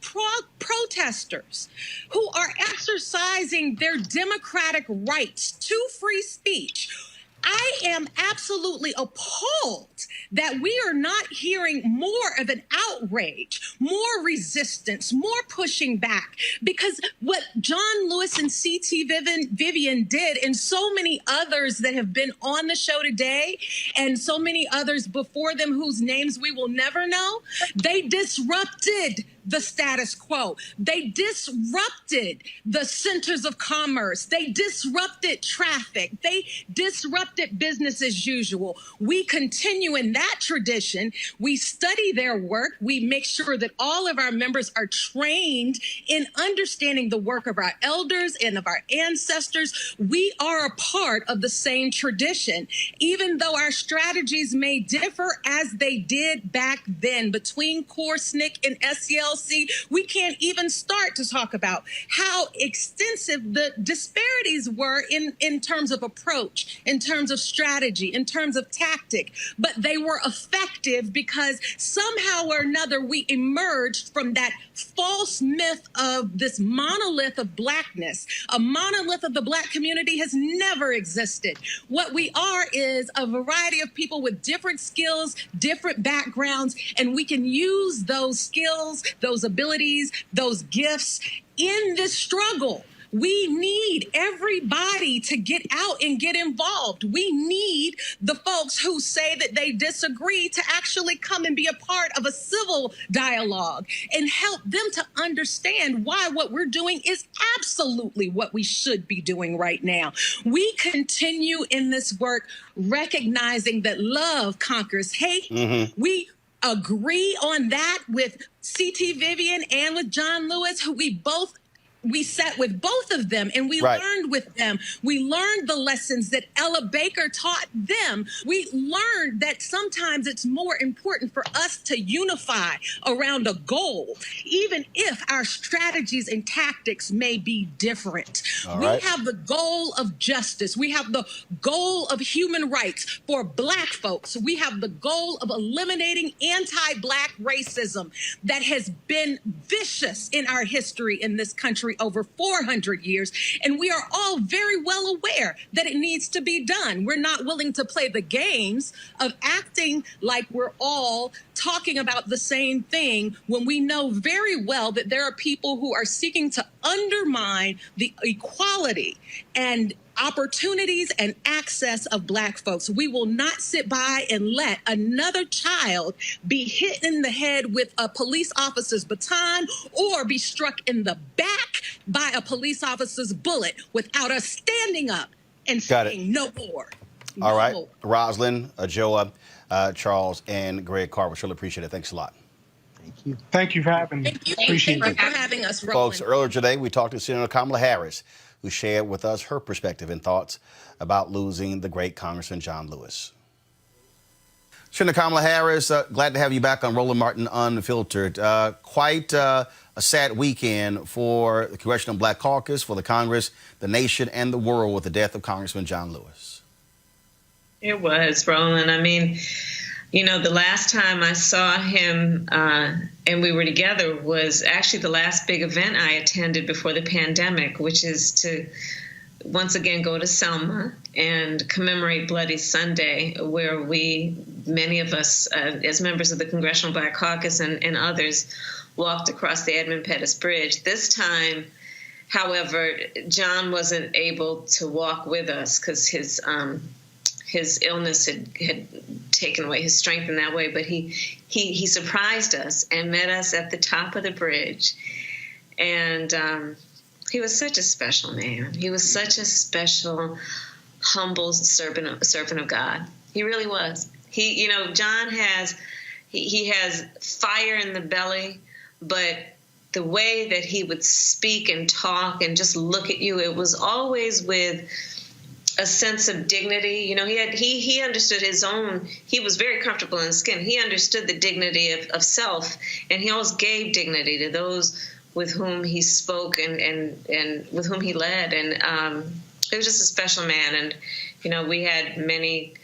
[SPEAKER 3] protesters who are exercising their democratic rights to free speech. I am absolutely appalled that we are not hearing more of an outrage, more resistance, more pushing back, because what John Lewis and C.T. Vivian did, and so many others that have been on the show today, and so many others before them whose names we will never know, they disrupted the status quo. They disrupted the centers of commerce. They disrupted traffic. They disrupted business as usual. We continue in that tradition. We study their work. We make sure that all of our members are trained in understanding the work of our elders and of our ancestors. We are a part of the same tradition, even though our strategies may differ as they did back then between CORE, SNCC, and SCLC. We can't even start to talk about how extensive the disparities were in terms of approach, in terms of strategy, in terms of tactic. But they were effective because somehow or another we emerged from that false myth of this monolith of blackness. A monolith of the Black community has never existed. What we are is a variety of people with different skills, different backgrounds, and we can use those skills, those abilities, those gifts in this struggle. We need everybody to get out and get involved. We need the folks who say that they disagree to actually come and be a part of a civil dialogue and help them to understand why what we're doing is absolutely what we should be doing right now. We continue in this work recognizing that love conquers hate. Mm-hmm. We agree on that with C.T. Vivian and with John Lewis, who we both we sat with both of them and we learned with them. We learned the lessons that Ella Baker taught them. We learned that sometimes it's more important for us to unify around a goal, even if our strategies and tactics may be different. We have the goal of justice. We have the goal of human rights for Black folks. We have the goal of eliminating anti-Black racism that has been vicious in our history in this country over 400 years, and we are all very well aware that it needs to be done. We're not willing to play the games of acting like we're all talking about the same thing when we know very well that there are people who are seeking to undermine the equality and opportunities and access of Black folks. We will not sit by and let another child be hit in the head with a police officer's baton or be struck in the back by a police officer's bullet without us standing up and saying no more.
[SPEAKER 1] All right. Roslyn, Adjoa, Charles, and Greg Carr. We surely appreciate it. Thanks a lot.
[SPEAKER 4] Thank you. Thank you for having me.
[SPEAKER 3] Thank you.
[SPEAKER 4] Appreciate
[SPEAKER 3] Thank you
[SPEAKER 4] it.
[SPEAKER 3] for having us, Roland.
[SPEAKER 1] Folks, earlier today, we talked to Senator Kamala Harris, who shared with us her perspective and thoughts about losing the great Congressman John Lewis. Senator Kamala Harris, glad to have you back on Roland Martin Unfiltered. Quite a sad weekend for the Congressional Black Caucus, for the Congress, the nation, and the world with the death of Congressman John Lewis.
[SPEAKER 6] It was, Roland. I mean, you know, the last time I saw him and we were together was actually the last big event I attended before the pandemic, which is to once again go to Selma and commemorate Bloody Sunday, where many of us, as members of the Congressional Black Caucus and others, walked across the Edmund Pettus Bridge. This time, however, John wasn't able to walk with us because his illness had taken away his strength in that way, but he surprised us and met us at the top of the bridge. And he was such a special man. He was such a special, humble servant of God. He really was. John has fire in the belly, but the way that he would speak and talk and just look at you, it was always with a sense of dignity. You know, he understood his own. He was very comfortable in his skin. He understood the dignity of self, and he always gave dignity to those with whom he spoke and with whom he led. And it was just a special man. And you know, we had many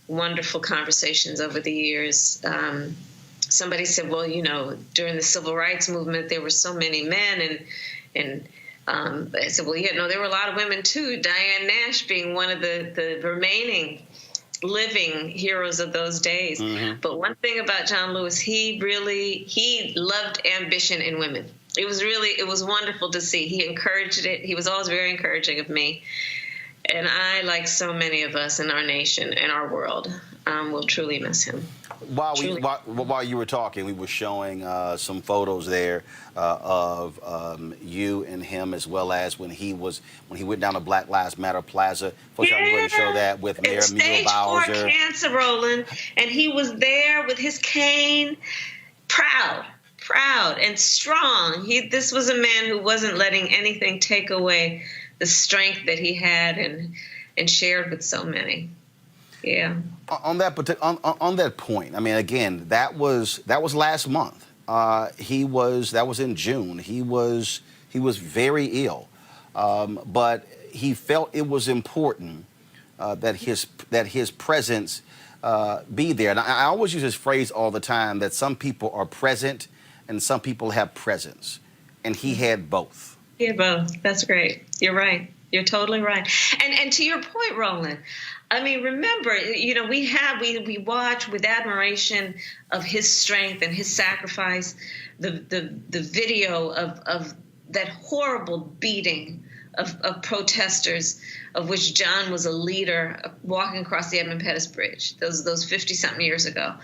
[SPEAKER 6] wonderful conversations over the years. Somebody said, well, you know, during the civil rights movement, there were so many men, and I said, well, yeah, no, there were a lot of women too. Diane Nash being one of the remaining living heroes of those days. Mm-hmm. But one thing about John Lewis, he loved ambition in women. It was wonderful to see. He encouraged it. He was always very encouraging of me. And I, like so many of us in our nation and our world, will truly miss him.
[SPEAKER 1] While you were talking, we were showing some photos there of you and him, as well as when he went down to Black Lives Matter Plaza. Folks, I'm going to show that with Mayor Muriel Bowser.
[SPEAKER 6] Stage 4 cancer, Roland, and he was there with his cane, proud and strong. This was a man who wasn't letting anything take away the strength that he had and shared with so many. Yeah.
[SPEAKER 1] On that point, I mean, again, that was last month. That was in June. He was very ill, but he felt it was important that his presence be there. And I always use this phrase all the time, that some people are present and some people have presence, and he had both.
[SPEAKER 6] He had both. That's great. You're right. You're totally right. And to your point, Roland, I mean, remember, you know, we watch with admiration of his strength and his sacrifice, the video of that horrible beating of protesters, of which John was a leader, walking across the Edmund Pettus Bridge, those 50-something years ago.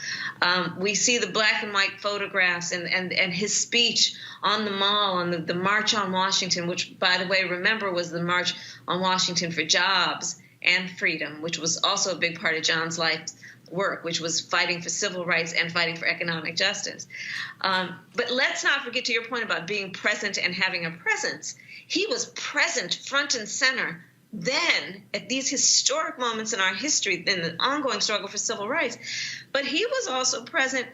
[SPEAKER 6] We see the black and white photographs and his speech on the Mall, on the March on Washington, which, by the way, remember, was the March on Washington for Jobs and Freedom, which was also a big part of John's life. work, which was fighting for civil rights and fighting for economic justice. But let's not forget, to your point about being present and having a presence, he was present front and center then at these historic moments in our history, in the ongoing struggle for civil rights. But he was also present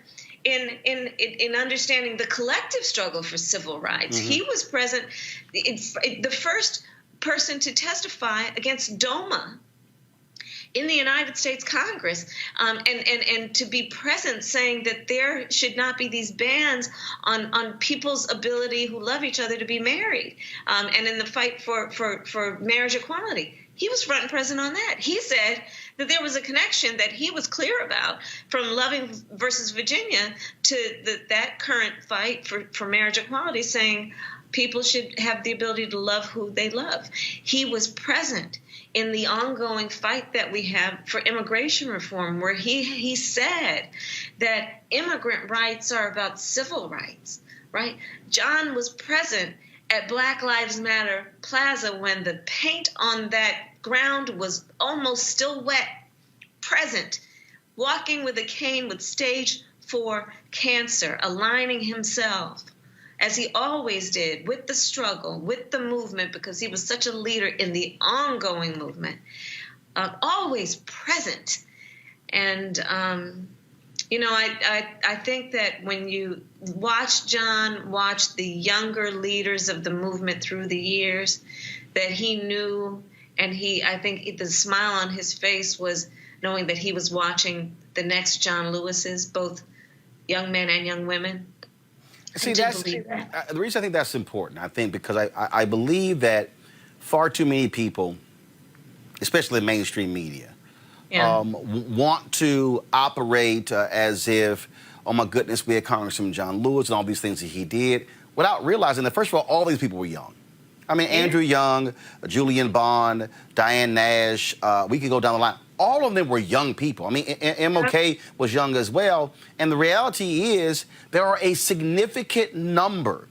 [SPEAKER 6] in understanding the collective struggle for civil rights. Mm-hmm. He was present, the first person to testify against DOMA in the United States Congress, and to be present saying that there should not be these bans on people's ability who love each other to be married, and in the fight for marriage equality. He was front and present on that. He said that there was a connection that he was clear about from Loving versus Virginia to that current fight for marriage equality, saying people should have the ability to love who they love. He was present in the ongoing fight that we have for immigration reform, where he said that immigrant rights are about civil rights, right? John was present at Black Lives Matter Plaza when the paint on that ground was almost still wet, present, walking with a cane with stage 4 cancer, aligning himself, as he always did, with the struggle, with the movement, because he was such a leader in the ongoing movement, always present. And, I think that when you watch the younger leaders of the movement through the years, that he knew, and I think the smile on his face was knowing that he was watching the next John Lewis's, both young men and young women.
[SPEAKER 1] See, that's the reason I think that's important. I think because I believe that far too many people, especially in mainstream media, want to operate as if, oh my goodness, we had Congressman John Lewis and all these things that he did, without realizing that, first of all these people were young. I mean, Andrew Young, Julian Bond, Diane Nash, we could go down the line. All of them were young people. I mean, MLK was young as well. And the reality is there are a significant number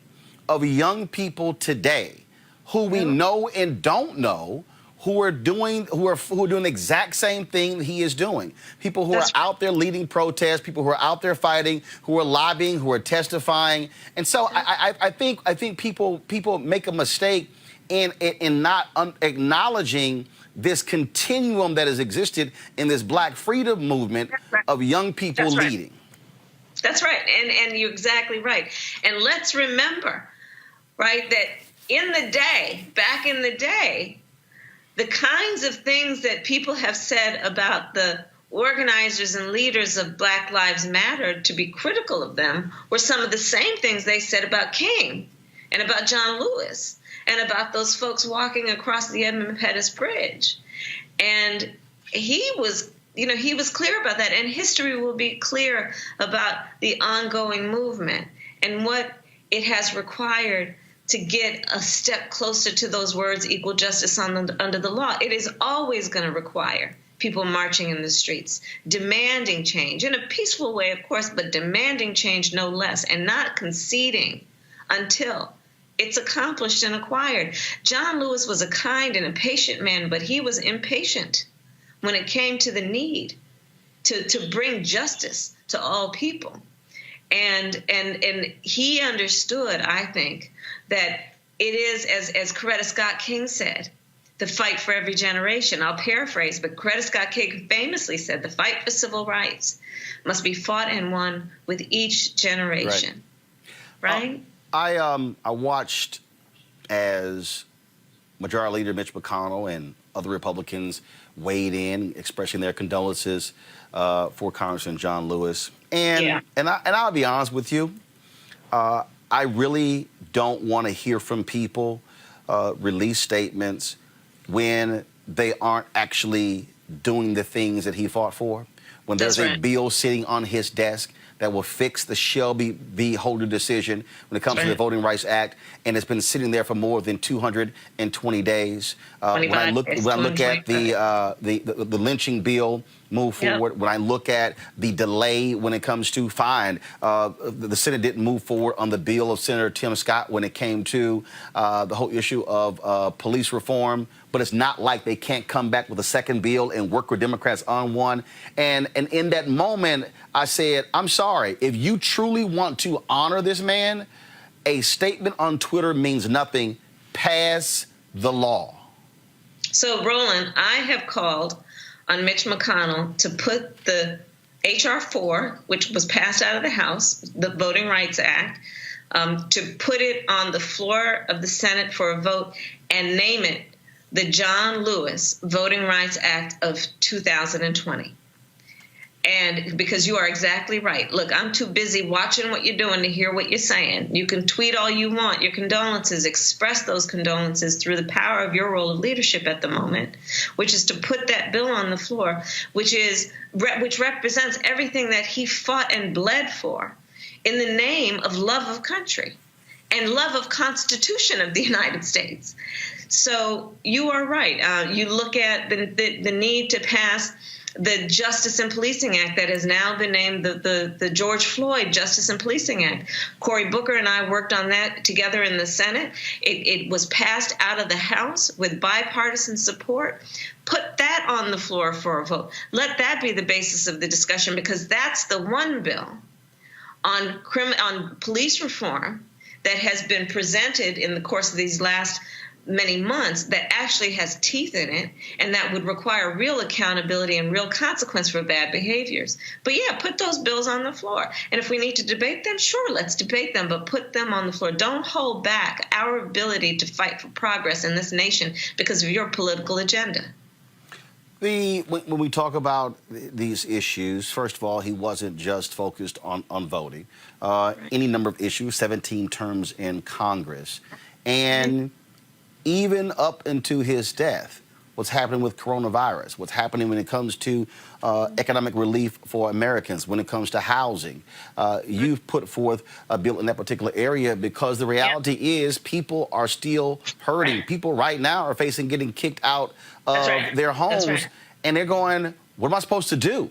[SPEAKER 1] of young people today who we know and don't know who are doing the exact same thing that he is doing. People who are out there leading protests, people who are out there fighting, who are lobbying, who are testifying. And so I think people make a mistake in not acknowledging this continuum that has existed in this Black freedom movement of young people leading.
[SPEAKER 6] That's right, and you're exactly right. And let's remember, right, that back in the day, the kinds of things that people have said about the organizers and leaders of Black Lives Matter, to be critical of them, were some of the same things they said about King and about John Lewis and about those folks walking across the Edmund Pettus Bridge. And he was clear about that, and history will be clear about the ongoing movement and what it has required to get a step closer to those words, equal justice under the law. It is always going to require people marching in the streets, demanding change in a peaceful way, of course, but demanding change no less, and not conceding until it's accomplished and acquired. John Lewis was a kind and a patient man, but he was impatient when it came to the need to bring justice to all people. And he understood, I think, that it is, as Coretta Scott King said, the fight for every generation. I'll paraphrase, but Coretta Scott King famously said, the fight for civil rights must be fought and won with each generation. Right?
[SPEAKER 1] I watched as Majority Leader Mitch McConnell and other Republicans weighed in, expressing their condolences for Congressman John Lewis. And I'll be honest with you, I really don't want to hear from people release statements when they aren't actually doing the things that he fought for. When there's a bill sitting on his desk that will fix the Shelby v. Holder decision when it comes to the Voting Rights Act, and it's been sitting there for more than 220 days. When I look at the lynching bill move forward. When I look at the delay when it comes to the Senate didn't move forward on the bill of Senator Tim Scott when it came to the whole issue of police reform. But it's not like they can't come back with a second bill and work with Democrats on one. And in that moment, I said, I'm sorry. If you truly want to honor this man, a statement on Twitter means nothing. Pass the law.
[SPEAKER 6] So, Roland, I have called on Mitch McConnell to put the H.R. 4, which was passed out of the House, the Voting Rights Act, to put it on the floor of the Senate for a vote and name it the John Lewis Voting Rights Act of 2020. And because you are exactly right. Look, I'm too busy watching what you're doing to hear what you're saying. You can tweet all you want, your condolences, express those condolences through the power of your role of leadership at the moment, which is to put that bill on the floor, which represents everything that he fought and bled for in the name of love of country and love of Constitution of the United States. So you are right. You look at the need to pass the Justice and Policing Act that has now been named the George Floyd Justice and Policing Act. Cory Booker and I worked on that together in the Senate. It was passed out of the House with bipartisan support. Put that on the floor for a vote. Let that be the basis of the discussion, because that's the one bill on police reform that has been presented in the course of these last many months that actually has teeth in it, and that would require real accountability and real consequence for bad behaviors. But yeah, put those bills on the floor. And if we need to debate them, sure, let's debate them, but put them on the floor. Don't hold back our ability to fight for progress in this nation because of your political agenda.
[SPEAKER 1] When we talk about these issues, first of all, he wasn't just focused on voting. Any number of issues, 17 terms in Congress. And even up into his death, what's happening with coronavirus, what's happening when it comes to economic relief for Americans, when it comes to housing. You've put forth a bill in that particular area because the reality is people are still hurting. People right now are facing getting kicked out of their homes, and they're going, what am I supposed to do?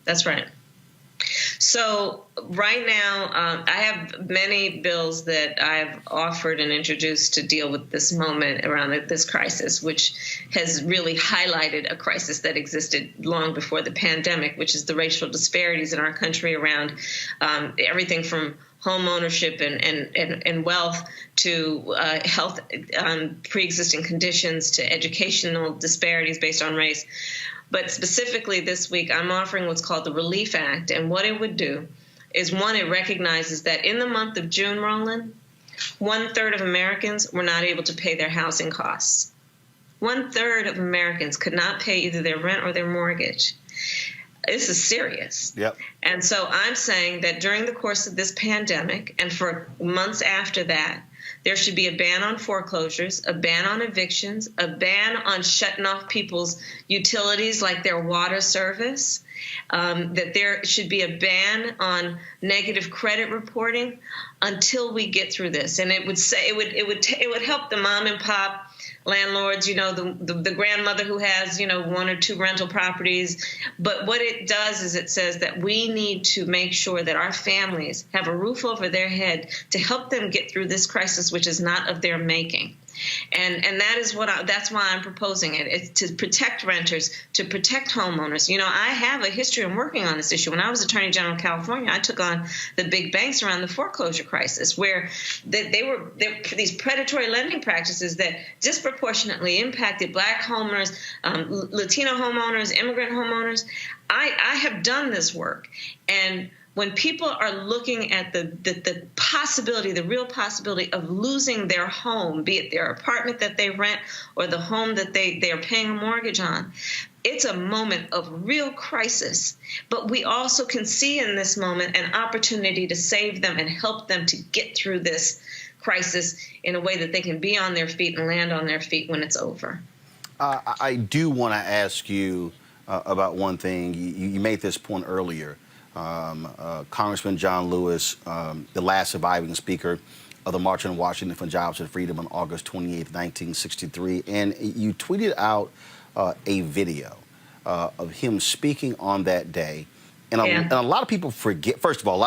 [SPEAKER 1] That's right.
[SPEAKER 6] So right now, I have many bills that I've offered and introduced to deal with this moment around this crisis, which has really highlighted a crisis that existed long before the pandemic, which is the racial disparities in our country around everything from home ownership and wealth to health, pre-existing conditions, to educational disparities based on race. But specifically this week, I'm offering what's called the Relief Act. And what it would do is, one, it recognizes that in the month of June, Roland, 1/3 of Americans were not able to pay their housing costs. 1/3 of Americans could not pay either their rent or their mortgage. This is serious. Yep. And so I'm saying that during the course of this pandemic and for months after that, there should be a ban on foreclosures, a ban on evictions, a ban on shutting off people's utilities like their water service, that there should be a ban on negative credit reporting until we get through this. And it would help the mom and pop landlords, the grandmother who has, 1 or 2 rental properties. But what it does is it says that we need to make sure that our families have a roof over their head to help them get through this crisis, which is not of their making. And that is that's why I'm proposing it. It's to protect renters, to protect homeowners. I have a history of working on this issue. When I was Attorney General of California, I took on the big banks around the foreclosure crisis, where they were these predatory lending practices that disproportionately impacted Black homeowners, Latino homeowners, immigrant homeowners. I have done this work, and when people are looking at the possibility, the real possibility of losing their home, be it their apartment that they rent or the home that they are paying a mortgage on, it's a moment of real crisis. But we also can see in this moment an opportunity to save them and help them to get through this crisis in a way that they can be on their feet and land on their feet when it's over.
[SPEAKER 1] I do want to ask you about one thing. You made this point earlier. Congressman John Lewis, the last surviving speaker of the March on Washington for Jobs and Freedom on August 28, 1963. And you tweeted out a video of him speaking on that day. And a lot of people forget, first of all,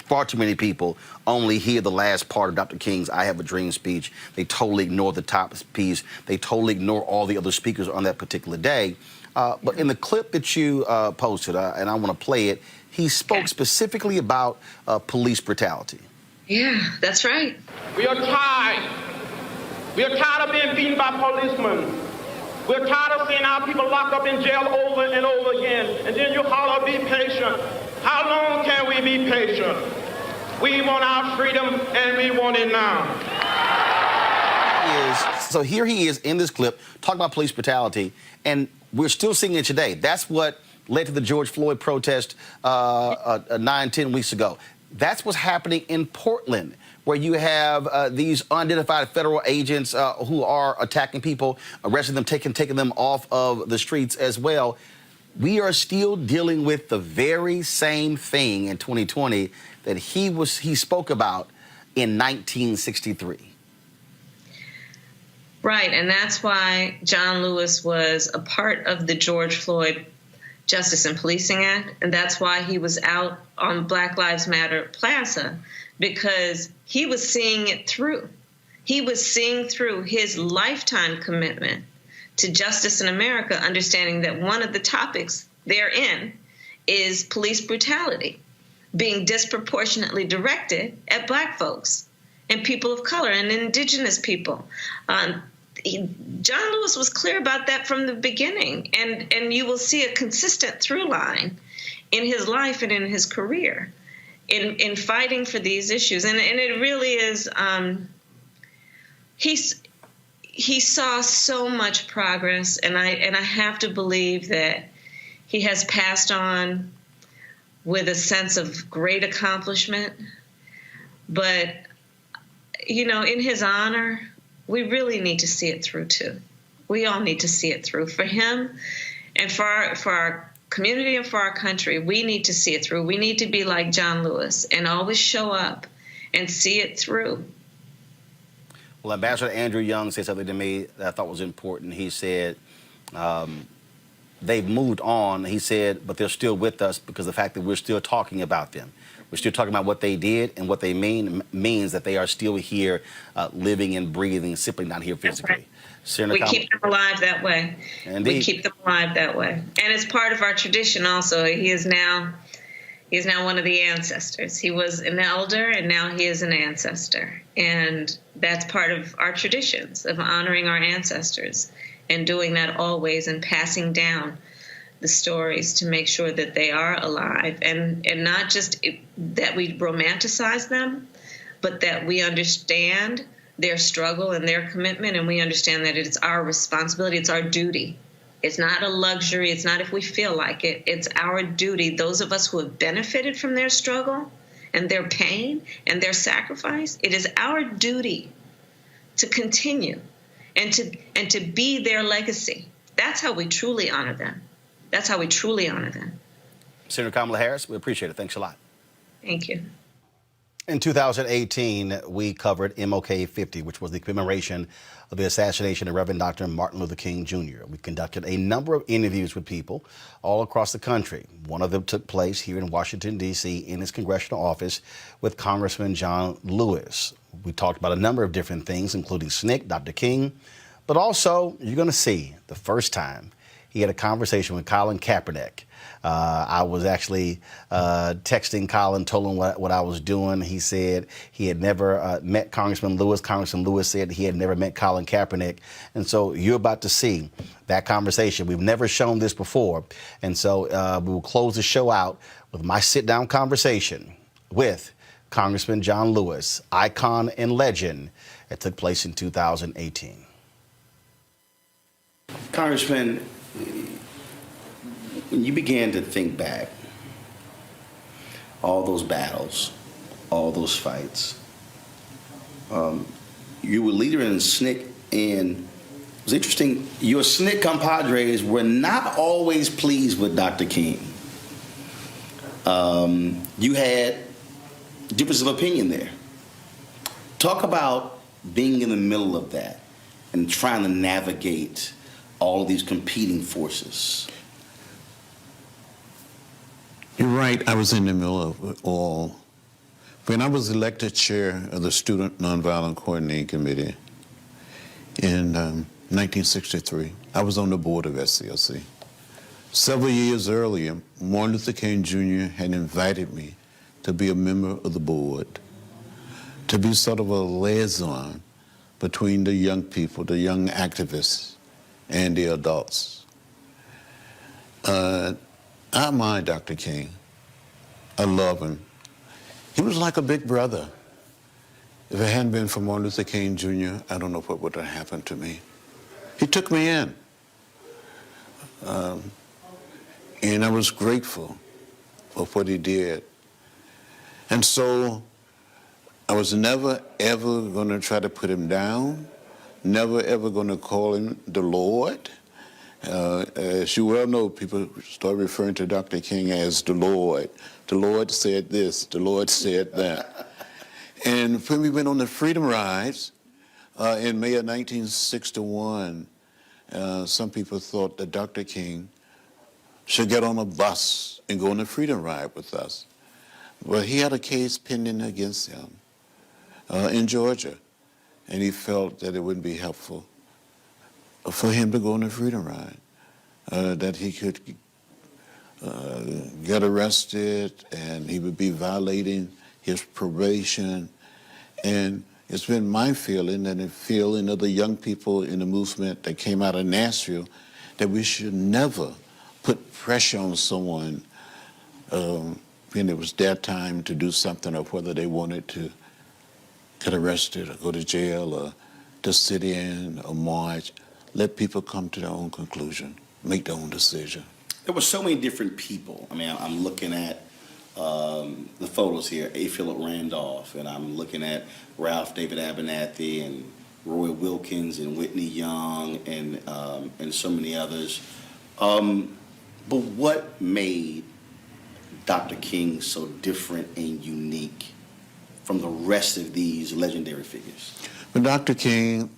[SPEAKER 1] far too many people only hear the last part of Dr. King's I Have a Dream speech. They totally ignore the top piece. They totally ignore all the other speakers on that particular day. But in the clip that you posted, and I want to play it, he spoke specifically about police brutality.
[SPEAKER 6] Yeah, that's right.
[SPEAKER 23] We are tired. We are tired of being beaten by policemen. We're tired of seeing our people locked up in jail over and over again. And then you holler, be patient. How long can we be patient? We want our freedom, and we want it now.
[SPEAKER 1] So here he is in this clip talking about police brutality, and we're still seeing it today. That's what led to the George Floyd protest 9-10 weeks ago. That's what's happening in Portland, where you have these unidentified federal agents who are attacking people, arresting them, taking them off of the streets as well. We are still dealing with the very same thing in 2020 that he spoke about in 1963.
[SPEAKER 6] Right, and that's why John Lewis was a part of the George Floyd Justice and Policing Act, and that's why he was out on Black Lives Matter Plaza, because he was seeing it through. He was seeing through his lifetime commitment to justice in America, understanding that one of the topics therein is police brutality being disproportionately directed at Black folks and people of color and indigenous people. John Lewis was clear about that from the beginning, and you will see a consistent through line in his life and in his career in fighting for these issues. And it really is, he saw so much progress, and I have to believe that he has passed on with a sense of great accomplishment. But, you know, in his honor, we really need to see it through, too. We all need to see it through. For him and for our community and for our country, we need to see it through. We need to be like John Lewis and always show up and see it through.
[SPEAKER 1] Well, Ambassador Andrew Young said something to me that I thought was important. He said they've moved on, he said, but they're still with us because of the fact that we're still talking about them. We're still talking about what they did, and what they means that they are still here living and breathing, simply not here physically.
[SPEAKER 6] Right. We keep them alive that way.
[SPEAKER 1] Indeed.
[SPEAKER 6] We keep them alive that way. And it's part of our tradition also. He is now one of the ancestors. He was an elder, and now he is an ancestor. And that's part of our traditions of honoring our ancestors and doing that always and passing down the stories to make sure that they are alive, and not just that we romanticize them, but that we understand their struggle and their commitment, and we understand that it's our responsibility, it's our duty. It's not a luxury, it's not if we feel like it, it's our duty. Those of us who have benefited from their struggle and their pain and their sacrifice, it is our duty to continue and to be their legacy. That's how we truly honor them. That's how we truly honor them.
[SPEAKER 1] Senator Kamala Harris, we appreciate it. Thanks a lot.
[SPEAKER 6] Thank you.
[SPEAKER 1] In 2018, we covered MLK 50, which was the commemoration of the assassination of Reverend Dr. Martin Luther King Jr. We conducted a number of interviews with people all across the country. One of them took place here in Washington, D.C., in his congressional office with Congressman John Lewis. We talked about a number of different things, including SNCC, Dr. King, but also you're going to see the first time he had a conversation with Colin Kaepernick. I was actually texting Colin, told him what I was doing. He said he had never met Congressman Lewis. Congressman Lewis said he had never met Colin Kaepernick. And so you're about to see that conversation. We've never shown this before. And so we will close the show out with my sit-down conversation with Congressman John Lewis, icon and legend, that took place in 2018. Congressman, when you began to think back, all those battles, all those fights, you were leader in SNCC, and it was interesting, your SNCC compadres were not always pleased with Dr. King. You had differences of opinion there. Talk about being in the middle of that and trying to navigate all of these competing forces.
[SPEAKER 14] You're right, I was in the middle of it all. When I was elected chair of the Student Nonviolent Coordinating Committee in 1963, I was on the board of SCLC. Several years earlier, Martin Luther King Jr. had invited me to be a member of the board, to be sort of a liaison between the young people, the young activists, and the adults. I admire Dr. King. I love him. He was like a big brother. If it hadn't been for Martin Luther King Jr., I don't know what would have happened to me. He took me in. And I was grateful for what he did. And so I was never, ever going to try to put him down, never, ever going to call him the Lord. As you well know, people start referring to Dr. King as the Lord. The Lord said this, the Lord said that. And when we went on the Freedom Rides in May of 1961, some people thought that Dr. King should get on a bus and go on a Freedom Ride with us. Well, he had a case pending against him in Georgia, and he felt that it wouldn't be helpful for him to go on a Freedom Ride, that he could get arrested and he would be violating his probation. And it's been my feeling and the feeling of the young people in the movement that came out of Nashville that we should never put pressure on someone when it was their time to do something, or whether they wanted to get arrested or go to jail or to sit in or march. Let people come to their own conclusion, make their own decision.
[SPEAKER 1] There were so many different people. I mean, I'm looking at the photos here, A. Philip Randolph, and I'm looking at Ralph David Abernathy and Roy Wilkins and Whitney Young and so many others. But what made Dr. King so different and unique from the rest of these legendary figures?
[SPEAKER 14] But Dr. King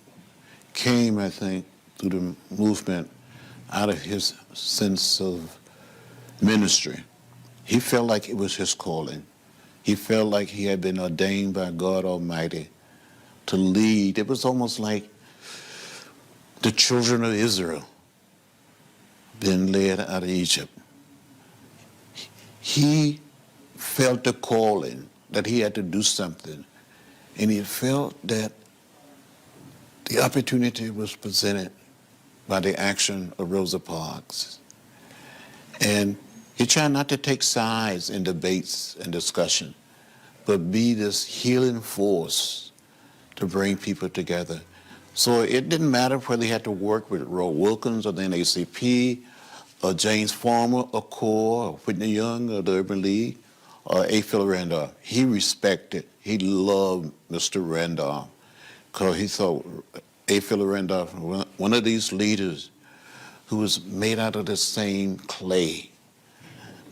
[SPEAKER 14] came, I think, through the movement out of his sense of ministry. He felt like it was his calling. He felt like he had been ordained by God Almighty to lead. It was almost like the children of Israel being led out of Egypt. He felt the calling that he had to do something, and he felt that the opportunity was presented by the action of Rosa Parks. And he tried not to take sides in debates and discussion, but be this healing force to bring people together. So it didn't matter whether he had to work with Roy Wilkins or the NAACP, or James Farmer, or Carr, or Whitney Young, or the Urban League, or A. Philip Randolph. He respected, he loved Mr. Randolph, because he thought A. Philip Randolph, one of these leaders who was made out of the same clay,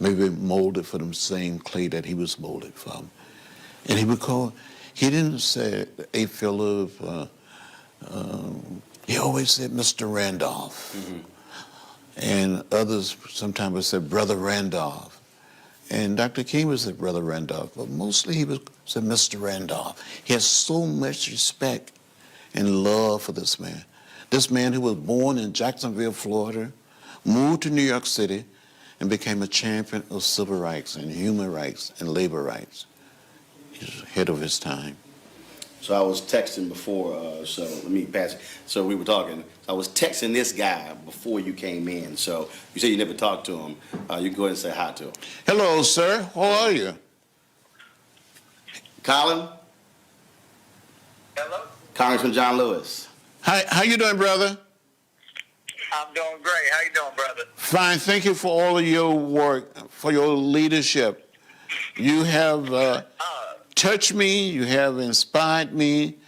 [SPEAKER 14] maybe molded for the same clay that he was molded from. And he would call, he didn't say A. Philip, he always said Mr. Randolph. Mm-hmm. And others sometimes would say Brother Randolph. And Dr. King would say Brother Randolph, but mostly he would say Mr. Randolph. He has so much respect and love for this man who was born in Jacksonville, Florida, moved to New York City, and became a champion of civil rights and human rights and labor rights. He's ahead of his time.
[SPEAKER 1] So I was texting before, so let me pass it. So we were talking. I was texting this guy before you came in. So you said you never talked to him. You can go ahead and say hi to him.
[SPEAKER 14] Hello, sir. How are you?
[SPEAKER 1] Colin?
[SPEAKER 7] Hello?
[SPEAKER 1] Congressman John Lewis.
[SPEAKER 14] Hi, how you doing, brother?
[SPEAKER 7] I'm doing great. How you doing, brother?
[SPEAKER 14] Fine. Thank you for all of your work, for your leadership. You have touched me. You have inspired me.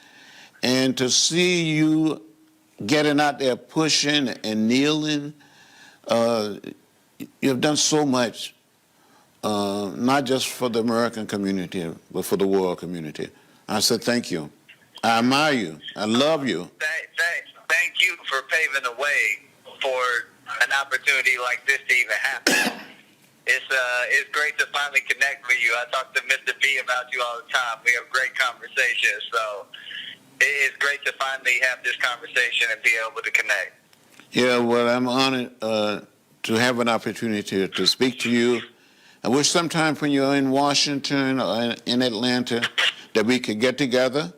[SPEAKER 14] And to see you getting out there pushing and kneeling, you've done so much, not just for the American community, but for the world community. I said thank you. I admire you. I love you.
[SPEAKER 7] Thank you for paving the way for an opportunity like this to even happen. It's great to finally connect with you. I talk to Mr. B about you all the time. We have great conversations, so it's great to finally have this conversation and be able to connect.
[SPEAKER 14] Yeah, well, I'm honored to have an opportunity to speak to you. I wish sometime when you're in Washington or in Atlanta that we could get together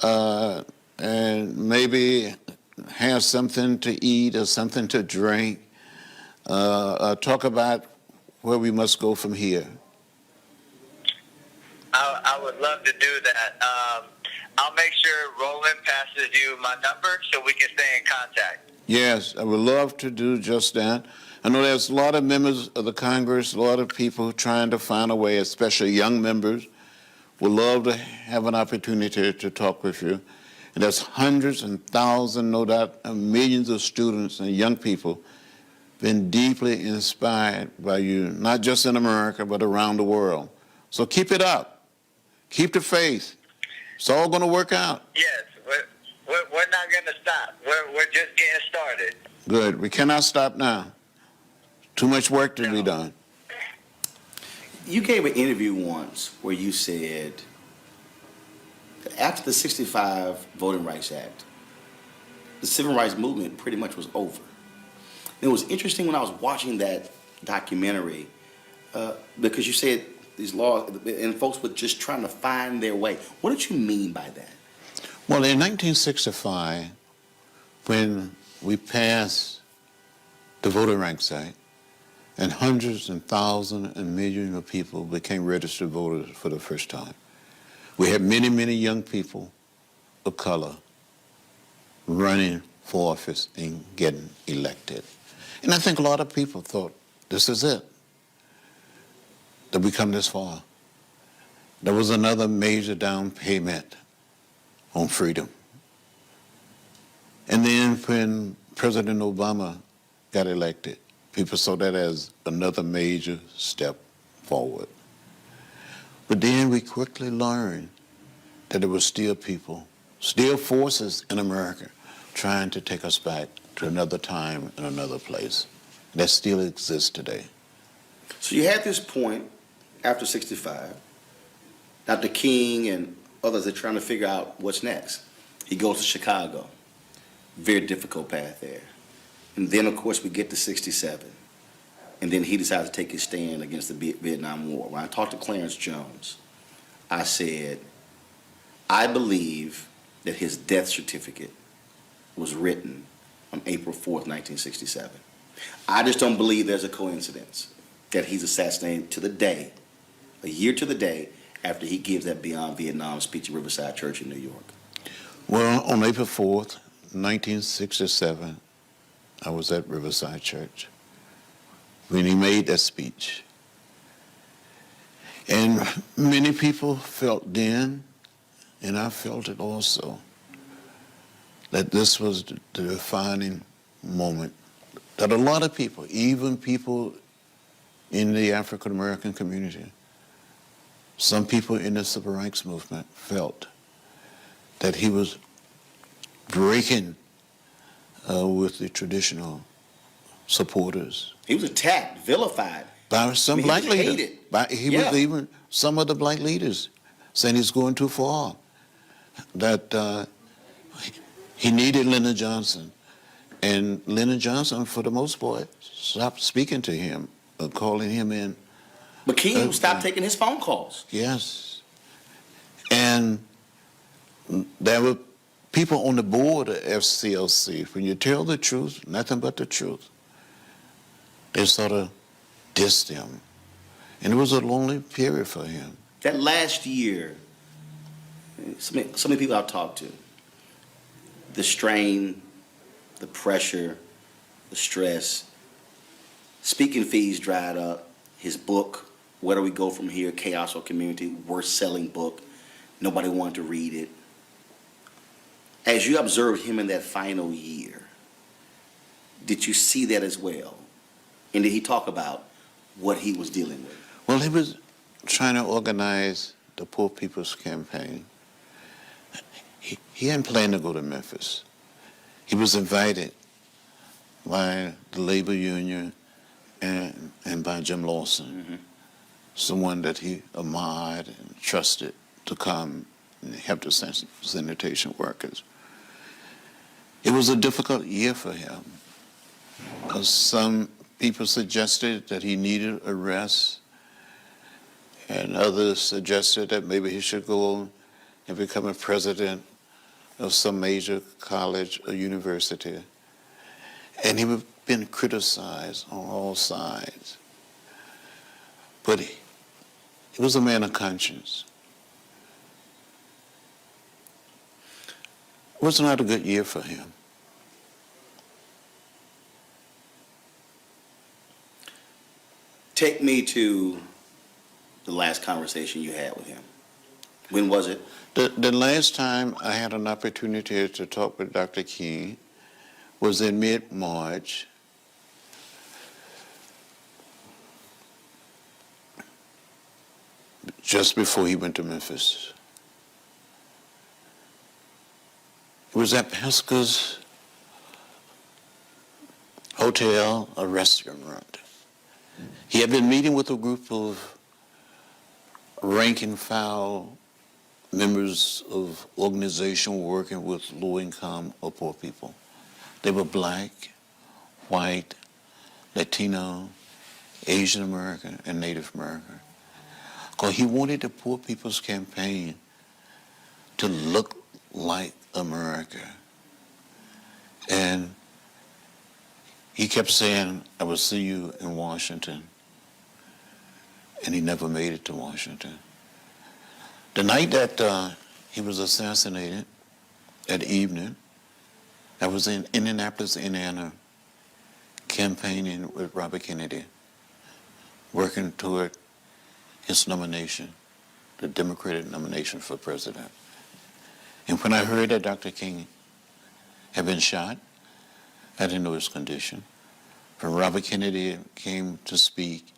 [SPEAKER 14] and maybe have something to eat or something to drink, talk about where we must go from here.
[SPEAKER 7] I would love to do that. I'll make sure Roland passes you my number so we can stay in contact.
[SPEAKER 14] Yes, I would love to do just that. I know there's a lot of members of the Congress, a lot of people trying to find a way, especially young members, would love to have an opportunity to talk with you. And there's hundreds and thousands, no doubt, millions of students and young people been deeply inspired by you, not just in America, but around the world. So keep it up. Keep the faith. It's all going to work out.
[SPEAKER 7] Yes, we're not going to stop. We're just getting started.
[SPEAKER 14] Good. We cannot stop now. Too much work to be done.
[SPEAKER 1] You gave an interview once where you said, after the 65 Voting Rights Act, the civil rights movement pretty much was over. And it was interesting when I was watching that documentary because you said these laws, and folks were just trying to find their way. What did you mean by that?
[SPEAKER 14] Well, in 1965, when we passed the Voting Rights Act, and hundreds and thousands and millions of people became registered voters for the first time, we had many, many young people of color running for office and getting elected. And I think a lot of people thought, this is it, that we come this far. There was another major down payment on freedom. And then when President Obama got elected, people saw that as another major step forward. But then we quickly learned that there were still people, still forces in America trying to take us back to another time and another place. That still exists today.
[SPEAKER 1] So you had this point after 65. Dr. King and others are trying to figure out what's next. He goes to Chicago. Very difficult path there. And then, of course, we get to 67. And then he decides to take his stand against the Vietnam War. When I talked to Clarence Jones, I said, I believe that his death certificate was written on April 4th, 1967. I just don't believe there's a coincidence that he's assassinated to the day, a year to the day, after he gives that Beyond Vietnam speech at Riverside Church in New York.
[SPEAKER 14] Well, on April 4th, 1967, I was at Riverside Church when he made that speech. And many people felt then, and I felt it also, that this was the defining moment. That a lot of people, even people in the African American community, some people in the civil rights movement felt that he was breaking with the traditional supporters.
[SPEAKER 1] He was attacked, vilified.
[SPEAKER 14] By some black leaders. He was even, some of the black leaders saying he's going too far. That he needed Lyndon Johnson. And Lyndon Johnson, for the most part, stopped speaking to him, calling him in.
[SPEAKER 1] But King stopped taking his phone calls.
[SPEAKER 14] Yes. And there were people on the board of FCLC, when you tell the truth, nothing but the truth, they sort of dissed him. And it was a lonely period for him.
[SPEAKER 1] That last year, so many people I've talked to, the strain, the pressure, the stress, speaking fees dried up, his book, Where Do We Go From Here, Chaos or Community, worst-selling book. Nobody wanted to read it. As you observed him in that final year, did you see that as well? And did he talk about what he was dealing with?
[SPEAKER 14] Well, he was trying to organize the Poor People's Campaign. He hadn't planned to go to Memphis. He was invited by the labor union and by Jim Lawson, someone that he admired and trusted to come and help the sanitation workers. It was a difficult year for him because some people suggested that he needed a rest, and others suggested that maybe he should go and become a president of some major college or university. And he was been criticized on all sides. But he was a man of conscience. It was not a good year for him.
[SPEAKER 1] Take me to the last conversation you had with him. When was it?
[SPEAKER 14] The last time I had an opportunity to talk with Dr. King was in mid-March. Just before he went to Memphis. It was at Pasca's hotel, a restaurant. He had been meeting with a group of rank and file members of organization working with low-income or poor people. They were black, white, Latino, Asian American, and Native American. Because he wanted the Poor People's Campaign to look like America. And he kept saying, I will see you in Washington. And he never made it to Washington. The night that he was assassinated, that evening, I was in Indianapolis, Indiana, campaigning with Robert Kennedy, working toward his nomination, the Democratic nomination for president. And when I heard that Dr. King had been shot, I didn't know his condition. When Robert Kennedy came to speak,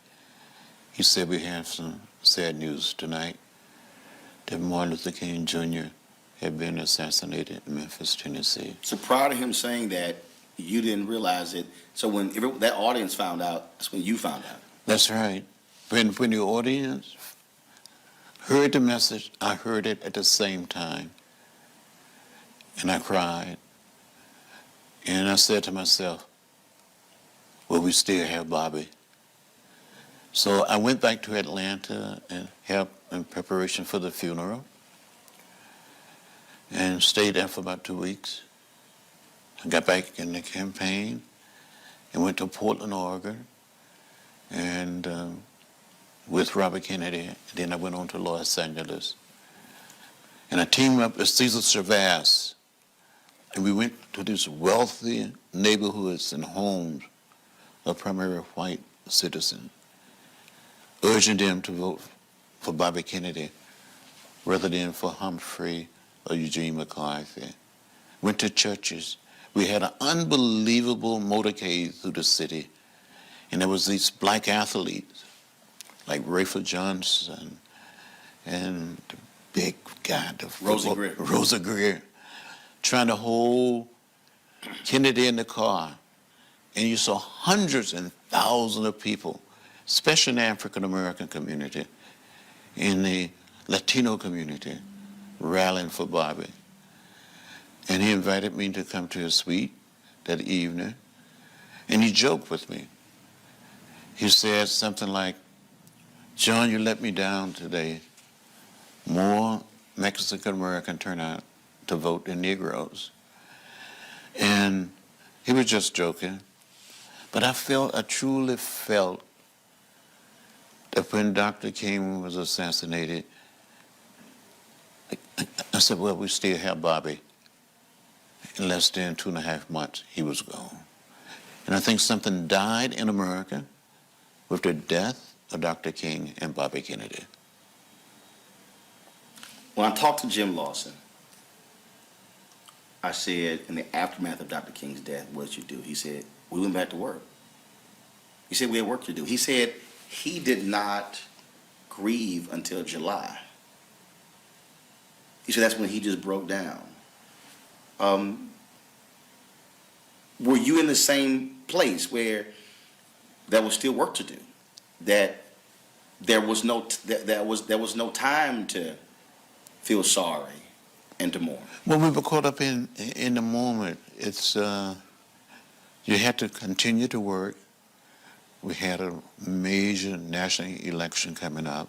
[SPEAKER 14] he said, we have some sad news tonight, that Martin Luther King Jr. had been assassinated in Memphis, Tennessee.
[SPEAKER 1] So prior to him saying that, you didn't realize it. So when that audience found out, that's when you found out.
[SPEAKER 14] That's right. When the audience heard the message, I heard it at the same time. And I cried. And I said to myself, well, we still have Bobby. So I went back to Atlanta and helped in preparation for the funeral and stayed there for about 2 weeks. I got back in the campaign and went to Portland, Oregon, and with Robert Kennedy. And then I went on to Los Angeles. And I teamed up with Cesar Chavez, and we went to these wealthy neighborhoods and homes of primarily white citizens, urging them to vote for Bobby Kennedy rather than for Humphrey or Eugene McCarthy. Went to churches. We had an unbelievable motorcade through the city, and there was these black athletes like Rayford Johnson and the big guy, Rosa Greer, trying to hold Kennedy in the car. And you saw hundreds and thousands of people, especially in the African-American community, in the Latino community, rallying for Bobby. And he invited me to come to his suite that evening, and he joked with me. He said something like, John, you let me down today. More Mexican-American turn out to vote than Negroes. And he was just joking. But I truly felt that when Dr. King was assassinated, I said, well, we still have Bobby. In less than 2.5 months, he was gone. And I think something died in America with the death of Dr. King and Bobby Kennedy.
[SPEAKER 1] When I talked to Jim Lawson, I said, in the aftermath of Dr. King's death, what did you do? He said, we went back to work. He said, we had work to do. He said he did not grieve until July. He said that's when he just broke down. Were you in the same place where there was still work to do, that there was no time to feel sorry and to mourn.
[SPEAKER 14] Well, we were caught up in the moment. It's you had to continue to work. We had a major national election coming up,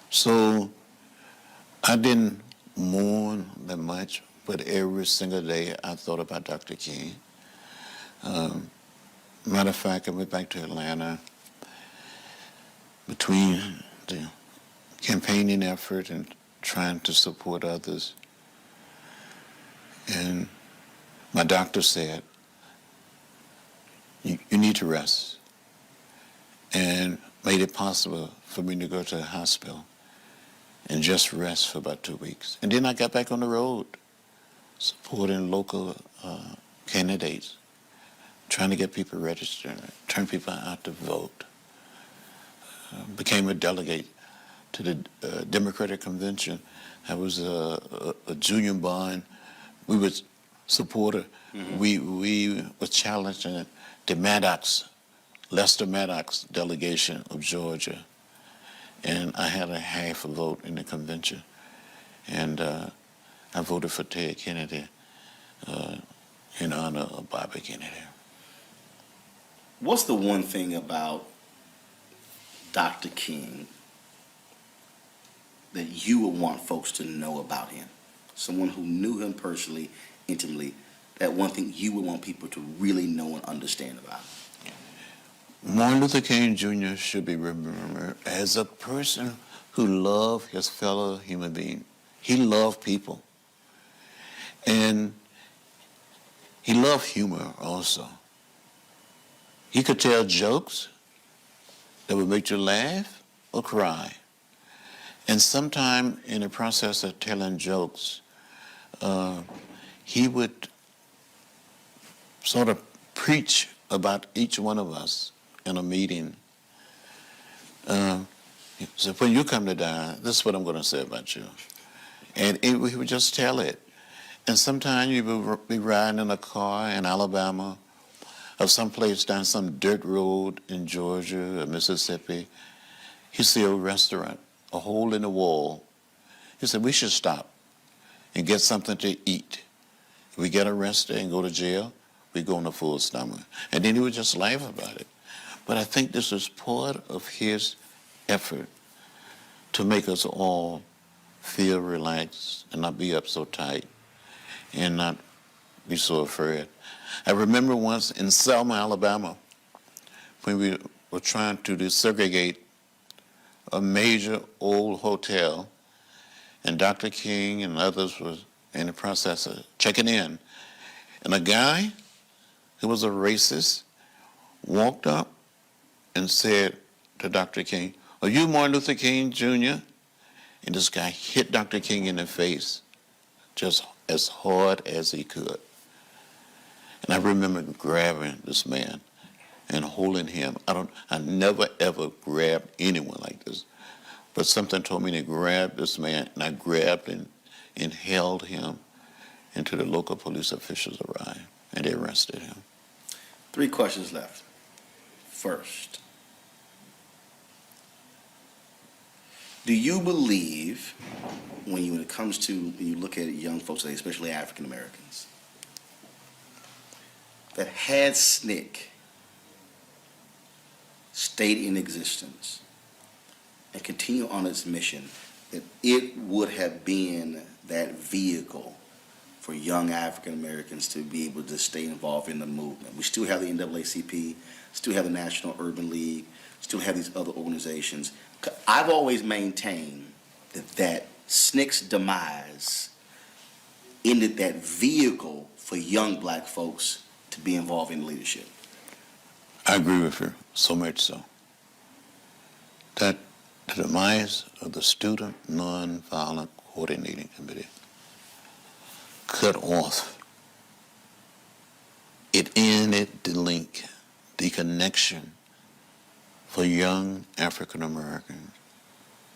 [SPEAKER 14] so I didn't mourn that much. But every single day, I thought about Dr. King. Matter of fact, I went back to Atlanta between the campaigning effort and trying to support others. And my doctor said, you need to rest, and made it possible for me to go to the hospital and just rest for about 2 weeks. And then I got back on the road, supporting local candidates, trying to get people registered, turn people out to vote. Became a delegate to the Democratic Convention. I was a junior bond. We were supporter. Mm-hmm. We were challenging the Lester Maddox delegation of Georgia. And I had a half a vote in the convention. And I voted for Ted Kennedy in honor of Bobby Kennedy.
[SPEAKER 1] What's the one thing about Dr. King that you would want folks to know about him? Someone who knew him personally, intimately, that one thing you would want people to really know and understand about him?
[SPEAKER 14] Martin Luther King Jr. should be remembered as a person who loved his fellow human being. He loved people. And he loved humor also. He could tell jokes that would make you laugh or cry. And sometime in the process of telling jokes, he would sort of preach about each one of us in a meeting. So when you come to die, this is what I'm going to say about you. And he would just tell it. And sometimes you would be riding in a car in Alabama or someplace down some dirt road in Georgia or Mississippi. He see a restaurant, a hole in the wall. He said, we should stop and get something to eat. If we get arrested and go to jail, we go on a full stomach. And then he would just laugh about it. But I think this is part of his effort to make us all feel relaxed and not be up so tight and not be so afraid. I remember once in Selma, Alabama, when we were trying to desegregate a major old hotel, and Dr. King and others was in the process of checking in. And a guy who was a racist walked up and said to Dr. King, are you Martin Luther King Jr.? And this guy hit Dr. King in the face just as hard as he could. And I remember grabbing this man and holding him. I never ever grabbed anyone like this. But something told me to grab this man, and I grabbed him and held him until the local police officials arrived, and they arrested him.
[SPEAKER 1] 3 questions left. First, do you believe when you look at young folks today, especially African Americans, that had SNCC stayed in existence and continue on its mission, that it would have been that vehicle for young African Americans to be able to stay involved in the movement? We still have the NAACP, still have the National Urban League, still have these other organizations. I've always maintained that SNCC's demise ended that vehicle for young black folks to be involved in leadership.
[SPEAKER 14] I agree with you, so much so. That the demise of the Student Nonviolent Coordinating Committee cut off. It ended the link, the connection for young African Americans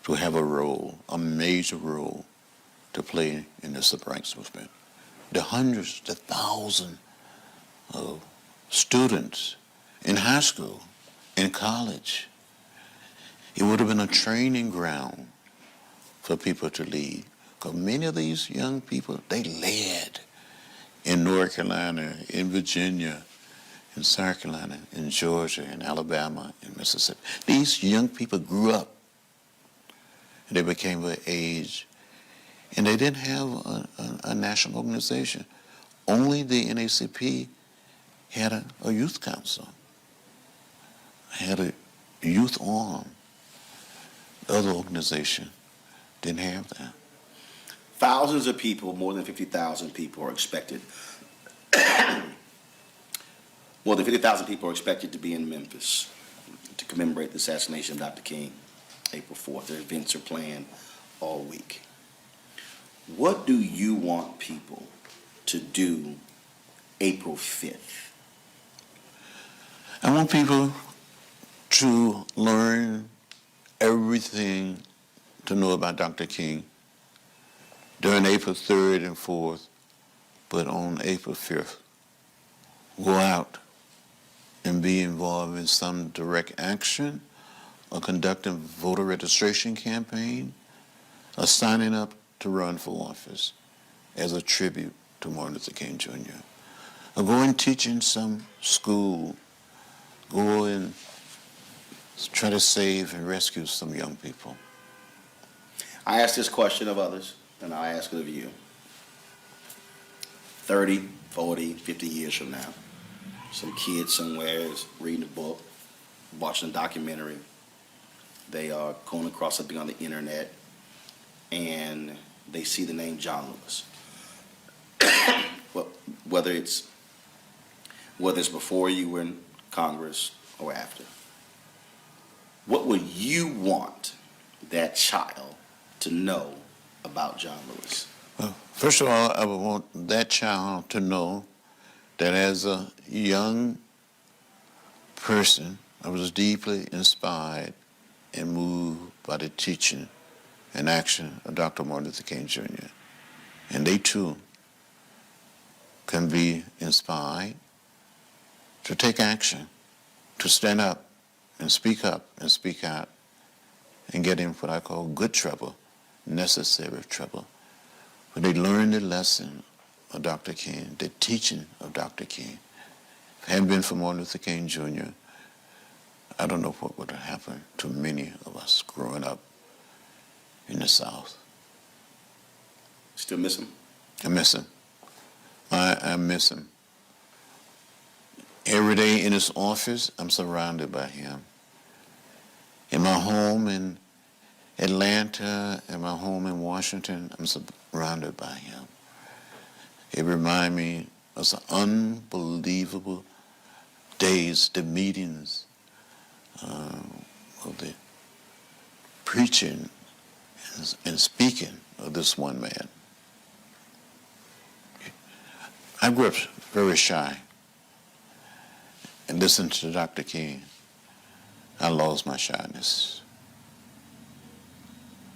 [SPEAKER 14] to have a role, a major role to play in the civil rights movement. The hundreds, the thousands of students in high school, in college. It would have been a training ground for people to lead. Because many of these young people, they led in North Carolina, in Virginia, in South Carolina, in Georgia, in Alabama, in Mississippi. These young people grew up, and they became of age, and they didn't have a national organization. Only the NAACP had a youth council, had a youth arm. The other organization didn't have that.
[SPEAKER 1] Thousands of people, more than 50,000 people are expected. More than 50,000 people are expected to be in Memphis to commemorate the assassination of Dr. King, April 4th. Their events are planned all week. What do you want people to do April 5th?
[SPEAKER 14] I want people to learn everything to know about Dr. King during April 3rd and 4th, but on April 5th, go out and be involved in some direct action, or conducting voter registration campaign, or signing up to run for office as a tribute to Martin Luther King Jr. Or go and teach in some school, go and try to save and rescue some young people.
[SPEAKER 1] I ask this question of others, and I ask it of you. 30, 40, 50 years from now, some kid somewhere is reading a book, watching a documentary. They are going across something on the internet, and they see the name John Lewis. Well, whether it's before you were in Congress or after, what would you want that child to know about John Lewis?
[SPEAKER 14] Well, first of all, I would want that child to know that as a young person, I was deeply inspired and moved by the teaching and action of Dr. Martin Luther King Jr. And they too can be inspired to take action, to stand up and speak out and get in what I call good trouble, necessary trouble. But they learn the lesson of Dr. King, the teaching of Dr. King. If it hadn't been for Martin Luther King Jr., I don't know what would have happened to many of us growing up in the South.
[SPEAKER 1] Still miss him?
[SPEAKER 14] I miss him. I miss him. Every day in his office, I'm surrounded by him. In my home in Atlanta, in my home in Washington, I'm surrounded by him. It reminds me of some unbelievable days, the meetings, of the preaching and speaking of this one man. I grew up very shy and listened to Dr. King. I lost my shyness.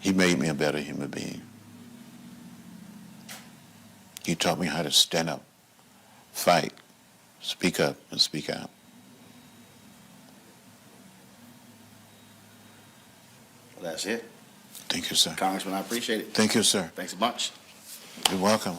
[SPEAKER 14] He made me a better human being. He taught me how to stand up, fight, speak up, and speak out.
[SPEAKER 1] Well, that's it.
[SPEAKER 14] Thank you, sir.
[SPEAKER 1] Congressman, I appreciate it.
[SPEAKER 14] Thank you, sir.
[SPEAKER 1] Thanks a bunch.
[SPEAKER 14] You're welcome.